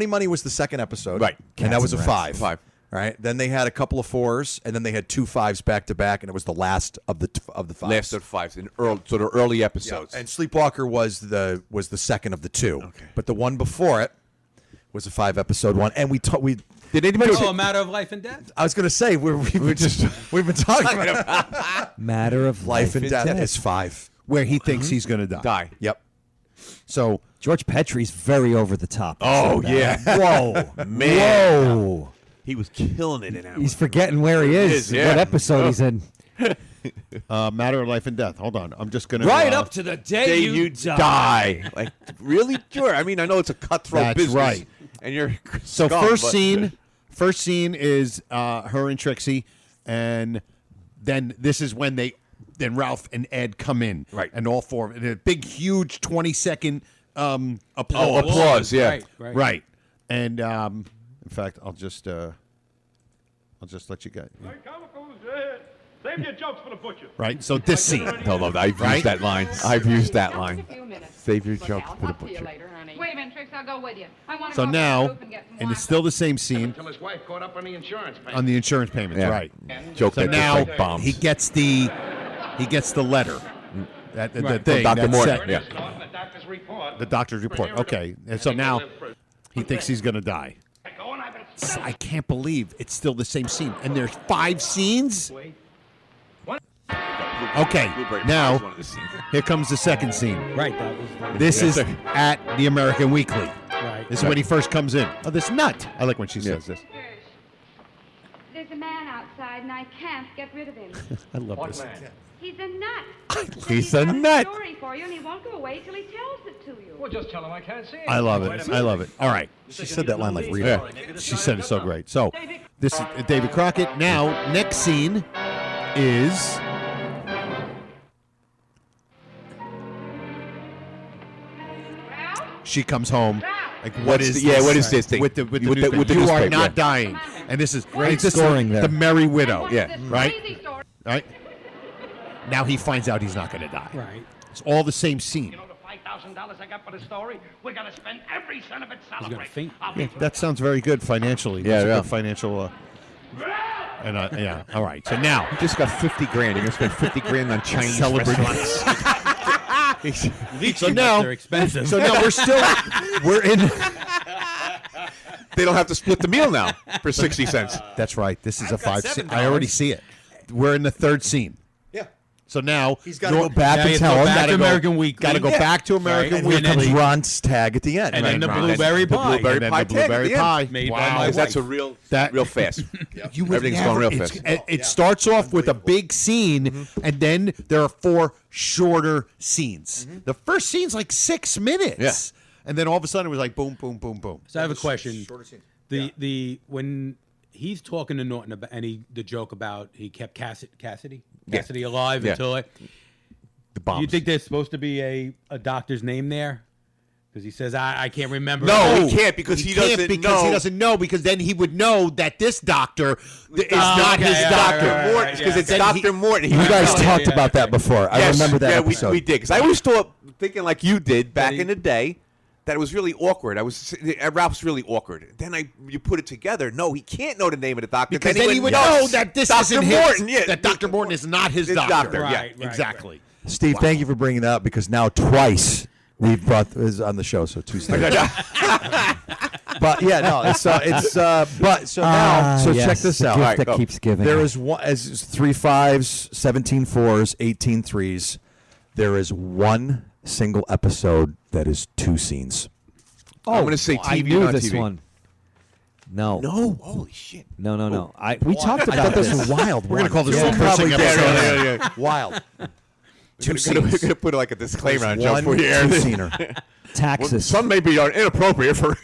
Money was the second episode, Right. And that Cats was a and 5. 5. Right. Then they had a couple of 4s, and then they had 2 5s back to back, and it was the last of the 5s. Last of 5s in sort of early Yeah. episodes. And Sleepwalker was the second of the 2. Okay. But the one before it was a 5-episode one, and we did anybody? Oh, a matter of life and death. I was going to say we've been talking about Matter of life and death. It's 5. where he thinks he's going to die. Yep. So George Petrie's very over the top. Oh, yeah. Whoa. Man. Whoa. He was killing it in that He's forgetting where he is, yeah. what episode he's in. Matter of life and death. Hold on. I'm just going to... Right up to the day you die. Like, really? Sure. I mean, I know it's a cutthroat That's business. right. And you're So scum, first scene is her and Trixie, and then this is when then Ralph and Ed come in. Right. And all four, and a big, huge 20-second applause. Oh, applause, yeah. Right. And in fact, I'll just let you guys. Save your jokes for the butcher. Right. So this scene. No, I've used that line. I've used that line. Save your jokes for the butcher. Wait a minute, Trix, I'll go with you. I want to So go now, up and get some and it's wine. still the same scene Until his wife caught up on the insurance payment. on the insurance payments. Yeah. Right. Joke So that just now like bombs. he gets the letter. The From thing. Dr. that Morton, said- yeah. The doctor's report. The doctor's report. Okay. And so now he thinks he's going to die. I can't believe it's still the same scene. And there's 5 scenes? Okay. Now, here comes the second scene. Right. That was This is at the American Weekly. Right. This is when he first comes in. Oh, this nut. I like when she says this. There's a man outside, and I can't get rid of him. I love this. He's a nut. He's a got nut. A story for you, and he won't go away till he tells it to you. Well, just tell him I can't see it. I love it. I love it. All right. She said that line like real. Yeah. She said it so great. So, this is David Crockett. Now, next scene is... She comes home. Like, what is this thing? With the With newspaper. the you are newspaper, not yeah. dying. And this is Great this is scoring there. The Merry Widow. Yeah. Right? Right? Now he finds out he's not going to die. Right. It's all the same scene. You know the $5,000 I got for the story? We're going to spend every cent of it He's gonna celebrating. faint. Yeah, that sounds very good financially. Yeah, That's a yeah. good financial. And yeah, all right. So now You just got 50 grand. You're going to spend 50 grand on Chinese Celebrate. restaurants. So now, They're expensive. so now we're in. They don't have to split the meal now for 60 cents. That's right. This is a I've got 5 scene. $7. I already see it. We're in the third scene. Yeah. So now He's got to go back Yeah, and you tell go him. back gotta to go- American Weekly. Got to go Yeah. back to American Right, Weekly. and then Comes Ron's tag at the end. And then the Right. blueberry The pie. blueberry and then pie the blueberry tag at the pie. end. Made by Wow. my wife. That's a real fast. You would Everything's never- going real it's- fast. It starts off with a big scene, and then there are 4 shorter scenes. The first scene's like 6 minutes. Yeah. And then all of a sudden it was like boom, boom, boom, boom. So I have a question. The when he's talking to Norton about the joke about he kept Cassidy alive Yeah. until The bombs. Do you think there's supposed to be a doctor's name there? Because he says I can't remember. No, he can't because he can't doesn't because know. he doesn't know because then he would know that this doctor is not okay, his yeah, doctor. right, Morton, because it's Then Dr. Morton. He You was guys telling talked yeah, about that before. I Yes, remember that yeah, episode. we did. Because I always thought, thinking like you did back he- in the day, that it was really awkward. Ralph's really awkward. Then you put it together. No, he can't know the name of the doctor. Because then he would know that this Dr. isn't Morton, his, yeah. that Dr. Morton is not his His doctor. doctor, yeah. Right, exactly. Steve, thank you for bringing that up because now twice we've brought this on the show, so 2 Steve. But yeah, no, but so now, so yes, check this the out. gift All right, that go. keeps giving. There is one as 3 5s, 17 4s, 18 3s. There is one single episode that is 2 scenes. I'm going to say TV, I knew not this TV. one. No. No, holy shit. No. We talked I about thought this this. was a wild. We're going to call this Yeah, a cursing probably episode. Yeah. Wild. We're going to put like a disclaimer on Joe One for you. 2-scener. Taxes. Some may be inappropriate for.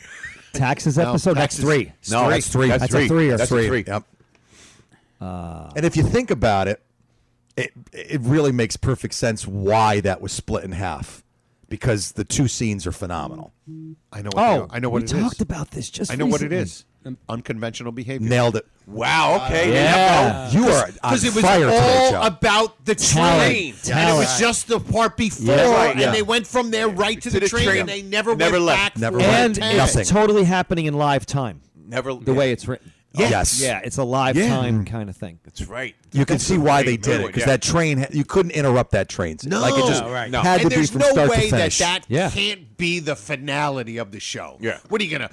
Taxes episode. That's taxes. 3. No, that's 3. That's a 3 or That's 3. a 3. Yep. And if you think about it, it really makes perfect sense why that was split in half, because the 2 scenes are phenomenal. I know what, I know what we it is. talked about this just I know what it recently. is. Unconventional behavior. Nailed it. Wow, okay. Yeah. You are on Because it was fire today, all Joe. about the Talent. train. And it Talent. was just the part before, Yeah. Right, and yeah. they went from there right to the train, and they never went left. back. Never for went. And 10. Nothing. it's totally happening in live time. Never. The way it's written. Yes. Yeah, it's a live time kind of thing. That's right. You can see why they great did it, point, because yeah. that train, you couldn't interrupt that train. No. Like it just No, right. No. had And to be there's from no start way to finish. that Yeah. can't be the finality of the show. Yeah. What are you gonna?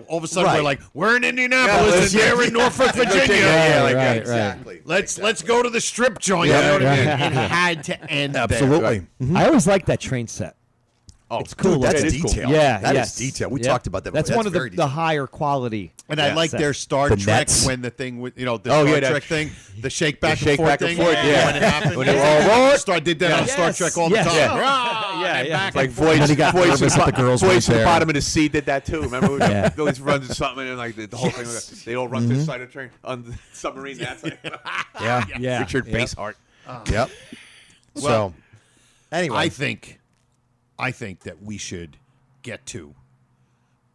all of a sudden Right. we're like, we're in Indianapolis and they're in Norfolk, Virginia. Right. Exactly. Let's go to the strip joint. Yeah, You know what I mean? yeah. It had to end there. Absolutely. I always like that train set. Oh, it's cool. Dude, that's looking. detail. Yeah, that yes. is detail. We Yep. talked about that. That's before. one of very the higher quality. And I like their Star The Trek nets. when the thing with the Star Trek thing, the shake back and forth thing. Yeah. When it happened, When they were all did that on Star Trek all the time. Yeah. It's like And then he got nervous that the girls weren't Voice at the there. bottom of the sea did that too. Remember? Yeah. Billy's runs into something and like the whole thing. They all run to the side of the train on the submarine. That's like, Yeah. Richard Yep. Basehart. Yep. Well, So, anyway. I think that we should get to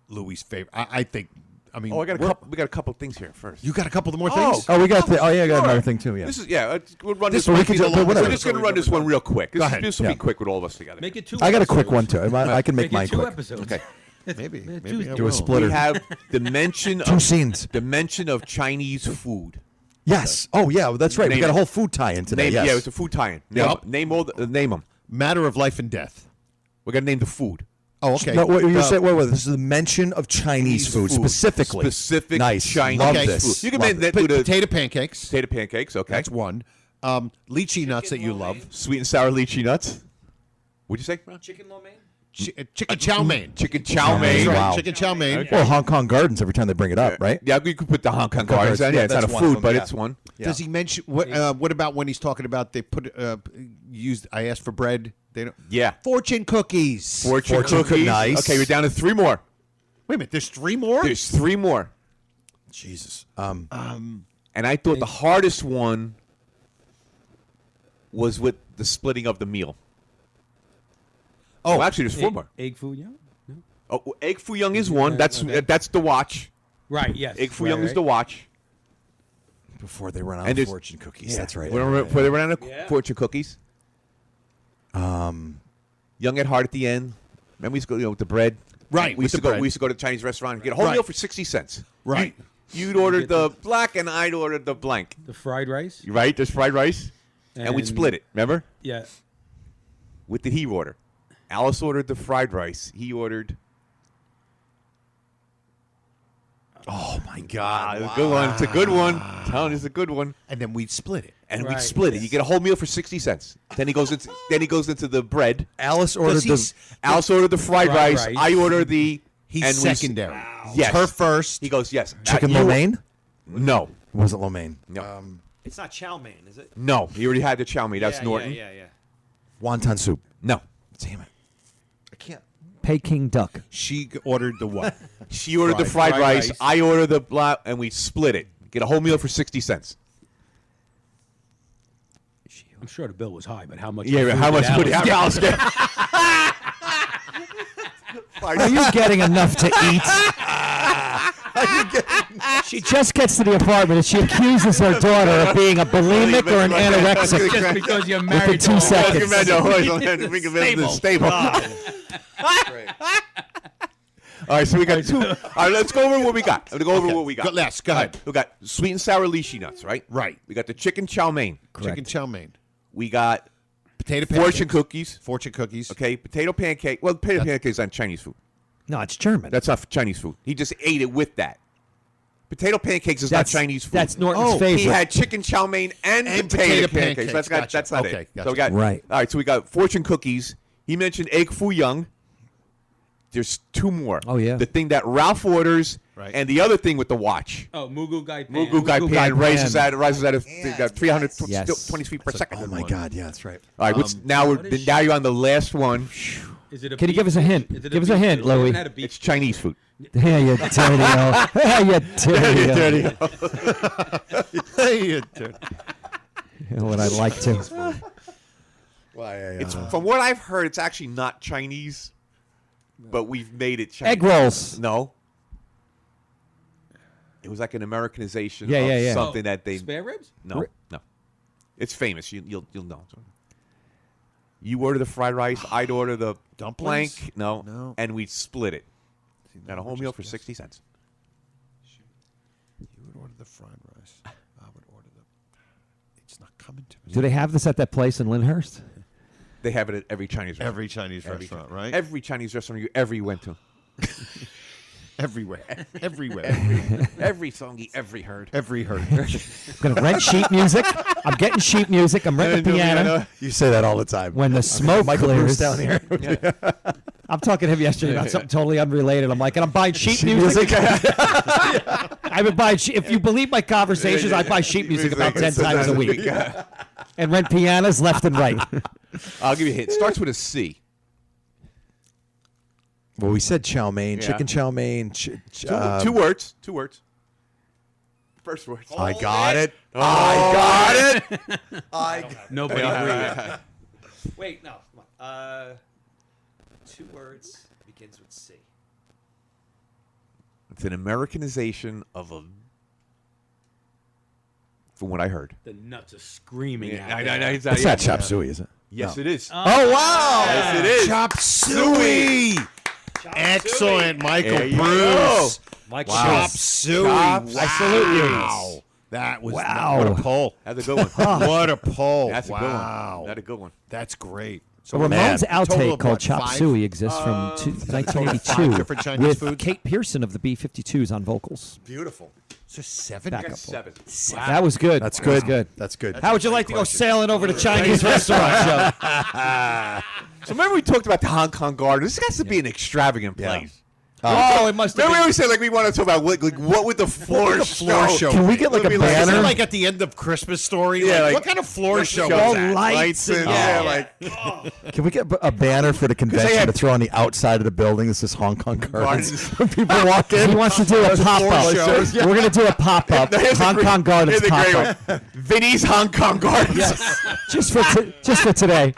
Louis' favorite. I think. I mean, We got a couple things here first. You got a couple more things? Oh, we got I got another thing too. Yeah. This is we'll run This this. might be the longest We're just going to episode run this one real quick. Go ahead. This will Yeah. be quick with all of us together. Make it 2 I got a episodes. quick one too. I can make Make mine it 2 quick. episodes. Okay. Maybe I Do a will. splitter. We have dimension Two of scenes. dimension of Chinese food. Yes. Oh yeah, that's right. We Name got a it. whole food tie-in today. Name, yes. Yeah, it's a food tie-in. Yep. Name them. Matter of life and death. We're gonna name the food. Oh, okay. No, what you said. Wait. This is the mention of Chinese food specifically. Specific Nice. Chinese Love Okay. this. food. You can Love make it. that with Potato pancakes. potato pancakes. Okay. That's one. Lychee nuts that you love. Sweet and sour lychee nuts. What'd you say? Chicken lo mein? Chicken chow mein. Chicken chow mein. Wow. Chicken chow mein. Well, Hong Kong Gardens every time they bring it up, right? Yeah, we could put the Hong Kong Gardens. Gardens. Yeah, it's not a that's one of food, them, but yeah. it's one. Yeah. Does he mention what about when he's talking about they put used? I asked for bread. They don't. Yeah. Fortune cookies. Fortune cookies. nice. Okay, we're down to 3 more. Wait a minute. There's 3 more. There's 3 more. Jesus. And I thought the hardest one was with the splitting of the meal. Oh, actually, there's 4 more. Egg foo young? No? Oh, egg foo young is one. That's the watch. Right, yes. Egg foo young is the watch. Before they run out And of there's- fortune cookies. Yeah. That's right. Before they ran out of fortune cookies. Young at heart at the end. Remember we used to go with the bread. Right, We with used to the go. bread. We used to go to the Chinese restaurant and get a whole Right. meal for 60 cents. Right. You'd order the black and I'd order the blank. The fried rice? Right? There's fried rice. And we'd split it. Remember? Yeah. What did he order? Alice ordered the fried rice. He ordered. Oh my God! It's a good one. It's a good one. I'm telling you, it's a good one. And then we'd split it. And Right. we'd split it. You get a whole meal for 60 cents. Then he goes into the bread. Alice ordered Alice ordered the fried rice. rice. I order the. He's and we- secondary. Yes. Her first. He goes yes. chicken You- lo mein. No. Was it lo mein? No. It's not chow mein, is it? No. He already had the chow mein. That's Norton. Yeah. Wonton soup. No. Damn it! I can't. Peking duck. She ordered the what? She ordered the fried rice. I ordered the black, and we split it. Get a whole meal for 60 cents. I'm sure the bill was high, but how much? Yeah, how much would Alice get? Are you getting enough to eat? She just gets to the apartment and she accuses her daughter of being a bulimic or an anorexic. Just because you're married Within 2 seconds. Stable. All right, so we got 2. All right, let's go over what we got. Go ahead. We got sweet and sour lychee nuts, right? Right. We got the chicken chow mein. Chicken chow mein. We got Potato fortune pancakes. cookies. Fortune cookies. Okay, potato pancake. Well, potato pancakes aren't Chinese food. No, it's German. That's not Chinese food. He just ate it with that. Potato pancakes is That's- not Chinese food. that's Norton's He favorite. had chicken chow mein and potato pancakes. That's Gotcha. not Okay, it. gotcha. So we got Right. All right, so we got fortune cookies. He mentioned egg foo young. There's 2 more. Oh, yeah. The thing that Ralph orders, Right. and the other thing with the watch. Oh, Mugu Gai Pan. Mugu Gai Pan rises Pan. at 320 Yes. feet per second. Oh my God! Yeah, that's right. All right, now you're on the last one. Is it a Can you beef give us a dish? hint? Is it Give us beef a hint, dish? We haven't Louis. had a beef It's Chinese food. Hey, you dirty-o. Hey, you dirty-o. What I'd like to. It's from what I've heard, it's actually not Chinese, but we've made it Chinese. Egg rolls. No. It was like an Americanization Yeah, of yeah, yeah. something that they. Spare ribs? No, no. It's famous. You'll know. You order the fried rice. I'd order the Dumplings? blank. No, No. and we'd split it. Got a whole meal for 60 cents. You would order the fried rice. I would order the. It's not coming to me. Do they have this at that place in Lyndhurst? They have it at every Chinese restaurant. Every Chinese restaurant, right? Every Chinese restaurant you ever went to. Everywhere. Every song he ever heard. Every heard. I'm going to rent sheet music. I'm getting sheet music. I'm renting a piano. You say that all the time. When the smoke Michael clears. Bruce down here. I'm talking to him yesterday about something totally unrelated. I'm like, and I'm buying sheet music. I've been buying if you believe my conversations, I buy sheet music about 10 times a week. And rent pianos left and right. I'll give you a hint. It starts with a C. Well, we said chow mein, chicken chow mein. Two words. First words. I got it. I got it. Nobody agreed. Wait, no. Come on. 2 words begins with C. It's an Americanization of a. From what I heard. The nuts are screaming. Yeah, out I there. know. It's not chop suey, is it? Yes, No. it is. Oh, wow. Yes, it is. Chop suey. Excellent, Michael There you Bruce. go. Michael Chop Bruce. suey. Chop Wow. I salute you. Wow. That was Wow. what a pull. That's a good one. What a pull. That's a good one. Wow. That's a good one. That's great. A Ramones total outtake of called what, Chop 5? Suey exists from 1982 different Chinese with foods? Kate Pearson of the B-52s on vocals. Beautiful. So 7? Back up. 7. That was good. That's That good. was good. That's good. How would you like to go sailing over to Chinese restaurant, Joe? So remember we talked about the Hong Kong Garden. This has to be an extravagant place. Oh, it must have Remember been. we always said like we want to talk about what would the floor show? Can we get like a Is it banner? like at the end of Christmas Story? Yeah, Like, like- what kind of floor show is All that? lights and Can we get a banner for the convention had- to throw on the outside of the building? This is Hong Kong Gardens. Gardens. When people walk in, He wants to do a pop-up. shows. We're going to do a pop-up. Hong Kong Gardens Here's the great pop-up. one. Vinny's Hong Kong Gardens. Yes. Just for today.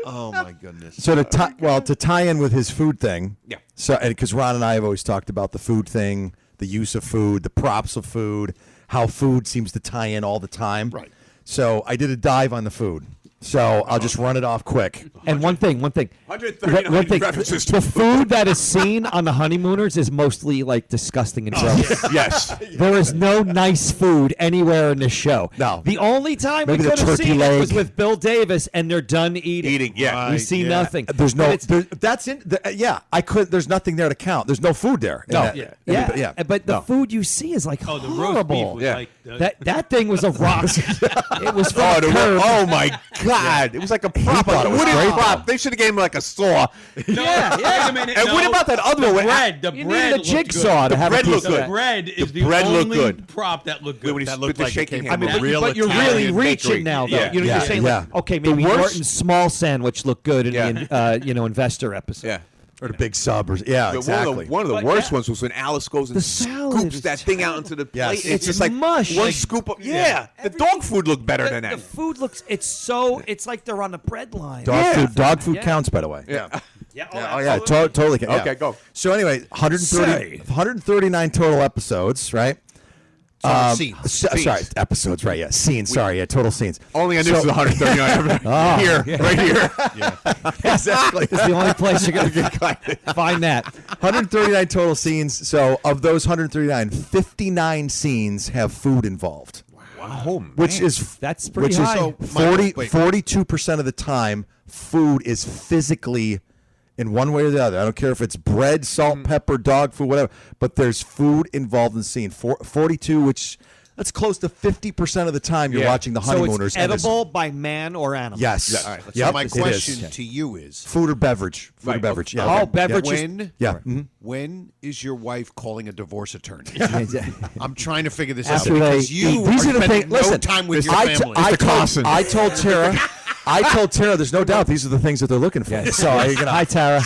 Oh, my goodness. So to tie in with his food thing. Yeah. So because Ron and I have always talked about the food thing, the use of food, the props of food, how food seems to tie in all the time. Right. So I did a dive on the food. So I'll just run it off quick. And one thing. 139 One thing. references to The food that is seen on the Honeymooners is mostly like disgusting and gross. Yes. There is no nice food anywhere in this show. No. The only time Maybe we the could have turkey seen it was leg. with Bill Davis, and they're done eating. Eating, yeah. We see yeah. nothing. There's no. But it's- That's in. Yeah, I could. There's nothing there to count. There's no food there. in No. that. yeah, But the No. food you see is like Oh, the roast horrible. beef was Yeah. like the, That thing was a rock. It was from a curb. Oh my God! It was like a prop, thought a it was wooden great, prop. They should have gave him like a saw. yeah. Wait a minute. And no. what about that other the one? bread? The You bread needed a looked jigsaw good. to have bread a piece looked of good. that. Bread is the bread looked only good. prop that looked When good. he That spit looked the like it shaking came hand. from a But real you're Italian really reaching bakery. now, though. Yeah. You're Yeah. saying, Yeah. like, okay, maybe worst- Norton's small sandwich looked good in Yeah. the investor episode. Yeah. Or the big sub. Or, yeah, But exactly. one of the But worst yeah. ones was when Alice goes and The salad scoops is that thing out into the Yes. plate. It's just like mush. one Like- scoop of the dog food looked better than The that. food looks, it's like they're on the bread line. Dog food Yeah. counts, by the way. Yeah. Oh yeah, totally. Yeah. Okay, go. So anyway, 139 total episodes, right? Scenes. Sorry, episodes, right? Yeah, scenes. Sorry, yeah, total scenes. Only on this is 139. Here, right here. Exactly. It's the only place you're going to find that. 139 total scenes. So of those 139, 59 scenes have food involved. Wow, Which is That's pretty which high. is So, Michael, 42% of the time, food is physically in one way or the other. I don't care if it's bread, salt, pepper, dog food, whatever. But there's food involved in the scene. 42, which that's close to 50% of the time you're watching the So Honeymooners. it's edible by man or animal. Yes. All right, Yep, so my it is. question to you is, Food or beverage. Food or Right. beverage. Yeah. Oh, okay. beverage. when Yeah. when is your wife calling a divorce attorney? I'm trying to figure this out After they because you eat. These are are the spending things. no Listen, time with your I family. told Tara. I told Tara, there's no doubt these are the things that they're looking for. So Hi, Tara.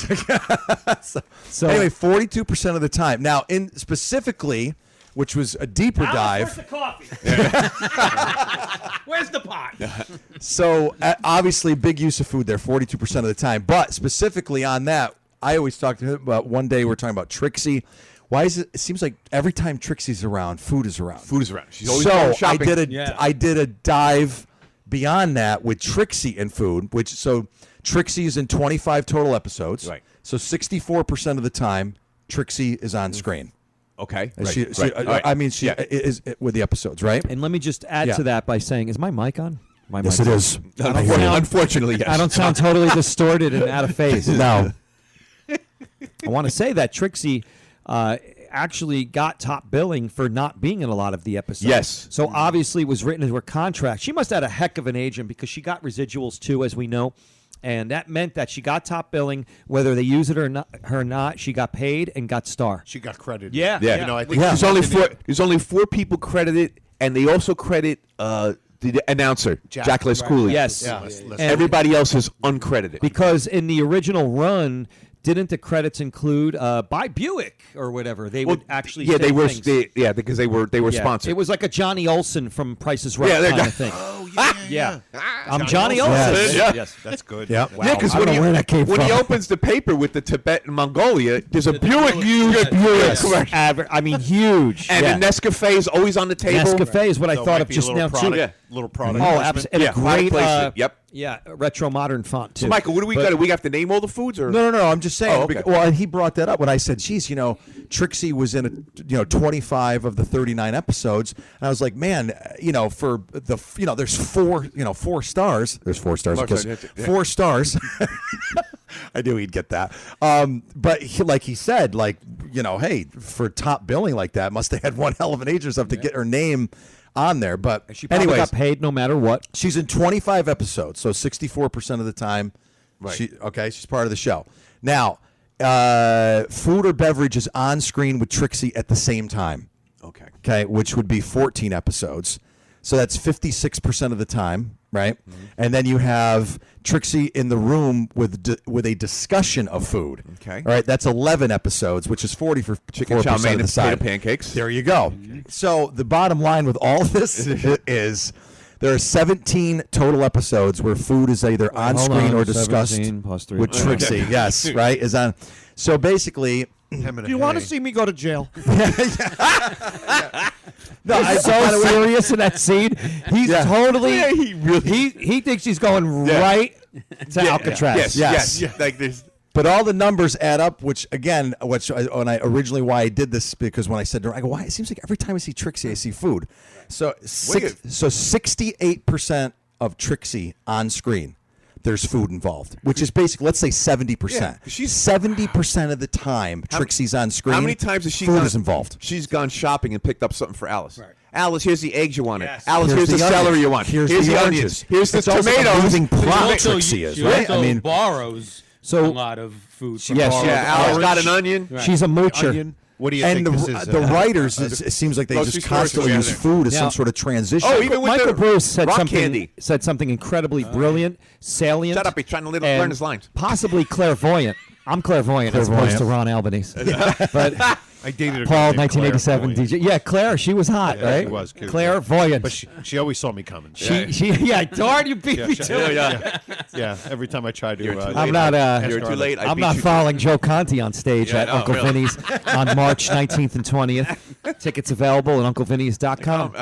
so anyway, 42% of the time. Now, in specifically, which was a deeper dive. Where's the coffee? Where's the pot? So obviously, big use of food there, 42% of the time. But specifically on that, I always talk to him about one day we're talking about Trixie. Why is it? It seems like every time Trixie's around, food is around. Food is around. She's always So going I shopping. did a dive beyond that with Trixie and food, so Trixie is in 25 total episodes. Right. So 64% of the time, Trixie is on screen. Okay. And Right. she, Right. All right. I mean, she Yeah. is with the episodes, right? And let me just add Yeah. to that by saying, is my mic on? My Yes, mic's it on. is. I don't sound- Unfortunately, yes. I don't sound totally distorted and out of phase. No. I want to say that Trixie actually got top billing for not being in a lot of the episodes. Yes. So obviously it was written into her contract. She must have had a heck of an agent because she got residuals too, as we know. And that meant that she got top billing, whether they use it or not. She got paid and got star. She got credited. Yeah. You know, I think There's only 4 people credited, and they also credit the announcer, Jack Lescooley. Yes. And everybody else is uncredited. Because in the original run, didn't the credits include by Buick or whatever? They would actually say they were things. because they were sponsored. It was like a Johnny Olsen from Price is Right Yeah, kind of thing. yeah. I'm Johnny Olsen. Yes, that's good. Yeah. Wow. Yeah, because I when don't know where that came when he from. opens the paper with the Tibet and Mongolia, there's a Buick Buick. correct. I mean, huge. And the Nescafe is always on the table. Nescafe is what I So it thought might of be a just little now product, too. little product. Oh, placement. absolutely. And a great, placement. Yep. Yeah, retro modern font too. So, Michael, what do we got? Do we have to name all the foods, or No. I'm just saying. Oh, okay. Well, and he brought that up when I said, "Geez, Trixie was in 25 of the 39 episodes," and I was like, "Man, for the there's 4 stars. There's 4 stars. Because 4 stars." I knew he'd get that. But he said, hey, for top billing like that, must have had one hell of an agent or something to get her name on there. But she probably got paid no matter what. She's in 25 episodes, so 64% of the time. Right. She's part of the show. Now, food or beverage is on screen with Trixie at the same time. Okay, which would be 14 episodes. So that's 56% of the time, right? Mm-hmm. And then you have Trixie in the room with a discussion of food. Okay. All right, that's 11 episodes, which is 40 for chicken chow mein of the and side. potato pancakes. There you go. Mm-hmm. So the bottom line with all of this is there are 17 total episodes where food is either on screen or discussed with Trixie. Yes, right? Is on. So basically, do you want to see me go to jail? No, he's so serious in that scene. He's totally. Yeah, he thinks he's going right to Alcatraz. Yes. Like this. But all the numbers add up, which again, why I did this, because when I said to her, I go, why? It seems like every time I see Trixie, I see food. So 68% of Trixie on screen, there's food involved, which is basically, let's say 70%. Yeah, she's 70% of the time Trixie's on screen. How many times has she food is involved? She's gone shopping and picked up something for Alice. Right. Alice, here's the eggs you wanted. Yes. Alice, here's the celery you want. Here's the the onions. Here's the It's also tomatoes. a moving plot. Also, Trixie is, she right? also borrows a lot of food. From Yes, borrowed Alice orange. got an onion. Right. She's a moocher. Onion. What do you And think this is? the writers, it seems like they grocery just store constantly use together. food as Now- some sort of transition. Oh, even with Michael the Bruce said rock something. candy. Said something incredibly brilliant, salient. Shut up! He's trying to and learn his lines. Possibly clairvoyant. I'm clairvoyant as opposed to Ron Albanese. But I dated a Paul, girl named 1987 Claire DJ. Yeah, Claire, she was hot, Yeah, right? she was cute. Clairvoyant. But she always saw me coming. Yeah, darn, you beat me to it. Yeah, every time I tried to. I'm not. You're too late. I'm not following Joe Conti on stage at no, Uncle really. Vinny's on March 19th and 20th. Tickets available at UncleVinny's.com.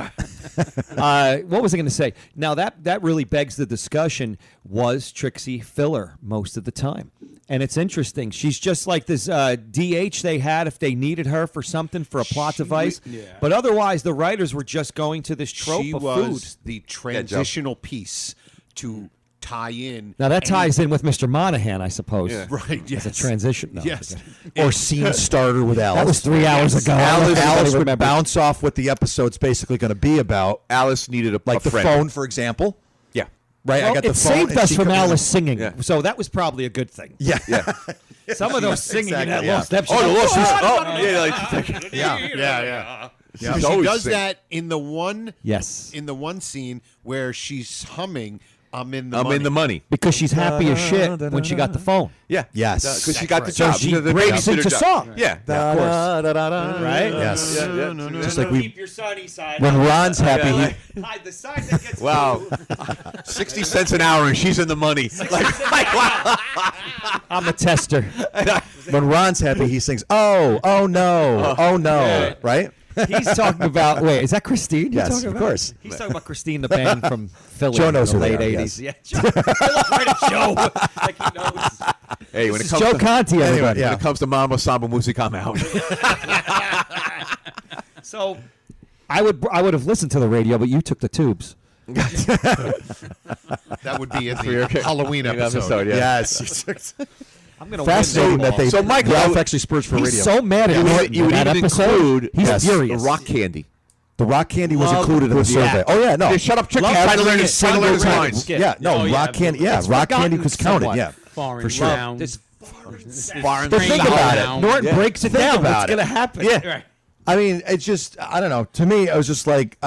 What was I going to say? Now that really begs the discussion: was Trixie filler most of the time? And it's interesting. She's just like this DH they had if they needed her for something, for a plot device. But otherwise, the writers were just going to this trope She of was food. the transitional piece to tie in. Now that ties in with Mr. Monahan, I suppose. Yeah. Right, As a yes. transition. No, Yes. Or scene starter with Alice. That was 3 hours ago. Alice would remember. bounce off what the episode's basically going to be about. Alice needed a Like the friend. phone, for example. Yeah. Right, Well, I got the it phone. saved and us she from comes in. Alice singing, Yeah. so that was probably a good thing. Yeah. Some of those singing in that Exactly, little yeah. step. Oh, the little Yeah. She's She always does singing. that in the one. Yes. In the one scene where she's humming, "I'm in the I'm money." in the money. Because she's happy as shit when she got the phone. Yeah. Yes. Because she got the So job. she The breaks babysitter into job. song. Yeah. Of course. Right? Yes. Just like Keep your sunny side. when Ron's happy, Yeah, Hide the side that gets Wow. 60 cents an hour and she's in the money. I'm the tester. when Ron's happy, he sings, "Oh, oh no, oh no," right? He's talking about. Wait, is that Christine? you're Yes, talking of about? course. He's talking about Christine, the band from Philly. Joe knows in the who late they are, '80s. yes. Yeah, Joe. I look right at Joe. Like he knows. Hey, when This it is comes Joe to Conti, everybody. when it comes to Mambo Samba Music, I'm out. So, I would have listened to the radio, but you took the tubes. That would be in For your the Halloween episode. yeah. Yes. I'm going to fascinating that they. So Mike, Ralph actually spurs for he's radio. so mad at Norton. You would that even episode. include He's furious. the rock candy. The rock candy was Love included in the survey. Oh yeah, no. Yeah, shut up, chick. Love Trying to learn it. his lines. Yeah, no, rock candy. Yeah, It's rock candy forgotten was counted. somewhat. Yeah, Foreign for sure. sound. This Foreign But think sound. about it. Norton breaks it Think down. about What's it. going to happen? Yeah. Right. I mean, it's just, I don't know. To me, it was just like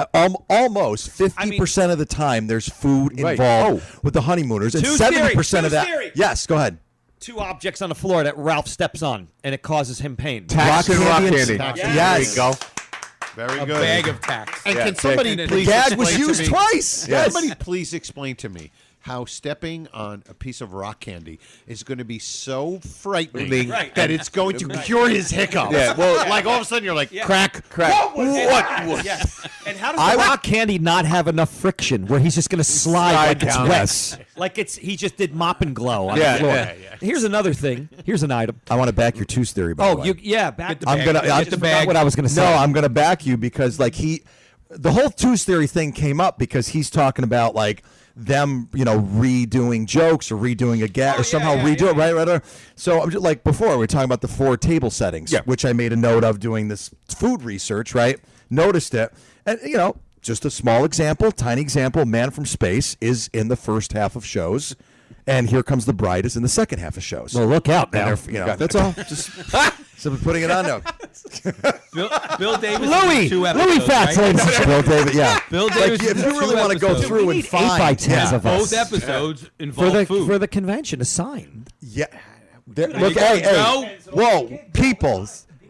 almost 50% of the time there's food involved with the honeymooners. And 70% of that. Theory. Yes, go ahead. 2 objects on the floor that Ralph steps on, and it causes him pain. Tax and rock candy. Yes. There you go. Very A good. bag of tax. And can somebody And please the gag explain was to used me- twice. Yes. Somebody please explain to me how stepping on a piece of rock candy is going to be so frightening that it's going to cure his hiccups. Yeah, well, like all of a sudden you're like, Crack. What? Yes. And how does the rock candy not have enough friction where he's just going to slide like it's down. wet? Yes. Like he just did mop and glow on Yeah, the floor. yeah, Here's another thing. Here's an item. I want to back your tooth theory, by the way. Back the I'm bag. gonna. Get I the just bag. forgot what I was gonna say. No, I'm gonna back you because like the whole tooth theory thing came up because he's talking about like them, redoing jokes or redoing a gag or somehow redo it, right? So I'm just like before we were talking about the 4 table settings, which I made a note of doing this food research, right? Noticed it, and just a small example, tiny example. Man from Space is in the first half of shows. And Here Comes the Bride is in the second half of shows. Well, look out now. That's all. Just simply putting it on now. Bill Davis. Louis. 2 episodes, Louis Fats, right? ladies and gentlemen. Bill Davis, yeah. Bill Like, Davis. if you really want to go through We and need find 8 by 10s of us. Both episodes involve food. For the convention, a sign. Yeah. Look, hey. Whoa, people.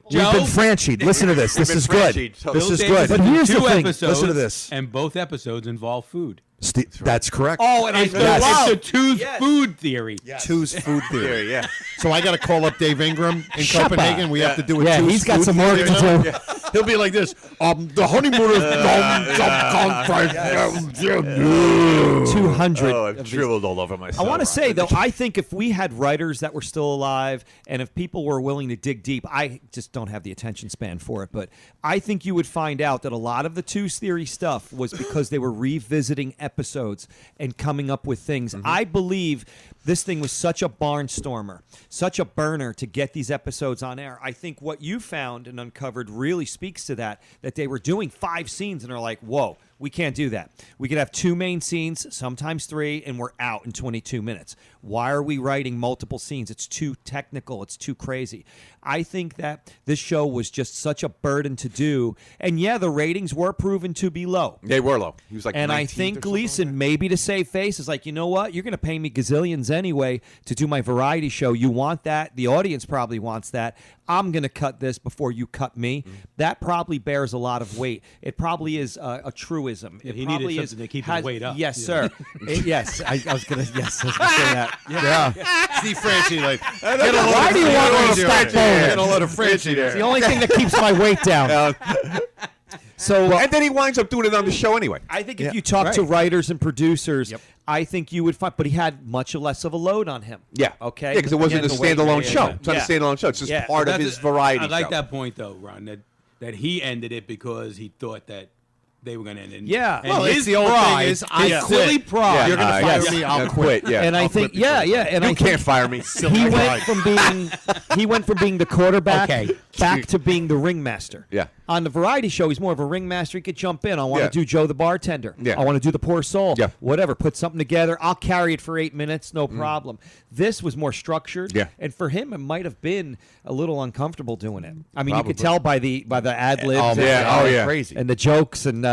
We've been Franchied. Listen to this. This is good. This is good. But here's the 2 thing. episodes, Listen to this. And both episodes involve food. That's correct. Oh, and It's the two's food theory. Two's food theory. Yeah. So I got to call up Dave Ingram in Copenhagen. We have to do it. Yeah, he's got some work to do. He'll be like this. The honeymooners. 200. Oh, I've dribbled all over myself. I want to say, though, I think if we had writers that were still alive and if people were willing to dig deep, I just don't have the attention span for it, but I think you would find out that a lot of the Two's Theory stuff was because they were revisiting episodes and coming up with things. I believe this thing was such a barnstormer, such a burner to get these episodes on air. I think what you found and uncovered really speaks to that they were doing 5 scenes and are like, whoa, we can't do that. We could have 2 main scenes, sometimes 3, and we're out in 22 minutes. Why are we writing multiple scenes? It's too technical. It's too crazy. I think that this show was just such a burden to do. And yeah, the ratings were proven to be low. They were low. He was like, and I 19th think or something Gleason, like maybe to save face, is like, you know what? You're going to pay me gazillions anyway to do my variety show. You want that. The audience probably wants that. I'm going to cut this before you cut me. That probably bears a lot of weight. It probably is a truism. It he probably needed is something to keep his weight up. Yes, Yeah. sir. Yes, I was going to say that. Yeah. Steve Franchi, like, Why do you want me to stop Get a load of Franchi there. It's the only thing that keeps my weight down. So, and then he winds up doing it on the show anyway. I think if you talk to writers and producers, I think you would find, but he had much less of a load on him. Yeah. Okay. Yeah, because it wasn't Again, a the way- standalone show. It's not a Yeah. standalone show. It's just part of his variety I like show. that point, though, Ron, that he ended it because he thought that they were going to end it. Yeah. And Well, his it's the old pride, thing is, his I quit. silly pride. You're going to fire me, I'll quit. Yeah. And I I'll think, quit yeah, before yeah. And You I can't think fire me. he went from being the quarterback Okay. back to being the ringmaster. Yeah. On the variety show, he's more of a ringmaster. He could jump in. I want Yeah. to do Joe the bartender. Yeah. I want to do the poor soul. Yeah. Whatever. Put something together. I'll carry it for 8 minutes. No problem. This was more structured. Yeah. And for him, it might have been a little uncomfortable doing it. I mean, you Probably. could tell by the ad libs. Oh, and, yeah. Oh, yeah. Crazy. And the jokes and Night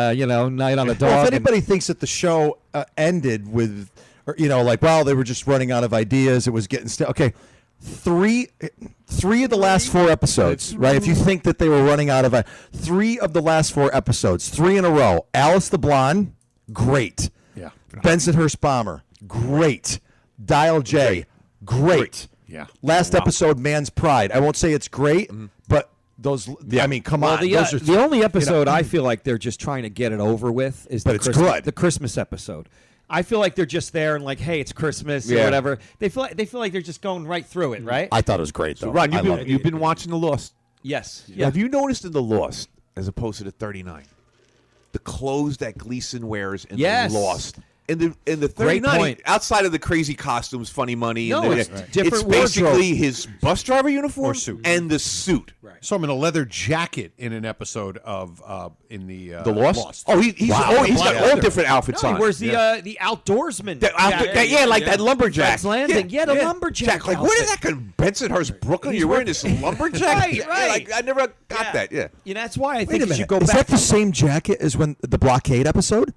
on the Dog. Well, if and- anybody thinks that the show ended with, or, like, well, they were just running out of ideas, it was getting still. Okay, three of the last 4 episodes, right? If you think that they were running out of 3 of the last 4 episodes, 3 in a row. Alice the Blonde, great. Yeah. Bensonhurst Bomber, great. Dial J, great. Yeah. Last episode, Man's Pride. I won't say it's great, but those. I mean, come on. The, those are the only episode I feel like they're just trying to get it over with is But the it's Christmas, good. the Christmas episode. I feel like they're just there and like, hey, it's Christmas or Yeah. whatever. They feel like they're just going right through it, right? I thought it was great, though. Ron, I love it. you've been watching The Lost. Yes. Yeah. Have you noticed in The Lost, as opposed to the 39, the clothes that Gleason wears in Yes. The Lost in the Great 39, point. outside of the crazy costumes, funny money, No, and it's it's different basically wardrobe. his bus driver uniform Or suit. and the suit. So I'm in a leather jacket in an episode of The Lost? Oh, he's Wow. he's got Black all different outfits No, on. he wears the outdoorsman. Like that lumberjack. Fred's Landing. Yeah, the lumberjack. Like, where did that come? Bensonhurst, Brooklyn? He's You're wearing wearing- this lumberjack? Right, right. Like, I never got that. Yeah. Yeah, that's why I Wait think a you minute. should go Is back. that the same jacket as when the blockade episode?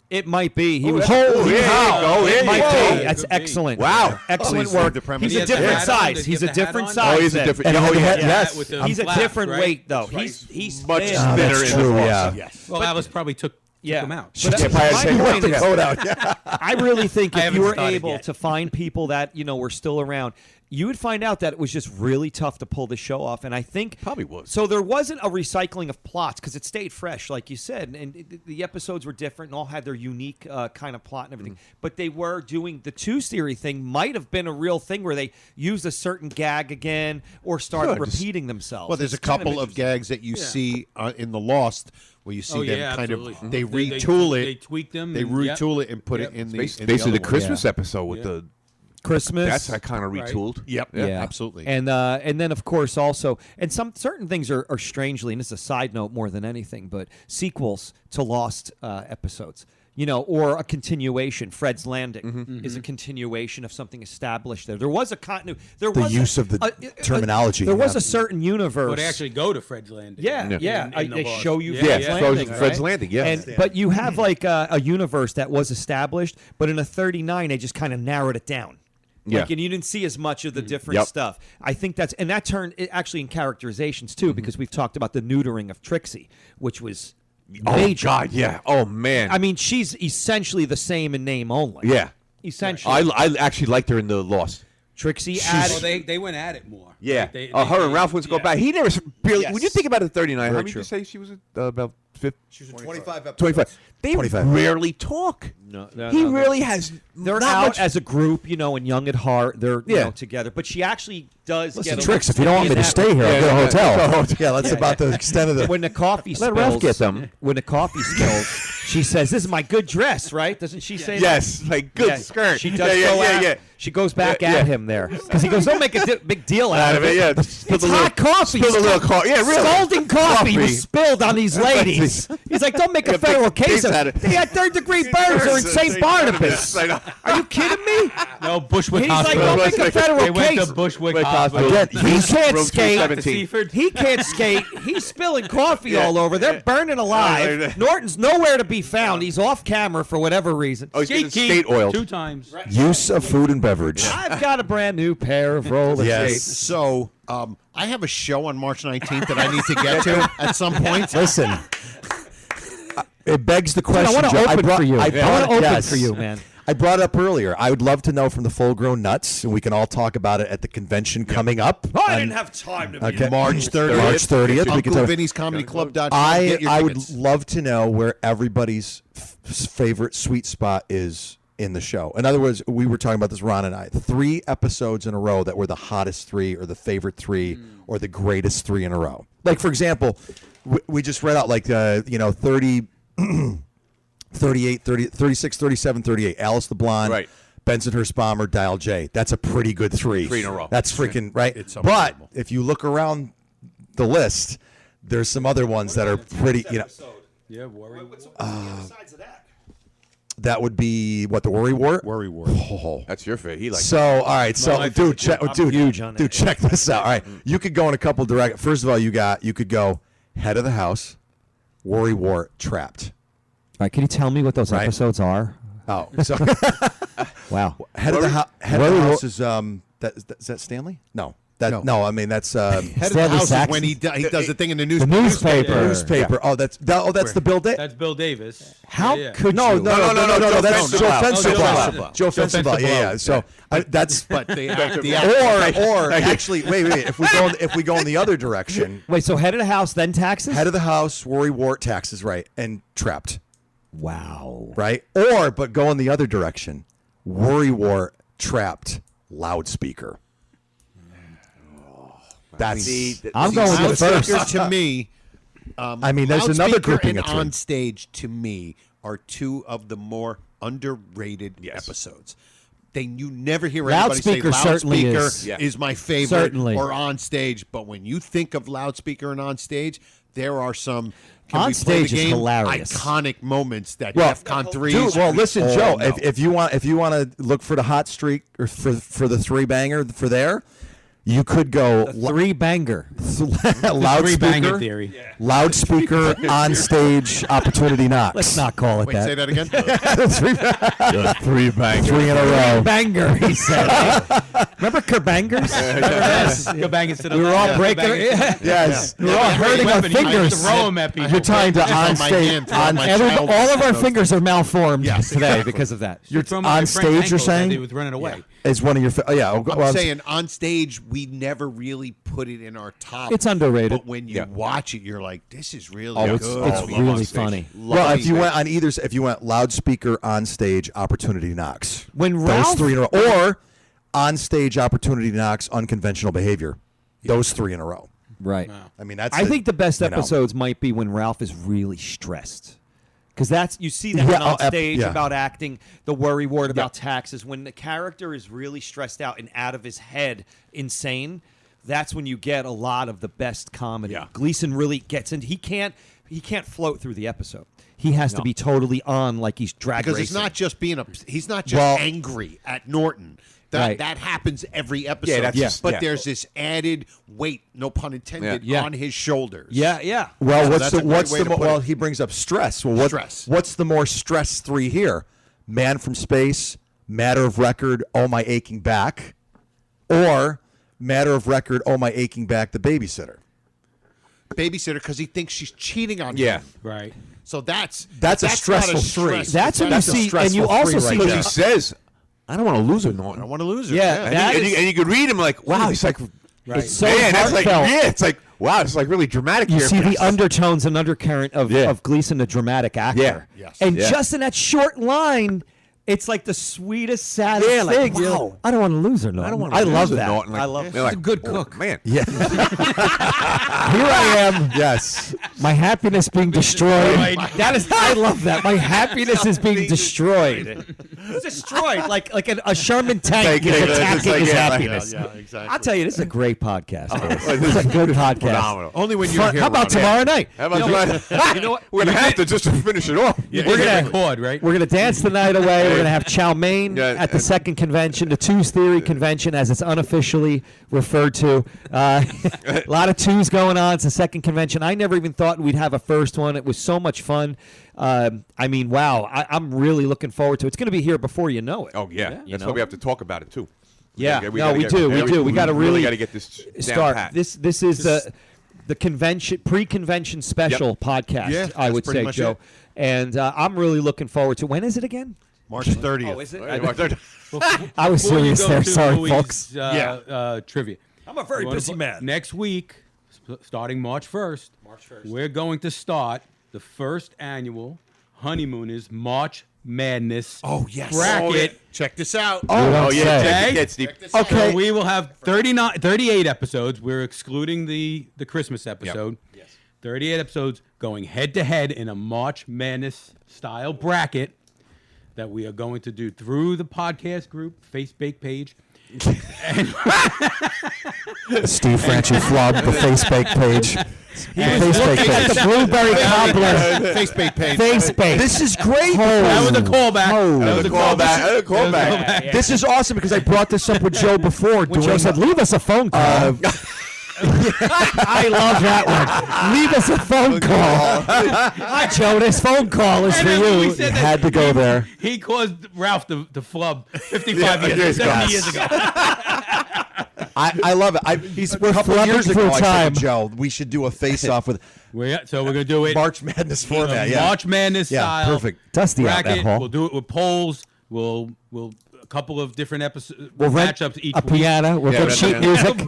It might be. He was. Holy It cow. might Whoa. be. That's excellent. Wow. Excellent Oh, work. the premise. He's a He has the different hat on. size. Does he He's have a the hat different on? size. Oh, he's a then. different. And Oh, the yeah. hat- Yeah, yes. with the He's a flaps, different right? weight though. That's He's Much thin. thinner that's in the true, Lost. yeah. Yes. Well, Alice probably took him out. But Yeah, my probably point the is, coat out. Yeah. I really think I if haven't you were started able yet. to find people that were still around, you would find out that it was just really tough to pull the show off. And I think Probably was. So there wasn't a recycling of plots because it stayed fresh, like you said, and the episodes were different and all had their unique kind of plot and everything. But they were doing the two-series thing. Might have been a real thing where they used a certain gag again or started repeating themselves. Well, there's a It's kind of couple of interesting. gags that you see in the Lost where you see them kind absolutely. of they They retool it. They tweak them. They and- yep. retool it and put Yep. it in the Basically, other the one. Christmas episode with the Christmas. That's kind of Right. retooled. Yep. Yeah, Absolutely. And then of course also, and some certain things are strangely, and this is a side note more than anything, but sequels to Lost episodes. Or a continuation. Fred's Landing is a continuation of something established there. There was a continuity. There The was use of the terminology. There was yeah. a certain universe. But they actually go to Fred's Landing. Yeah. In the They Lost. show you Yeah, Fred's yeah. Landing. Fred's right? Landing, yeah. But you have like a universe that was established, but in a 39, they just kind of narrowed it down. Like, Yeah. and you didn't see as much of the different Yep. stuff. I think that turned actually in characterizations too, because we've talked about the neutering of Trixie, which was major. Oh God, yeah. Oh man. I mean, she's essentially the same in name only. yeah. Essentially. I actually liked her in the Lost. Trixie Well, added. they went at it more. Yeah. Like, they- Her they- and Ralph wants to go yeah. back. He never barely. Yes. When you think about it, 39. Very How many did true. you say she was about 50? She was 25 episodes. 25. They 25. rarely talk. No, He really has. They're not out much. as a group, and young at heart. They're Yeah. together. But she actually does Listen, get Tricks, if you don't want me to stay here, I'll get a hotel. Yeah, that's about the extent of the. When the coffee Let spills, Ralph get them. When the coffee spills, she says, "This is my good dress," right? Doesn't she say that? Yes, like good Yeah, skirt. She does yeah, go at, yeah. She goes back Yeah, at yeah. him there because he goes, "Don't make a big deal out of it." Yeah, It's hot coffee. Spill a little coffee. Yeah, really. Scalding coffee was spilled on these ladies. He's like, "Don't make a Yeah, federal big case case out of of it. They had third-degree burns or in St. Barnabas. Are you kidding me?" No, Bushwick He's like, Hospital. "Don't make a federal They went case." to Bushwick Hospital. Hospital. Again, he can't Room skate. 217. Seaford. He can't skate. He's spilling coffee Yeah. all over. They're burning alive. Yeah. Norton's nowhere to be found. He's off camera for whatever reason. Oh, he's getting Skate skate oiled. 2 times. Use of food and beverage. I've got a brand new pair of roller Yes. skates. So I have a show on March 19th that I need to get to at some point. Listen, it begs the question. I want to Joe. open brought- for you. I brought- want to open yes. for you, man. I brought it up earlier. I would love to know from the Full Grown Nuts, and we can all talk about it at the convention coming up. I on- didn't have time to Okay. March 30th. March 30th. We can Uncle talk- Vinny's Comedy Club.com. I Get your would tickets. love to know where everybody's favorite sweet spot is in the show. In other words, we were talking about this, Ron and I. 3 episodes in a row that were the hottest 3 or the favorite 3 or the greatest 3 in a row. Like, for example, we just read out 30, 38, 30, 36, 37, 38. Alice the Blonde, Right. Bensonhurst Bomber, Dial J. That's a pretty good 3. 3 in a row. That's freaking right. It's but unbelievable. if you look around the list, there's some other ones that are pretty. Yeah, Worry. That would be what, the Worry Wart. Worry Wart. Oh. That's your favorite. He likes. So all right, so my dude, favorite. dude, huge on dude, that. check this out. All right, you could go in a couple direct. First of all, you could go Head of the House, Worry Wart, Trapped. All right, can you tell me what those Right. episodes are? Oh, so Wow. Head of the House is is that Stanley? No. No, I mean that's Head of the Stanley house is Saxon. when he does the thing in the The newspaper. newspaper. newspaper. Oh, that's the Bill Day. That's Bill Davis. How Yeah, yeah. could No, you? no, that's Joe Joe Fensterbough. Fensterboh. Joe Joe Fensterboh. Yeah. Fensterboh. So that's But the or actually, wait. If we go in the other direction, Wait, so head of the house, then taxes? Head of the House, Worry Wart, Taxes, right, and Trapped, Wow. right? But go in the other direction, Worry Wart, Trapped, Loudspeaker. That's. I'm going with the Loudspeaker first. to me. I mean, there's another Loudspeaker grouping and of 3. on stage to me are 2 of the more underrated episodes. You never hear anybody say Loudspeaker certainly Loudspeaker is my favorite Certainly. or On Stage. But when you think of Loudspeaker and On Stage, there are some On Stage is hilarious. iconic moments that DEFCON 3. Dude, well, listen, Joe. If you want to look for the hot streak or for the three banger for there, you could go three banger, loudspeaker theory. Loudspeaker on stage opportunity knocks. Let's not call it Wait, that. say that again. Three bangers. Three in a row. Banger, he said. Remember Kerbangers? Kerbangers to the We were all left. breaking. Kerbangers. Yes. We were all hurting our fingers. Throw 'em at people. You're tying to on stage. All of our fingers are malformed today because of that. You're From on my stage. Frank You're Ankle saying that he was running away. is one of your I'm saying On Stage, we never really put it in our top. It's underrated. But when you watch it, you're like, this is really Oh, good. It's really funny. Well, if you went on if you went loudspeaker on stage opportunity knocks, When those Ralph, three in a row, or on stage opportunity knocks unconventional behavior, those three in a row. right? I mean, that's I think the best you know. episodes might be when Ralph is really stressed. Because you see that on stage about acting, the worry ward about taxes. When the character is really stressed out and out of his head, insane, that's when you get a lot of the best comedy. Yeah. Gleason really gets into. He can't float through the episode. He has to be totally on, like he's drag Because racing. it's not just he's not just angry at Norton. That happens every episode. But there's this added weight, no pun intended, on his shoulders. Yeah. Well, So well, he brings up stress. Well, what's the more stress three here? Man from Space, Matter of Record, Oh My Aching Back, or Matter of Record, Oh My Aching Back, The Babysitter. Babysitter because he thinks she's cheating on Yeah. him. Right. So that's a stressful not a three. stress. That's when you see, and you also see Because he says, I don't want to lose her, I Norton. want to lose her. Yeah, And you could read him like, wow, he's like, It's so man, that's like, heartfelt. it's like, wow, it's like really dramatic You here. see the undertones and undercurrent of Gleason, the dramatic actor. Yeah. Yes. And Yeah. just in that short line, it's like the sweetest, saddest Yeah, like, thing. wow. I don't want to lose her, Norton. I don't want I to love lose her, that. Norton. Like, I love they're that. like, a good oh, cook. Man. Yeah. Here I am. Yes. My happiness being destroyed. I love that. My happiness is being destroyed. Destroyed. Like a Sherman tank is attacking his happiness. Yeah, exactly. I'll tell you, this is a great podcast. This is a good podcast. Phenomenal. Only when you're here. How about Ron. tomorrow night? How about you know what? We're going to have to just to finish it off. We're gonna- going to record, right? We're going to dance the night away. We're going to have chow mein Yeah, at the second convention, the Twos Theory convention, as it's unofficially referred to. A lot of twos going on. It's the second convention. I never even thought we'd have a first one. It was so much fun. I mean, wow. I'm really looking forward to it. It's going to be here before you know it. Oh, yeah. You That's know? why we have to talk about it, too. Yeah. We We do. We got to really got to get this down start. pat. This is the convention pre-convention special podcast. Yeah, I that's would pretty say, much Joe. it. And I'm really looking forward to. When is it again? March 30th. Oh, is it? I was serious there. Sorry, folks. Trivia. I'm a very busy man. Next week, starting March 1st, we're going to start the first annual Honeymooners March Madness bracket. Check this out. Oh, yeah. Okay. Get Steve. Okay. So we will have 38 episodes. We're excluding the Christmas episode. Yes. 38 episodes going head to head in a March Madness style bracket that we are going to do through the podcast group, Facebook page. Steve Franchi Flub, the Facebook page. Facebook At the page. Blueberry Cobbler. Facebook page. Facebook. This is great. That was a callback. That was a callback. This is awesome because I brought this up with Joe before. Joe said, leave us a phone call. I love that one. Leave us a phone call. Hi, Joe. This phone call is for you. You had to go there. He caused Ralph the flub 55 years, 70 years ago. I love it. We're a couple years ago, I said to Joe, we should do a face-off with So we're going to do it. March Madness format. Yeah. March Madness style. Perfect. Dusty out bracket. that hall. We'll do it with polls. We'll a couple of different episodes. We'll rent matchups each a piano. We'll get sheet music.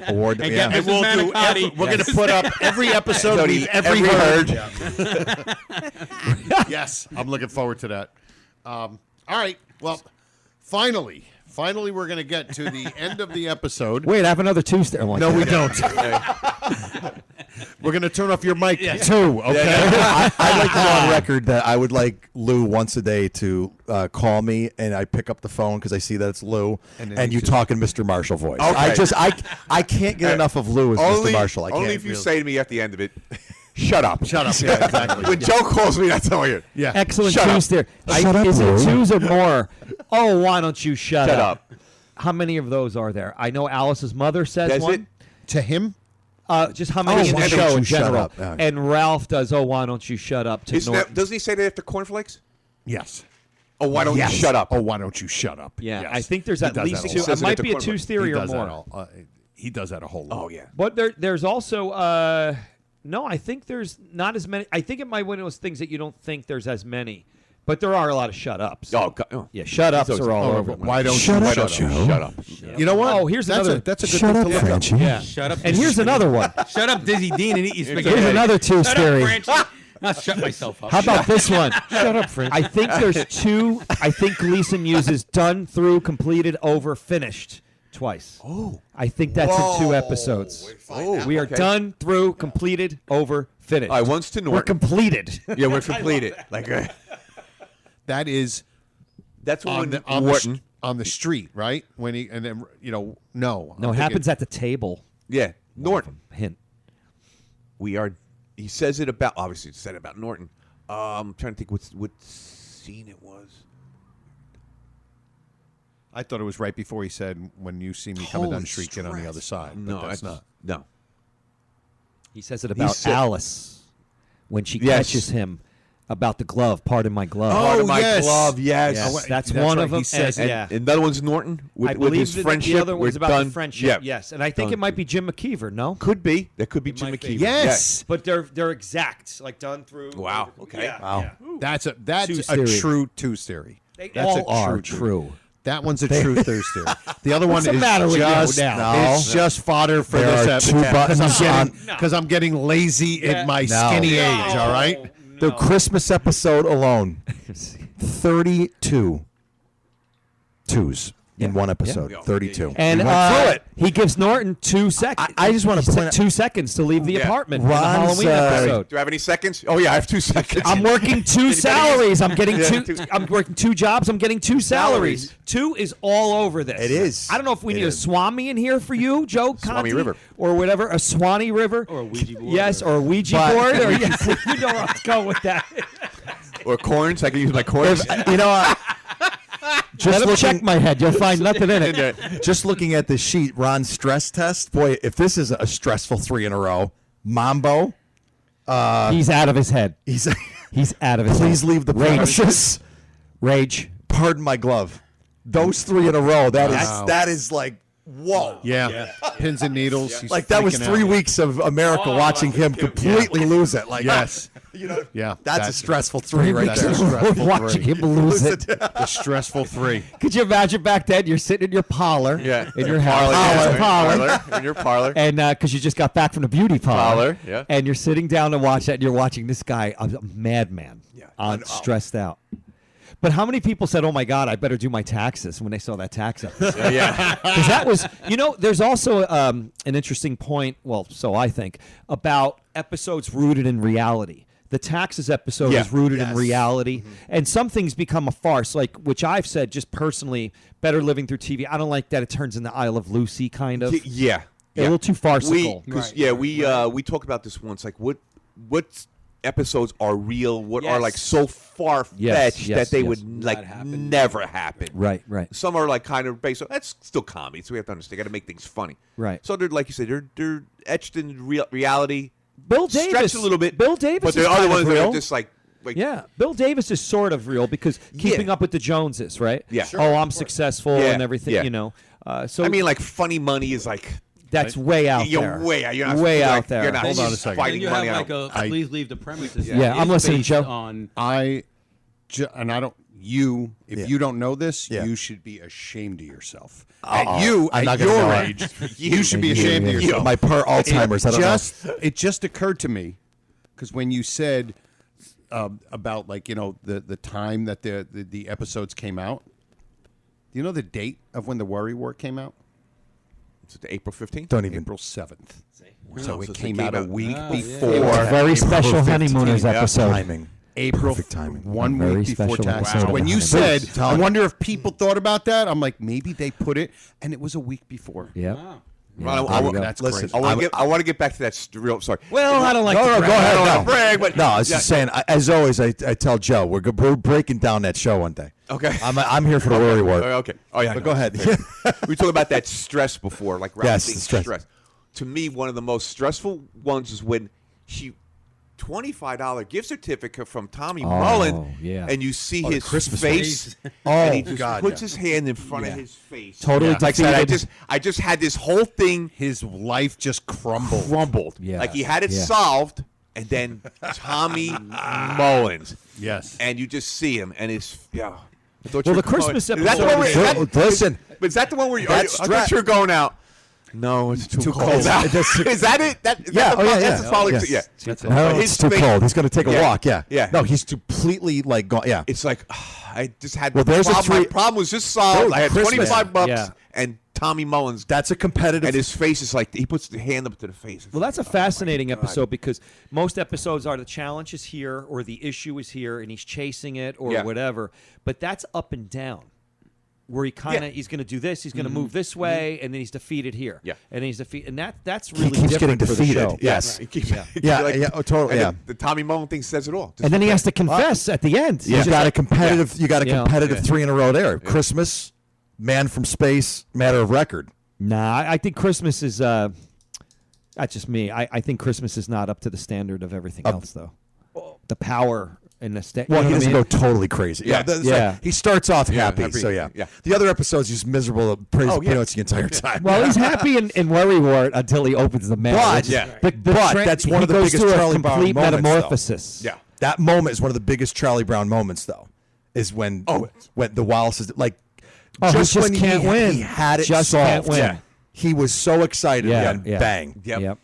Award. And Yeah. get And we'll do we're going to put up every episode we've ever heard. Yes, I'm looking forward to that. All right. Well, finally, we're going to get to the end of the episode. Wait, I have another Tuesday. No, we don't. We're going to turn off your mic too, okay? I'd like to go on record that I would like Lou once a day to call me, and I pick up the phone because I see that it's Lou, and you talk in Mr. Marshall voice. Okay. I can't get enough of Lou as Mr. Marshall. I can't. Only if you say to me at the end of it, shut up. Shut up. Yeah, exactly. When Joe calls me, that's how I hear. Yeah. Excellent Shut twos there. Shut up, is it Lou. twos or more? Oh, why don't you shut Shut up? up. How many of those are there? I know Alice's mother says Does one. it? To him? Just how many in why the don't show you in shut general. up? Yeah. And Ralph does, oh, why don't you shut up to Norton. Doesn't he say that after cornflakes? Yes. Oh, why don't you shut up? Oh, why don't you shut up? Yeah, Yes. I think there's He at does least that a two. lot. It might at be a the twos He theory or does that more. all. He does that a whole lot. Oh, yeah. But there's also, no, I think there's not as many. I think it might be one of those things that you don't think there's as many. But there are a lot of shut-ups. Oh, God. Oh. Yeah, shut-ups are all over. Why don't Shut you up, shut up? Shut up. You know what? Oh, here's another. That's a good Shut thing up, to look Frenchie. Yeah. Shut up. And here's another one. Shut up, Dizzy Dean, and eat your spaghetti. Here's another twos Shut theory. up, Frenchie. Now shut myself up. How about this one? Shut up, French. I think there's two. I think Gleason uses done, through, completed, over, finished twice. Oh. I think that's in 2 episodes. Oh, We are okay. done, through, completed, over, finished. All right, one's to We're Norton. completed. Yeah, we're completed. That is That's on when the on the street, right? When he and then no. No, I'm it thinking- happens at the table. Yeah, Norton. Hint. We are. He says it about. Obviously, it's said about Norton. I'm trying to think what scene it was. I thought it was right before he said, "When you see me coming down the street, get on the other side." But No, that's not. No. He says it about said- Alice when she Yes. catches him about the glove. Pardon my glove. Part of my yes. glove. Yes. Yes, that's That's one right, of them. he says and, it. yeah. And the other one's Norton with, I with believe his that friendship. the other one's We're about done. the friendship. Yeah. Yes, and I think Done. it might be Jim McKeever. No, Could be. That could be Jim might be. McKeever. Yes. but they're exact, like done through. Wow. Okay. Yeah, Wow. yeah. That's a Twos a theory. true twos theory. They That's all a are true true. That one's a true twos theory. The other one What's the is matter with you just now? it's just fodder for There this are two buttons because I'm getting lazy in my skinny age. All right. The Christmas episode alone, 32 twos in one episode. 32. And We went through it. he gives Norton 2 seconds. I just want to point out 2 seconds to leave the Yeah. apartment in the Ron's, Halloween episode. Do I have any seconds? Oh yeah, I have 2 seconds. I'm working 2 salaries. I'm getting Yeah. 2. I'm working 2 jobs. I'm getting 2 salaries. 2 is all over this. It is. I don't know if we It need is. a Swami in here for you, Joe Conti, River. or whatever, a Swanee River, Or a Ouija board. Yes, or a Ouija But- board, or yes, you know where I'm going with that. Or corns. I can use my corns. You know, Let him check my head. You'll find nothing in it. just looking at the sheet, Ron's stress test. Boy, if this is a stressful 3 in a row, Mambo, He's out of his head. he's He's out of his please head. leave the premises. Rage. Pardon my glove. Those 3 in a row. That is Wow. that is like whoa. Yeah. Pins and needles. He's Like that was freaking 3 out. weeks of America watching him completely lose it. Like Yes. you know, Yeah. that's a stressful 3 right That's there. a stressful Watching 3. him lose it. The stressful 3. Could you imagine back then? You're sitting in your parlor, Yeah. in your house, Parlor. In your parlor. and because you just got back from the beauty parlor, Parlor, yeah. and you're sitting down to watch that, and you're watching this guy, a madman, stressed out. But how many people said, "Oh my God, I better do my taxes" when they saw that tax episode? Yeah. Because that was, there's also an interesting point. Well, so I think about episodes rooted in reality. The taxes episode Yeah. is rooted in reality, and some things become a farce. Like, which I've said, just personally, better living through TV. I don't like that it turns into Isle of Lucy kind of. Yeah. A little too farcical. We talked about this once. Like, what episodes are real? What are like Yes. so far fetched yes, that they yes. would like never happen? Right, right. Some are like kind of based. That's still comedy, so we have to understand. Got to make things funny. Right. So they're like you said, they're etched in reality. Bill Davis, stretched a little bit. Bill Davis, but is the other kind of ones that real. are just like yeah, Bill Davis is sort of real because keeping up with the Joneses, right? Yeah. Sure, oh, I'm successful Yeah, and everything, yeah. So I mean, like funny money is like that's way out you're there. way out. You're not way like, out there. You're not Hold on a second. Then fighting you have money. like a please leave the premises. Yeah, I'm is listening, based Joe. On And I don't. If you don't know this, you should be ashamed of yourself. At your age, you should be ashamed of yourself. My Alzheimer's. I don't know. It just occurred to me because when you said about the time that the episodes came out, do you know the date of when the Worry Wart came out? April 15th? Don't even. April 7th. So it came out a week before. It was a very special Honeymooners episode. Timing. April, Perfect timing. 1 Very week before special tax. episode of When the you Honeymooners. said, I wonder if people thought about that, I'm like, maybe they put it, and it was a week before. Yeah. Ron, That's listen, crazy. I want to get back to that real. Sorry. Well, I don't like No, to no, brag. go ahead. I don't No. wanna brag, but No, I was just saying. As always, I tell Joe we're breaking down that show one day. Okay. I'm here for the worry word. Okay. Oh yeah. But go ahead. We talked about that stress before, like Yes, saying the stress. To me, one of the most stressful ones is when she $25 gift certificate from Tommy Mullen, yeah. and you see the his Christmas face, and he just puts his hand in front of his face. Totally Like I said, defeated. I just had this whole thing His life just crumbled. Yeah. like he had it Yeah. solved, and then Tommy Mullins. Yes. And you just see him, and it's I thought Well, you were the Christmas going- Is that the episode one is- where- is that- Listen, but is that the one where you? That I strap- thought you were going out. No, it's too cold. out. That's- Is that it? Is Yeah, that the, oh, yeah, that's yeah. the solid- Yes. yeah. That's No, But it's his too face- cold. He's going to take a Yeah. walk. Yeah. Yeah. No, he's completely like gone. Yeah. It's like I just had. Well, there's a problem. My three- problem was just solved. Dude, I had Christmas. $25, Yeah. and Tommy Mullins, That's a competitive. and his face is like he puts the hand up to the face. Well, that's a fascinating episode because most episodes are the challenge is here or the issue is here and he's chasing it or Yeah. whatever. But that's up and down. Where he kind of he's going to do this, he's going to move this way, and then he's defeated here. Yeah. And then he's defeated, and that's he really keeps getting different for the defeated. show. Yes. He keeps- Yeah. Yeah, like- yeah, oh, totally. and Yeah. The Tommy Mullen thing says it all. Just And then he has to confess at the end. You got a competitive. You got a Yeah. competitive Yeah. 3 in a row there. Christmas, Man from Space, Matter of Record. Nah, I think Christmas is. That's just me. I think Christmas is not up to the standard of everything else, though. The power and the Well, he doesn't go totally crazy. Yeah. that's Yeah. like- he starts off happy. happy. So yeah. Yeah. The other episodes, he's miserable. Praise Oh, yeah. peanuts the entire time. Well, he's happy in Worry Wart until he opens the mail. But- which is- Yeah. but that's one of the he goes biggest through Charlie a Brown complete moments, though. metamorphosis. Yeah. That moment is one of the biggest Charlie Brown moments, though. Is when the Wallaces like Oh, just he just when can't win. he had it Just solved. can't win. Yeah. He was so excited Yeah, and yeah. bang. Yep.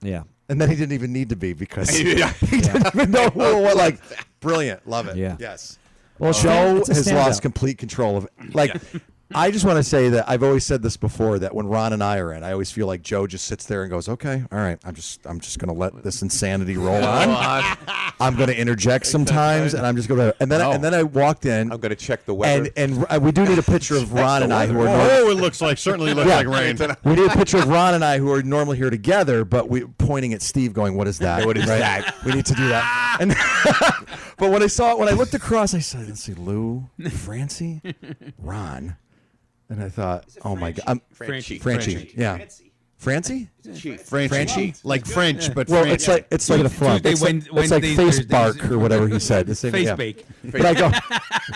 Yeah. And then he didn't even need to be because Yeah. he didn't even know who it was. Like, brilliant. Love it. Yeah. Yes. Well, Joe it's a has lost standout. complete control of it. Like, I just want to say that I've always said this before, that when Ron and I are in, I always feel like Joe just sits there and goes, okay, all right, I'm just going to let this insanity roll on. I'm going to interject sometimes, and I'm just going to, and then I walked in. I'm going to check the weather. And we do need a picture of Ron and I who are Oh, it looks like certainly looks like rain. we need a picture of Ron and I who are normally here together, but we pointing at Steve, going, "What is that? What is that?" We need to do that." And but when I looked across, I said, "Let's see, Lou, Francie, Ron," and I thought, "Oh my God, Francie, yeah." Francie? Francie. Like French, but Well, French. it's like Tuesday, it's like Wednesdays, face Thursdays. bark or whatever he said. The same, Face yeah. bake. But I go,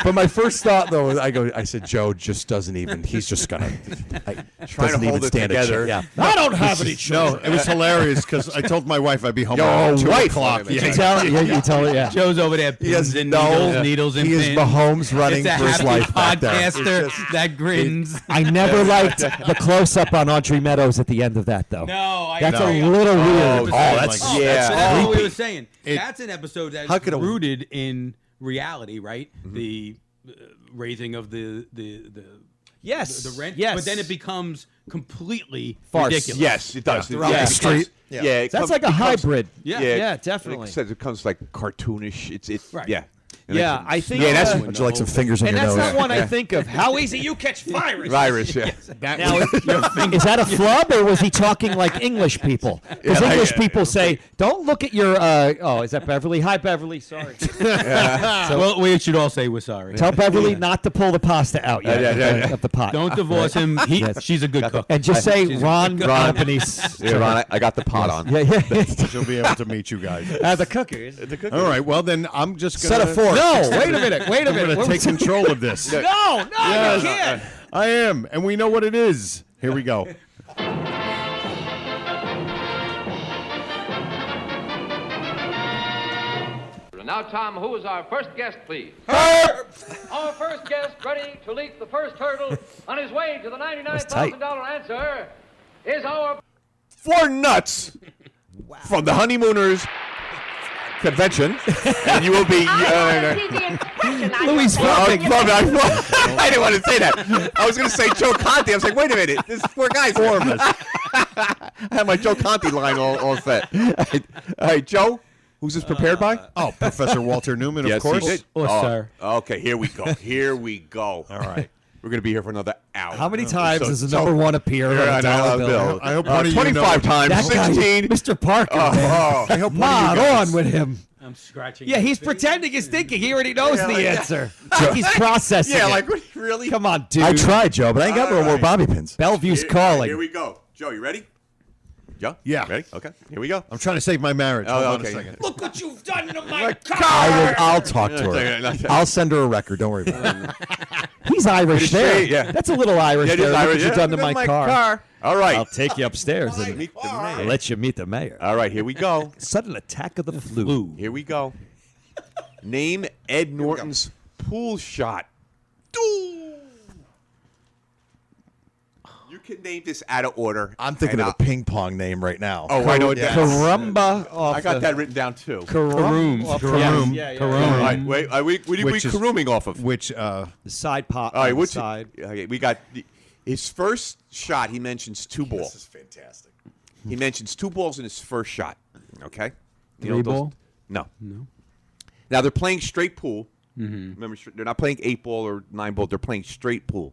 but my first thought though, I said, Joe just doesn't even. He's just gonna Trying to doesn't even hold it stand a together. chance. Yeah. I don't have any children. No, it was hilarious because I told my wife I'd be home around 2 o'clock. You tell it, yeah. Joe's over there. He has Pins and no- needles and he is pins. Mahomes running It's a for his happy life back there. podcaster It's just- that grins. I never liked the close up on Audrey Meadows at the end of that, though. No, That's I a little weird. that's that's what we creepy. were saying. That's an episode that's How could a- rooted in reality, right? Mm-hmm. The raising of the Yes. the rent. Yes. But then it becomes completely Farce. ridiculous. Yes, it does. Throughout Yeah, the street. Yeah, Yeah. That's like a hybrid. Yeah, definitely. It becomes like cartoonish. It's Right. yeah. Yeah, I think. Yeah, that's Would you like some fingers on and your that's nose? not one I think of. How easy you catch virus. virus. Yeah. Now, is that a flub, or was he talking like English people? Because English people say, "Don't look at your." Is that Beverly? Hi, Beverly. Sorry. Well, we should all say we're sorry. Tell Beverly not to pull the pasta out yet of the pot. Don't divorce him. She's a good cook. And just say Ron Company. Yeah, Ron, I got the pot on. Yeah. She'll be able to meet you guys. The cookers. All right. Well, then I'm just Set gonna a fork. No, wait a minute. I'm going to take control of this. No, Yes, you can't. I am, and we know what it is. Here we go. And now, Tom, who is our first guest, please? Our first guest, ready to leap the first hurdle on his way to the $99,000 answer, is our... Four nuts from the Honeymooners. convention, and you will be. Louis fucking. I didn't want to say that. I was going to say Joe Conti. I was like, wait a minute, there's four guys. Four of us. I had my Joe Conti line all set. All right, Joe. Who's this prepared by? Oh, Professor Walter Newman, of course. He did. Sir. Okay, here we go. Here we go. All right. We're going to be here for another hour. How many times does the number one appear on a dollar bill? I hope one of you 25 times. That guy, 16. Mr. Parker. man. I hope Mod on with him. I'm scratching. Yeah, my he's face. pretending he's thinking. He already knows Yeah, the like- answer. He's processing. Yeah, it. like really? Come on, dude. I tried, Joe, but I ain't got no more bobby pins. Bellevue's calling. Here we go. Joe, you ready? Joe? Yeah. Ready? Okay. Here we go. I'm trying to save my marriage. Oh, Hold on okay. a second. Look what you've done to my car. I'll talk to her. I'll send her a record. Don't worry about it. He's Irish there. straight, yeah. That's a little Irish Yeah, it there. is Look Irish. what you've Yeah, done to look my at car. All right. I'll take you upstairs and Meet the mayor. I'll let you meet the mayor. All right, here we go. Sudden attack of the flu. Here we go. Name Ed Norton's pool shot. You can name this out of order. I'm thinking of a ping pong name right now. Oh, I know what that is. Karumba. I got that written down too. Karoom. Karoom. Yeah. All right, wait. What are we Which is- karooming off of? Which, The side pot. All right, on the which side. okay, we got his first shot. He mentions two balls. This is fantastic. He mentions two balls in his first shot. Okay, You Three know, those- ball? No. No. Now they're playing straight pool. Mm-hmm. Remember, they're not playing 8-ball or 9-ball. They're playing straight pool.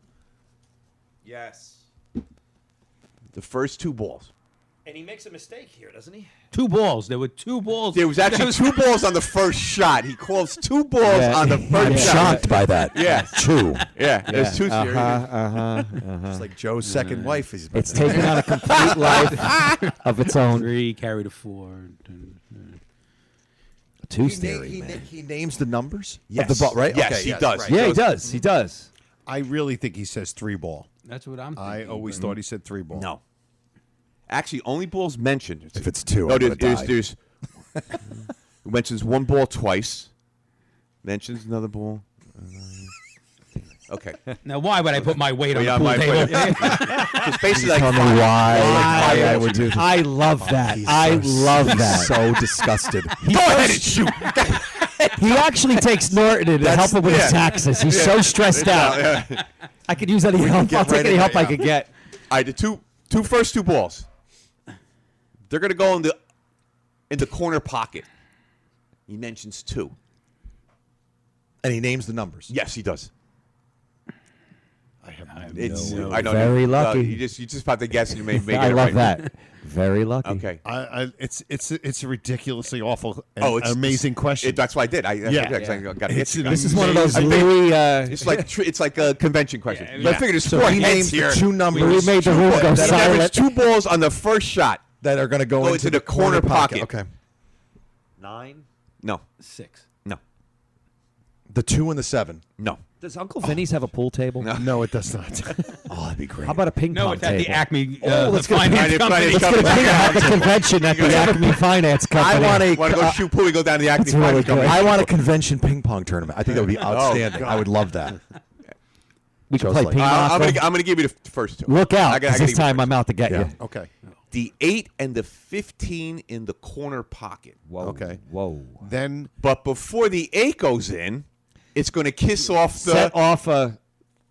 Yes. The first two balls. And he makes a mistake here, doesn't he? Two balls. There were two balls. There was actually two balls on the first shot. He calls two balls on the first I'm shot. shocked by that. Yeah. Two. Yeah, there's two. It's like Joe's second wife. He's It's taken on a complete life of its own. 3 carried a 4. Two's theory, man. He names the numbers Yes. of the ball, right? Yes, Okay, he does. right. Yeah, he does. He does. I really think he says 3-ball. That's what I'm thinking. I always thought he said 3-ball. No. Actually, only balls mentioned. If it's two, no, I'm gonna there's mentions one ball twice. Mentions another ball. Okay. Now, why would I put my weight on Yeah, the pool my table? It's basically like Tell me why I would do this. I love that. He's I so- love he's that. So disgusted. Go ahead and shoot. He actually takes Norton in to help him with his taxes. He's so stressed out. Yeah. I could use any help. get I'll take right any in help there, I could get. All right, the first two balls. They're gonna go in the corner pocket. He mentions two. And he names the numbers. Yes, he does. I have It's no I know. Very lucky. You just have to guess and you may make I it love right. that. Very lucky. Okay. It's a ridiculously awful and it's amazing question. That's why I did. I Yeah. got It's an This is one of those I think- Louis. It's like a convention question. Yeah, But I figured it's So four he heads names here. the two numbers. Louis made the room go That silent. average two balls on the first shot. that are going to go Go into into the corner pocket. Okay. 9, No. 6. No. The 2 and the 7. No. Does Uncle Vinny's have a pool table? No, it does not. Oh, that'd be great. How about a ping No, pong it's at table? the Acme let's get a Finance ping- Company. Let's get a ping at the convention at the Acme Finance Company. I want a. Want to go shoot pool? We go down to the Acme That's really Finance Company. good. I want a convention ping pong tournament. I think that would be outstanding. I would love that. We can Joe's play like, ping I'm pong. gonna give you the first two. Look out, I 'cause gotta this give you time the I'm out to get you. Okay. The 8 and the 15 in the corner pocket. Whoa. Okay. Whoa. Then But before the 8 goes in, it's going to kiss off the. Set off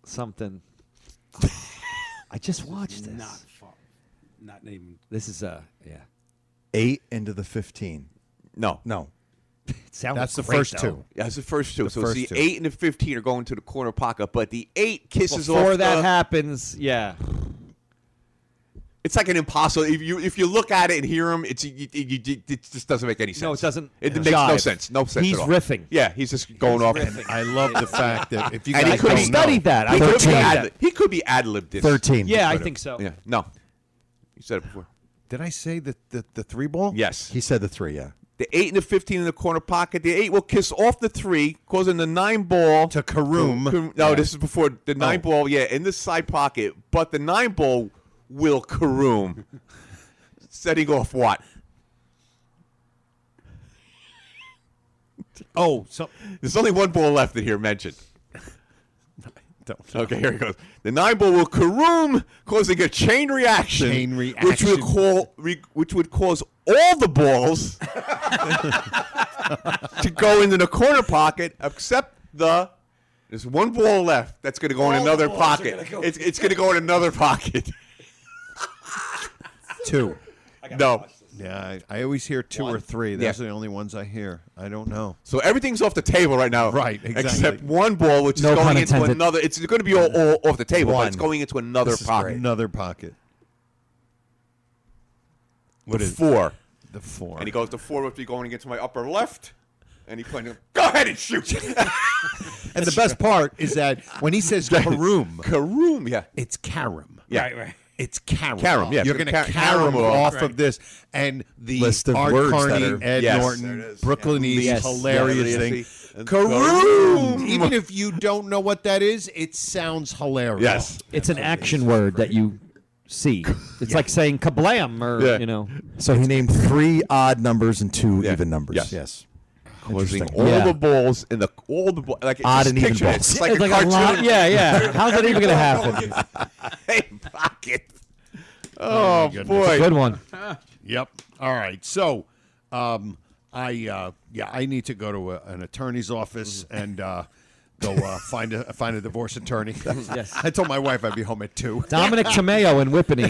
something. I just watched this. Not far. Not even. This is yeah. 8 into the 15. No. No. It sounded that's the great, first though. two. Yeah, that's the first two. So first it's the two. 8 and the 15 are going to the corner pocket, but the 8 kisses Before off that the. happens, yeah. It's like an impossible. If you look at it and hear him, it just doesn't make any sense. No, it doesn't It makes no jive. sense. No sense. He's at all. riffing. Yeah, he's just going off. I love the fact that if you And he guys could don't be- know, studied that. He I could, be 13. he could be ad-libbed this. 13. Yeah, I think so. Yeah. No. You said it before. did I say the 3-ball? Yes. He said the 3, yeah. The 8 and the 15 in the corner pocket. The 8 will kiss off the 3, causing the 9 ball To Karoom. No, this is before the 9 ball. Yeah, in the side pocket, but the 9 ball will Karoom, setting off what? Oh, so There's only one ball left in here mentioned. don't know. Okay, here it goes. The 9-ball will caroom, causing a chain reaction. Which would cause all the balls to go into the corner pocket, except there's one ball left that's going to go in another pocket. It's going to go in another pocket. 2. No. Yeah, I always hear 2 or 3. Those are the only ones I hear. I don't know. So everything's off the table right now. Right, exactly. Except one ball, which is going into another. It's going to be all off the table, but it's going into another pocket. Another pocket. What is 4? The 4. And he goes, the 4 would be going into my upper left. And he pointed, go ahead and shoot. And the best part is that when he says caroom, yeah. It's carom. Yeah. Right. It's carom. Carom, yeah. You're going to carom off of this. And the List of Art words Carney, that are- Ed Yes. Norton, There it is. Brooklynese, Yes. hilarious Yeah, thing. Caroom. Even if you don't know what that is, it sounds hilarious. Yes. It's an action word that you see. It's like saying kablam or, you know. So he named 3 odd numbers and 2 even numbers. Yes. Causing Interesting. all the balls in the like Odd just and even picture it. balls. It's like It's a like a cartoon. lot. Yeah. How's that even going to happen? Hey, pocket. Oh, boy. Good one. Yep. All right. So, I need to go to an attorney's office and go find a divorce attorney. Yes. I told my wife I'd be home at 2. Dominic Chameo in Whippany.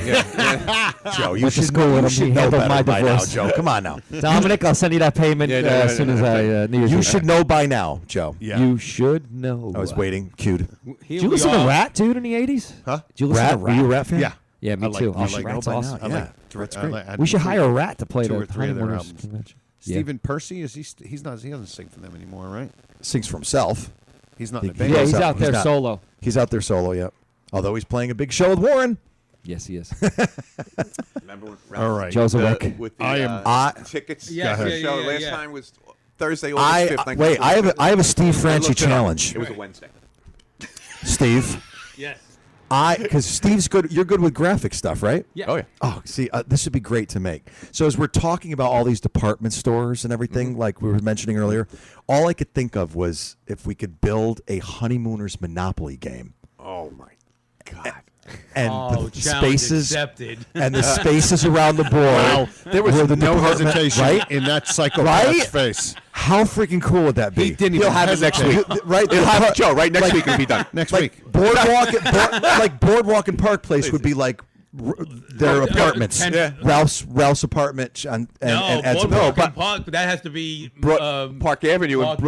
Joe, you Went to should school with him. He know handled better my by now, divorce. Joe. Come on now. Dominic, I'll send you that payment as soon as I New Year's You Eve. should know by now, Joe. Yeah. You should know. I was waiting. Cued. Did you listen to Rat, dude, in the 80s? Huh? Did you listen to Rat? Rat? Were you a Rat fan? Yeah. Yeah, me I too. like Rat's by awesome. now. I Yeah. like That's great. We should hire a Rat to play 2 the or 3 of their Honeymooners albums. convention. Stephen Percy, is he's not, he doesn't sing for them anymore, right? Sings for himself. He's not in the He band. Yeah, he's goes out there not- solo. He's out there solo, yeah. Although he's playing a big show with Warren. Yes, he is. Remember when All right. Joe's awake. with the I am- tickets? Yes, The yeah, show yeah, last yeah. time was Thursday, August 5th. I have a Steve Franchi looked it up. challenge. It was a Wednesday. Steve, Yes. because Steve's good. You're good with graphic stuff, right? Yeah. Oh, yeah. Oh, see, this would be great to make. So as we're talking about all these department stores and everything, like we were mentioning earlier, all I could think of was if we could build a Honeymooners Monopoly game. Oh, my God. And Oh, the challenge spaces accepted. and the spaces around the board. Wow. There was were the no department- hesitation right? in that psychopath's Right? face. How freaking cool would that be? He didn't He'll even have it next hesitate. week. Right? He'll have it, Joe, right next week it'll be done. Next like week. Boardwalk and Park Place would be like their apartments. Yeah. Ralph's apartment and Ed's Boardwalk apartment. and Park, but that has to be Park Avenue Park-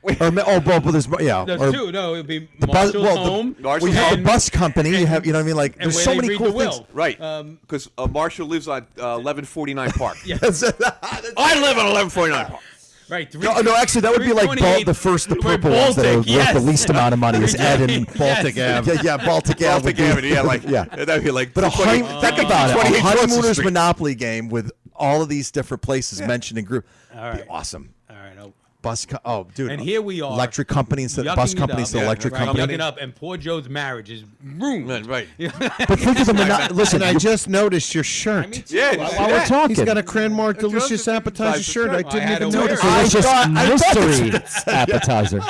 and There's There's 2. No, it would be the bus, Marshall's home. we have the bus company. You have, you know what I mean? Like, and there's where so they many read cool the things. will. Right. Because Marshall lives on 1149 Park. Yeah. I live on 1149 Park. Right. No, actually, that would be like 328 the purple Baltic, ones that are worth yes. the least amount of money is Ed and Baltic Ave. Yeah, Baltic Ave. Baltic Avenue, yeah, like yeah. That'd be like. But think about it. 28 A Johnson Honeymooners Street. Monopoly game with all of these different places mentioned in group. All right. Be awesome. All right. Dude. And here we are. Electric company instead of yucking bus it company up. instead of electric Right, company. yucking it up, and poor Joe's marriage is ruined. Right. But think of the Listen, I just noticed your shirt. Yeah. While we're talking. He's got a Cranmore Delicious Appetizer shirt. I didn't even notice Delicious it. mystery appetizer.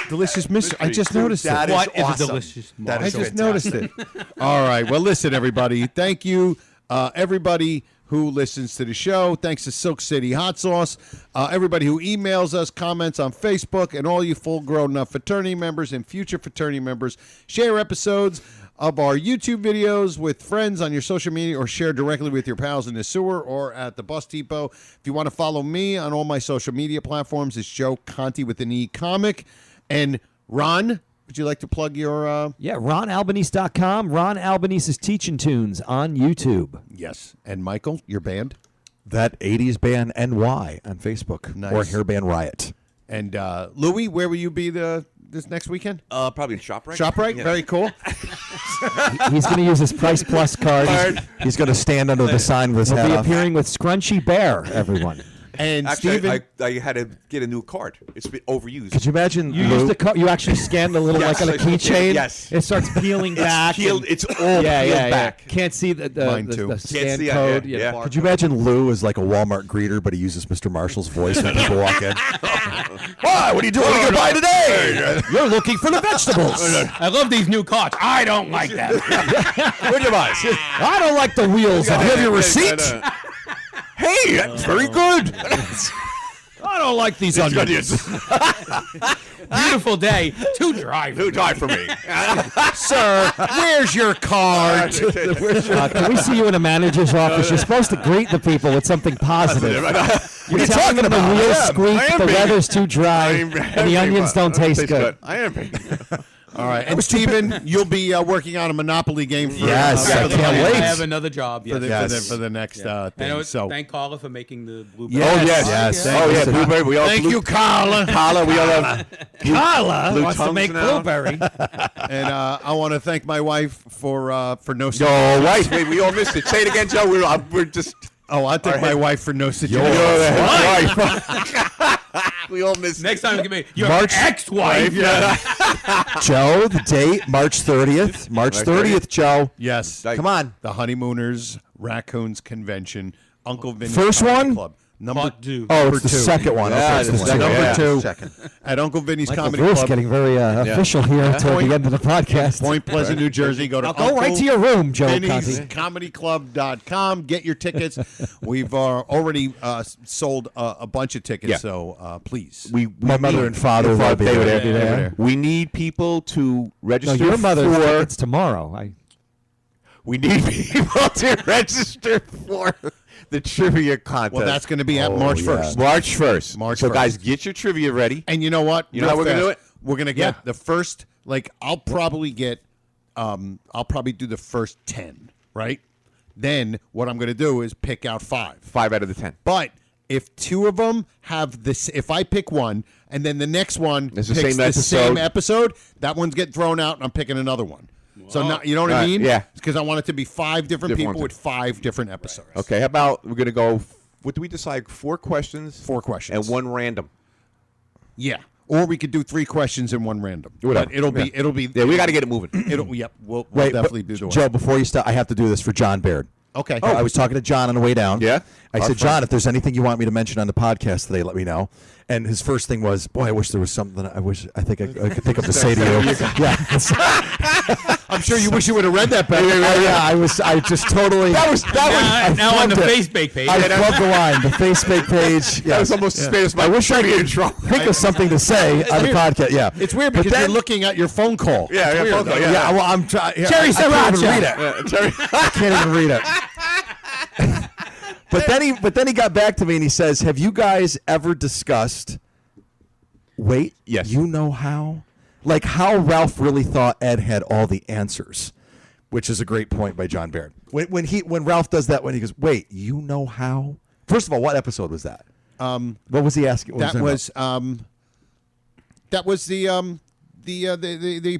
Delicious mystery. I just noticed it. That is What is a awesome. delicious That I is just fantastic. noticed it. All right. Well, listen, everybody. Thank you, everybody who listens to the show. Thanks to Silk City Hot Sauce. Everybody who emails us, comments on Facebook, and all you full-grown up fraternity members and future fraternity members. Share episodes of our YouTube videos with friends on your social media or share directly with your pals in the sewer or at the bus depot. If you want to follow me on all my social media platforms, it's Joe Conti with an E comic. And Ron, would you like to plug your... Yeah, RonAlbanese.com. Ron Albanese's Teaching Tunes on YouTube. Yes. And Michael, your band? That 80s band NY on Facebook. Nice. Or Hair Band Riot. And Louie, where will you be this next weekend? Probably in ShopRite. ShopRite? Yeah. Very cool. He's going to use his Price Plus card. He's going to stand under the sign with his He'll hat be off. appearing with Scrunchy Bear, everyone. And Actually, Steven, I had to get a new card. It's been overused. Could you imagine? You use you actually scan the little Yes, like on a keychain. yes. It starts peeling back. Peeled, it's all peeled back. Can't see the scan see it, code. yeah. Could you imagine Lou as like a Walmart greeter, but he uses Mr. Marshall's voice when people walk in? Why? What are you doing? What are you gonna buy today? You're looking for the vegetables. I love these new carts. I don't like them. What'd you buy? I don't like the wheels. Do you have your receipt? Hey, that's very good. I don't like these onions. Beautiful day. Too dry. Too dry for me. sir, where's your card? Can we see you in a manager's office? You're supposed to greet the people with something positive. You're telling them the wheels squeak, the weather's too dry, and the onions don't taste good. I am being. All right, and Steven, you'll be working on a Monopoly game for Yes, I can't wait. I have another job. for Yes. the next And thing. So thank Carla for making the blueberry. Oh, yes. Oh, yeah, blueberry. We all thank you, Carla. Carla, we all have Carla blue wants to tongues make now. blueberry. And I want to thank my wife for no. No, right. Wait, we all missed it. Say it again, Joe. We're just. Oh, I thank my wife for no situation. We all missed. Next time, give me your March- ex-wife. Joe, the date, March 30th. March 30th, Joe. Yes, Come on. the Honeymooners Raccoons Convention, Uncle Vinny's First Comedy one? Club. Number two. Oh, it's the second one. Yeah, Okay, the it's second number one. two. Second. At Uncle Vinny's Michael Comedy Bruce Club. getting very official here toward the end of the podcast. Point Pleasant, New Jersey. Go to I'll go right to your room, Joe Vinny's Conti. comedyclub.com. Get your tickets. We've already sold a bunch of tickets, Yeah. so please. My mother and father will be there. We need people to No, register your mother's for. tickets tomorrow. We need people to register for the trivia contest. Well, that's going to be at March 1st. March 1st. March So, 1st. guys, get your trivia ready. And you know what? You know how we're going to do it? We're going to get the first, I'll probably get, I'll probably do the first 10, right? Then what I'm going to do is pick out 5. 5 out of the 10. But if 2 of them have this, if I pick one and then the next one It's the picks same same episode, that one's getting thrown out and I'm picking another one. So now, you know what I mean? Yeah. Because I want it to be 5 different people ones. with 5 different episodes. Okay, how about we're going to go, what do we decide? 4 questions? 4 questions. And 1 random. Yeah. Or we could do 3 questions and 1 random. Whatever. But it'll be. Yeah, we got to get it moving. We'll Wait, definitely do the one. Joe, before you start, I have to do this for John Baird. Okay. I was talking to John on the way down. Yeah? I said, John, if there's anything you want me to mention on the podcast today, let me know. And his first thing was, boy, I wish there was something I think I could think of to say to you. Yeah. I'm sure you wish you would have read that better. I just totally. Now on the Facebook page. I love the line. The Facebook page. That was almost as bad as my trivia intro. Think of something to say on the podcast. Yeah. It's weird because you're looking at your phone call. Yeah, It's weird, phone call, though. yeah. Well, I'm trying. Jerry I can't even Sriracha. read it. I can't even read it. But then he got back to me and he says, "Have you guys ever discussed? Wait, Yes. You know how? Like how Ralph really thought Ed had all the answers." Which is a great point by John Baird. When Ralph does that, when he goes, "Wait, you know how?" First of all, what episode was that? What was he asking? What That was the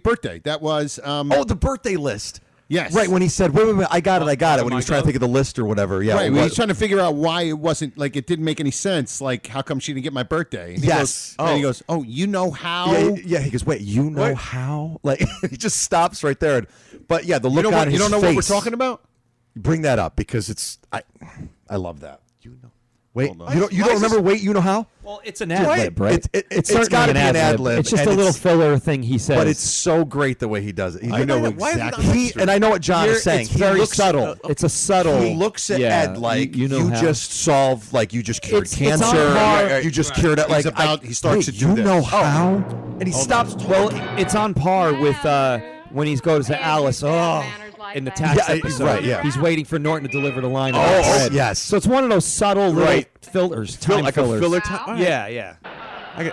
birthday. That was the birthday list. Yes. Right, when he said, wait, I got it. When he was trying to think of the list or whatever. Yeah. Right, when he's trying to figure out why it wasn't, it didn't make any sense. Like, how come she didn't get my birthday? And he Yes. goes, and he goes, oh, you know how? Yeah, he goes, wait, you know how? Like, he just stops right there. But, yeah, the look You know on what, his you don't know what we're face- talking about? Bring that up because I love that. You know. Wait, you don't remember Wait, you know how? Well, it's an ad-lib, right? It's got to be an ad-lib. It's just and a little filler thing he says. But it's so great the way he does it. I know exactly. And I know what John is saying. It's very looks, subtle. It's a subtle. He looks at Ed like you know you how. just solved, like you just cured It's cancer. on par. You just cured it. Like he starts to do you this. know how? And he stops. Well, it's on par with when he goes to Alice. In the tax episode, right, yeah. He's waiting for Norton to deliver the line. Yes. So it's one of those subtle little fillers, time like fillers. a filler time. Yeah. I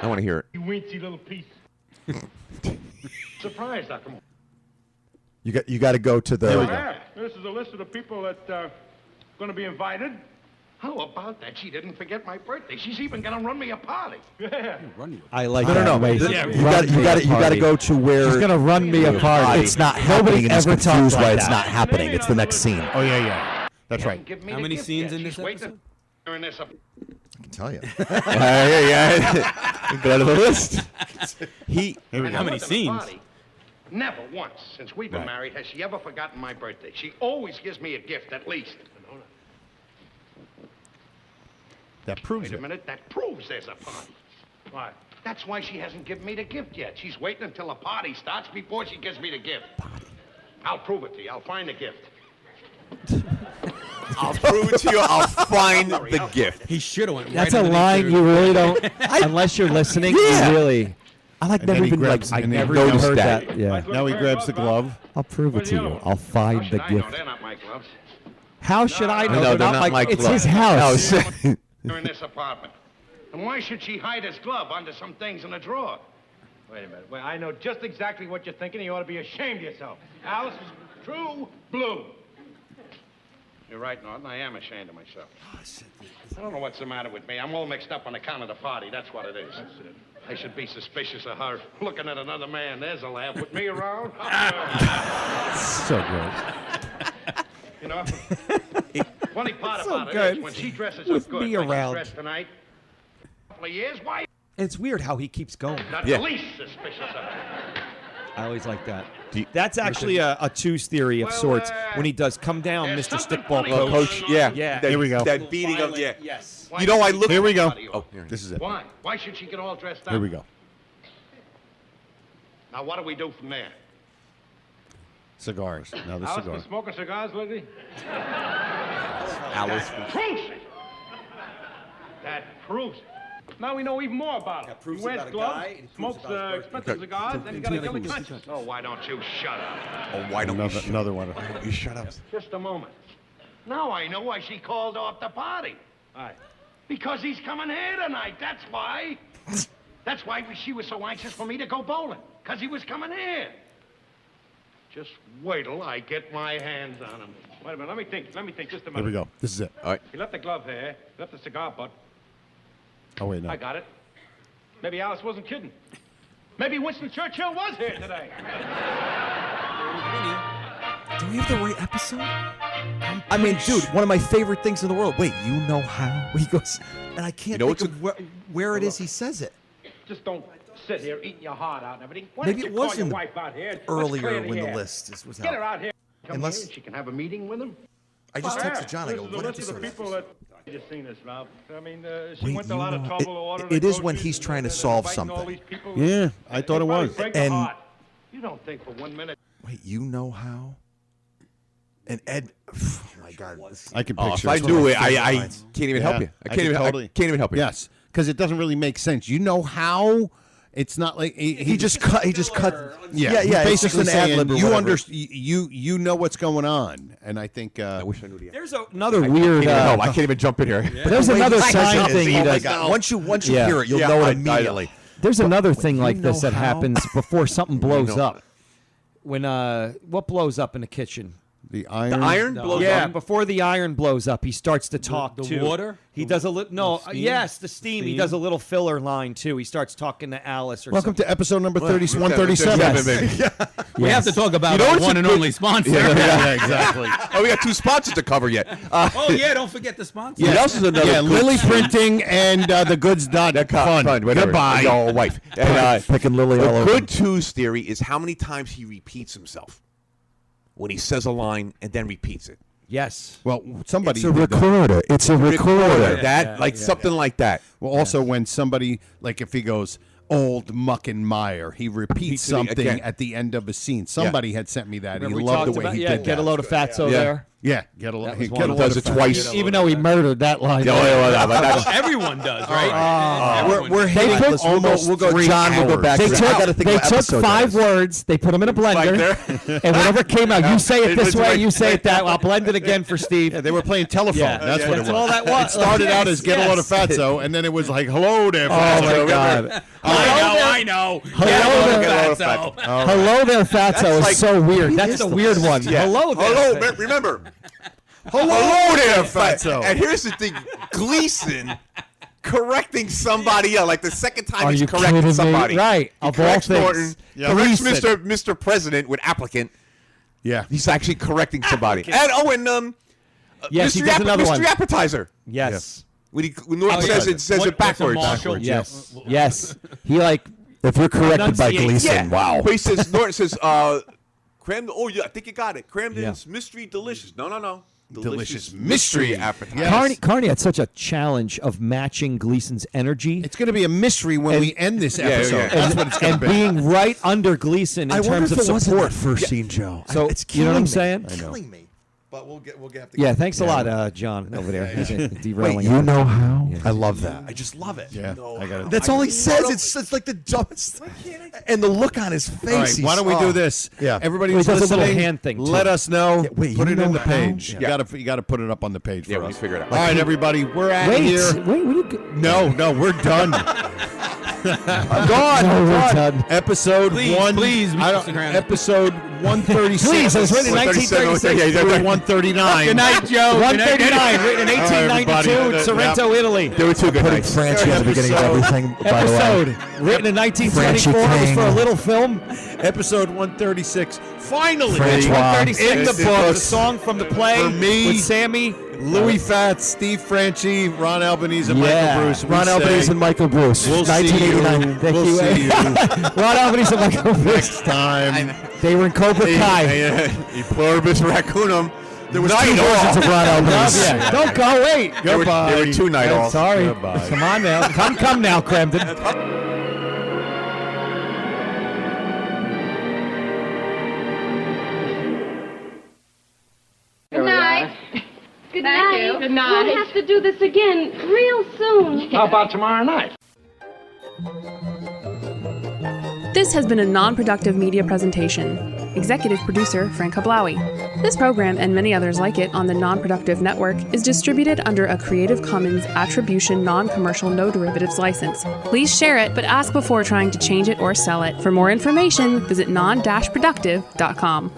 want to hear it. You weensy little piece. Surprise, Dr. Moore. You got to go to the. Yeah, this is a list of the people that are going to be invited. How about that? She didn't forget my birthday. She's even going to run me a party. Yeah. I like No. that. Way. You got to go to where He's gonna run me a party. It's not Nobody happening. And he's ever talks confused like why it's that. not happening. It's the next scene. Oh, yeah. That's right. Give me How the many gift scenes yet. in this She's waiting episode? to turn this up. I can tell you. Go to the list. How many scenes? Never once since we've been married has she ever forgotten my birthday. She always gives me a gift, at least. That proves Wait a minute, that proves there's a party. Why? That's why she hasn't given me the gift yet. She's waiting until the party starts before she gives me the gift. I'll prove it to you. I'll find the gift. I'll prove it to you. I'll find the gift. He should have went. That's right a line you really don't. Unless you're listening, you really. I like And never then he even grabs- like I and he never noticed heard that. that. Yeah. Now he grabs the glove. I'll prove it to you. I'll find the I know gift. they're not my gloves. How should I know? No, they're not my It's gloves. his house. They're in this apartment. And why should she hide his glove under some things in a drawer? Wait a minute. Well, I know just exactly what you're thinking. You ought to be ashamed of yourself. Alice is true blue. You're right, Norton. I am ashamed of myself. I don't know what's the matter with me. I'm all mixed up on account of the party. That's what it is. I should be suspicious of her looking at another man. There's a laugh. With me around? So good. You know, funny part So about it good. is when she dresses With up good, me like around. she's dressed tonight, a couple of years, why? It's weird how he keeps going. Not the least suspicious of her. I always like that. That's actually a twos theory of sorts when he does come down, there's Mr. something Stickball funny Coach. Coach, yeah. Yeah. That, Here we go. That beating of, yeah. Yes. Why You know, I look. Here we go. Oh, here. This is it. Why? Why should she get all dressed up? Here we go. Now, what do we do from there? Cigars. Now the Alice cigar. been smoking cigars lately? Alice. Proves it. That proves it. Now we know even more about it. proves He wears about a gloves, guy, and it smokes proves about his expensive cigars, then he's got a guilty conscience. Oh, why don't you shut up? Oh, why don't Another one. you shut up? Just a moment. Now I know why she called off the party. Why? Because he's coming here tonight, that's why. That's why she was so anxious for me to go bowling. Because he was coming here. Just wait till I get my hands on him. Wait a minute, let me think just a minute. Here we go. This is it. All right. He left the glove here, left the cigar butt. Oh wait, no. I got it. Maybe Alice wasn't kidding. Maybe Winston Churchill was here today. Do we have the right episode? I mean, dude, one of my favorite things in the world. Wait, you know how? He goes, and I can't You know think of where it is he says it. Just don't sit here eating your heart out and everything. Why Maybe don't it you call was your in the wife out here? Let's earlier clear when the air. list was Get her out. out here. Come Unless- here and she can have a meeting with him. I just Yeah, texted John. I this go, is the what list of episode the is people this? that just seen this, Ralph. I mean, she Wait, went to a you lot of know- trouble to order it the is when groceries he's and- trying to and solve inviting all something. these people. Yeah, I thought it They probably was. break her And- heart. You don't think for 1 minute. Wait, you know how? And Ed, oh my God. I can Oh, picture. if I it. knew it, I can't even help you. I can can't even help you. Yes, because it doesn't really make sense. You know how? It's not like He just cut. He just cut. Yeah, yeah. he's It's just basically an ad saying lib or you whatever. you know what's going on, and I think I wish I knew the There's another weird. No, I can't even jump in here. But there's The way another he says sign it thing is, he oh my does. God. Once you Yeah. hear it, you'll Yeah, know I it immediately. There's another thing you like this know that how? happens before something blows know. up. When what blows up in the kitchen? the iron. The iron blows Yeah, up. before the iron blows up, he starts to talk the too. water? He does a little. No, steam? yes, the steam. He Steam? does a little filler line too. He starts talking to Alice or Welcome something. to episode number 137. Yes. We have to talk about You know our what's one a and good- only sponsor. Yeah, exactly. Oh, we got 2 sponsors to cover yet. Oh, yeah, don't forget the sponsor. What else is another Yeah, good Lily stream? Printing and the goods dot fun. Whatever. Goodbye. Your wife. And, Picking Lily all the over. good twos theory is how many times he repeats himself when he says a line and then repeats it. Yes. Well, somebody. It's a did that. recorder. It's a recorder. That like something like that. Well, also when somebody like if he goes old Muckenmeyer, he repeats Repeats it something again. at the end of a scene. Somebody had sent me that. Remember he we loved talked the way about he yeah, did get that. a load of fatso Yeah. there. Yeah, get a load. was Get one a of load does of it fat. twice. Even though he murdered that line. Everyone does, right? We're hitting. put Listen, we'll go. 3 John, we'll go hours. back. They to took, I got to think they what took episode 5 that is. words, they put them in a blender, and whatever came out, you say it this way, you say it that way. I'll blend it again for Steve. Yeah, they were playing telephone. Yeah. That's what it was. That's all that was. It started out as get a load of Yes. fatso, and then it was like hello there. Oh fatso. my God! I know. Hello there, Fatso. Hello there, Fatso like- is so weird. He That's is the the weird one. Yeah. Hello there. Hello, remember. Hello there, Fatso. And here's the thing, Gleason correcting somebody else, like the second time Are he's you correcting kidding me? somebody. Right. He Of all corrects things. Norton, Yeah. corrects Gleason. Mr. President with applicant. Yeah. He's actually correcting somebody. And Yes, he Mr. does another Mr. one. Appetizer. Yes. When Norton says it backwards. Yes. Yes. He like. If you're corrected by Gleason, yeah. wow. But he says, Norton says, Cramden, oh, yeah, I think you got it. Cramden's Mystery Delicious. No. Delicious mystery appetizer. Yes. Carney had such a challenge of matching Gleason's energy. It's going to be a mystery when we end this episode. Yeah. That's what it's going to be. And being right under Gleason in terms of support. First scene, Joe. So it's you know what I'm me. saying? I know. Killing me. But we'll have to. Yeah, thanks a lot, John, over there. Derailing. Wait, you know how? I love that. I just love it. Yeah, I got it. That's all he says. It's like the dumbest. And the look on his face. All right, why don't we do this? Yeah. Everybody Wait, who's does a little listening, hand thing, too. let us know. Yeah, wait, put you it in know the how? page. Yeah. You got to put it up on the page Yeah, for we us. figure it out. All right, everybody, we're out of here. No, we're done. I'm gone. No, we're done. Episode episode 136. Please, it was written in 1936. 139. Good night, Joe. 139, written in 1892, Sorrento, Italy. They were too good. Putting Franchi at the beginning of everything. Episode written in 1924 was for a little film. Episode 136. Finally, Francois. 136 in the the books. song from the play For me, with Sammy. Louis Fats, Steve Franchi, Ron Albanese, and Michael Bruce. Ron Albanese and Michael Bruce. We'll 1989. see you. We'll see you Ron Albanese and Michael Bruce. next time. They were in Cobra Kai. E pluribus raccoonum. There was two versions of Ron Albanese. Yeah. Don't go. Wait. Goodbye. They were two night alls. Sorry. Goodbye. Come on now. Come now, Cramden. Good night. Good night. you. Good night. We'll have to do this again real soon. How about tomorrow night? This has been a non-productive media presentation. Executive producer Frank Hablawi. This program and many others like it on the Non-Productive Network is distributed under a Creative Commons Attribution Non-Commercial No Derivatives license. Please share it, but ask before trying to change it or sell it. For more information, visit non-productive.com.